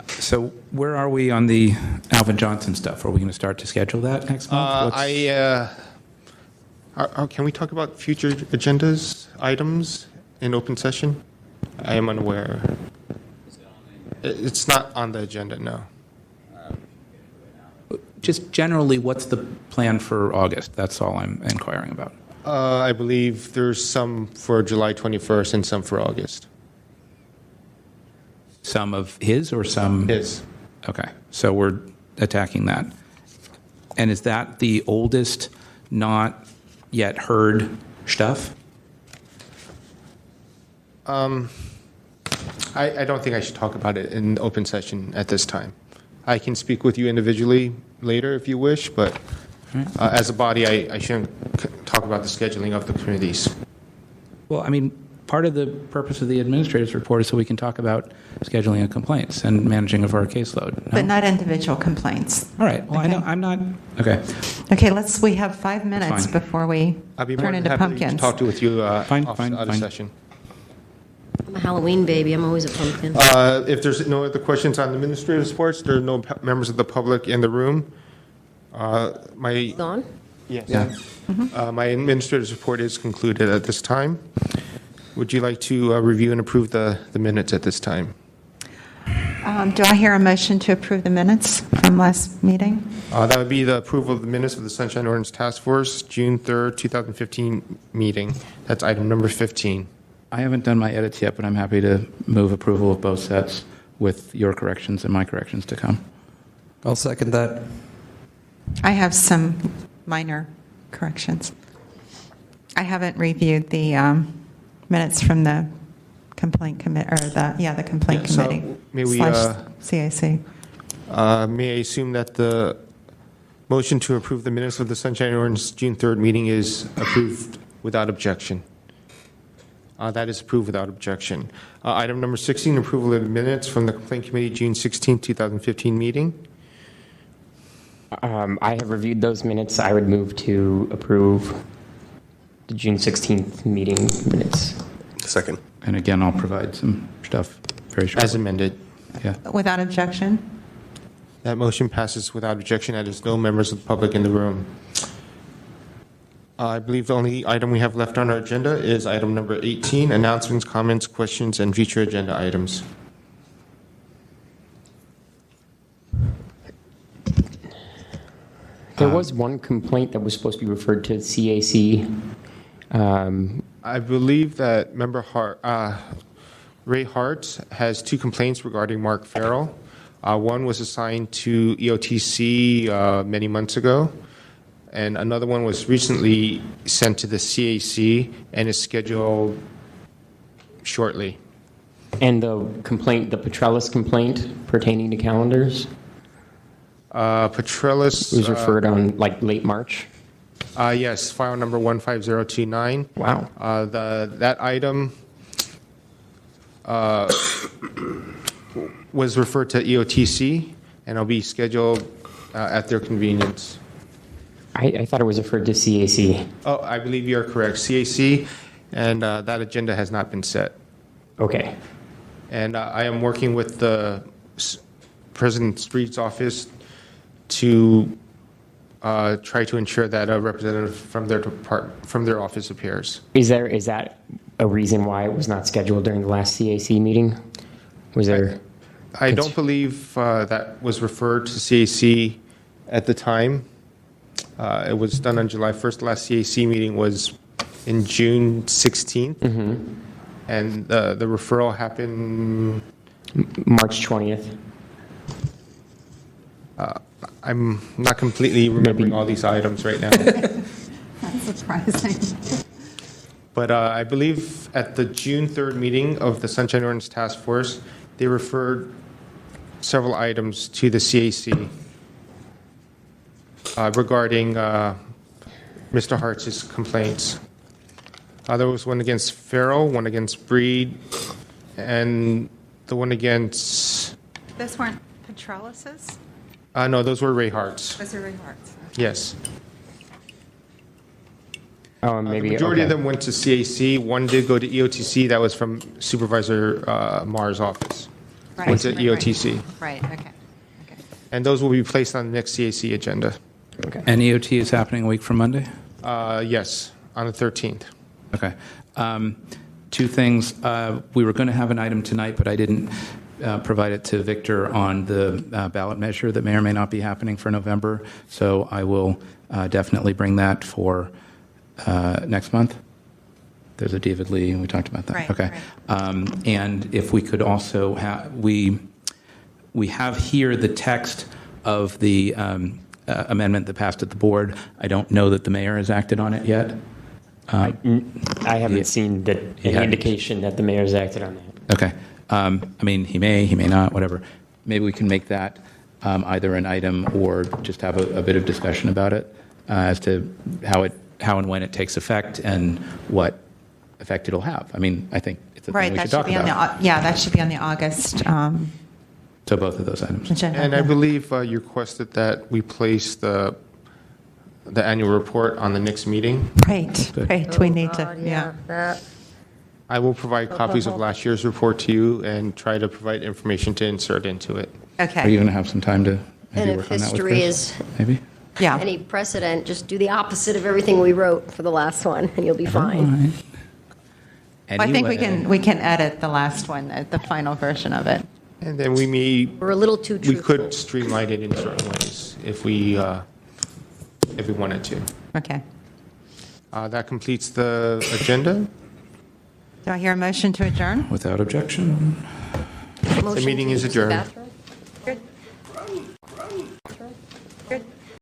So where are we on the Alvin Johnson stuff? Are we going to start to schedule that next month? Can we talk about future agendas, items in open session? I am unaware. It's not on the agenda, no. Just generally, what's the plan for August? That's all I'm inquiring about. I believe there's some for July 21st and some for August. Some of his or some? His. Okay, so we're attacking that. And is that the oldest, not yet heard stuff? I I don't think I should talk about it in open session at this time. I can speak with you individually later if you wish, but as a body, I shouldn't talk about the scheduling of the committees. Well, I mean, part of the purpose of the administrator's report is so we can talk about scheduling of complaints and managing of our caseload. No? But not individual complaints. All right. Well, I know I'm not. Okay. Okay, we have 5 minutes Fine. before we I'll be more turn than into happy pumpkins. to talk with you out of fine. session. I'm a Halloween baby. I'm always a pumpkin. If there's no other questions on the administrative reports, there are no members of the public in the room. Don? Yes. Yeah. My administrative report is concluded at this time. Would you like to review and approve the minutes at this time? Do I hear a motion to approve the minutes from last meeting? That would be the approval of the minutes of the Sunshine Ordinance Task Force, June 3rd, 2015 meeting. That's item number 15. I haven't done my edits yet, but I'm happy to move approval of both sets with your corrections and my corrections to come. I'll second that. I have some minor corrections. I haven't reviewed the minutes from the complaint committee, or the complaint committee. May we, CAC. may I assume that the motion to approve the minutes of the Sunshine Ordinance June 3rd meeting is approved without objection? That is approved without objection. Item number 16, approval of the minutes from the complaint committee June 16th, 2015 meeting. I have reviewed those minutes. I would move to approve the June 16th meeting minutes. Second. And again, I'll provide some stuff very shortly. As amended. Yeah. Without objection? That motion passes without objection. There's no members of the public in the room. I believe the only item we have left on our agenda is item number 18, announcements, comments, questions, and future agenda items. There was one complaint that was supposed to be referred to CAC. I believe that member Ray Hart has 2 complaints regarding Mark Farrell. One was assigned to EOTC many months ago, and another one was recently sent to the CAC and is scheduled shortly. And the complaint, the Petrellis complaint pertaining to calendars? Petrellis was referred on late March? Yes, file number 15029. Wow. That item was referred to EOTC, and will be scheduled at their convenience. I thought it was referred to CAC. Oh, I believe you are correct. CAC, and that agenda has not been set. Okay. And I am working with the President Street's office to try to ensure that a representative from their office appears. Is that a reason why it was not scheduled during the last CAC meeting? Was there? I don't believe that was referred to CAC at the time. It was done on July 1st. The last CAC meeting was in June 16th. Mm-hmm. And the referral happened March 20th. I'm not completely remembering all these items right now. That's surprising. But I believe at the June 3rd meeting of the Sunshine Ordinance Task Force, they referred several items to the CAC regarding Mr. Hart's complaints. There was one against Farrell, one against Breed, and the one against... Those weren't Petrellis's? No, those were Ray Hart's. Those are Ray Hart's. Yes. Oh, maybe. The majority of okay. them went to CAC. One did go to EOTC. That was from Supervisor Marr's office. Right. Went to EOTC. Right, okay. And those will be placed on the next CAC agenda. Okay. And EOT is happening a week from Monday? Yes, on the 13th. Okay. 2 things. We were going to have an item tonight, but I didn't provide it to Victor on the ballot measure that may or may not be happening for November. So I will definitely bring that for next month. There's a David Lee, and we talked about that. Right, okay. right. And if we could also have, we have here the text of the amendment that passed at the board. I don't know that the mayor has acted on it yet. I haven't seen any indication that the mayor's acted on that. Okay. I mean, he may not, whatever. Maybe we can make that either an item or just have a bit of discussion about it as to how and when it takes effect and what effect it'll have. I mean, I think it's a thing we should talk about. That should be on the August. So both of those items. agenda. And I believe you requested that we place the annual report on the next meeting. Right, right. We need to, yeah. That. I will provide copies of last year's report to you and try to provide information to insert into it. Are you Okay. going to have some time to And maybe if work on that with history Chris? is Maybe? Yeah. any precedent, just do the opposite of everything we wrote for the last one, and you'll be fine. Well, I think Anyway. we can edit the last one, the final version of it. And then we may, We're a little too we truthful. could streamline it in certain ways if we wanted to. Okay. That completes the agenda. Do I hear a motion to adjourn? Without objection. Motion meeting to is use the adjourned. bathroom?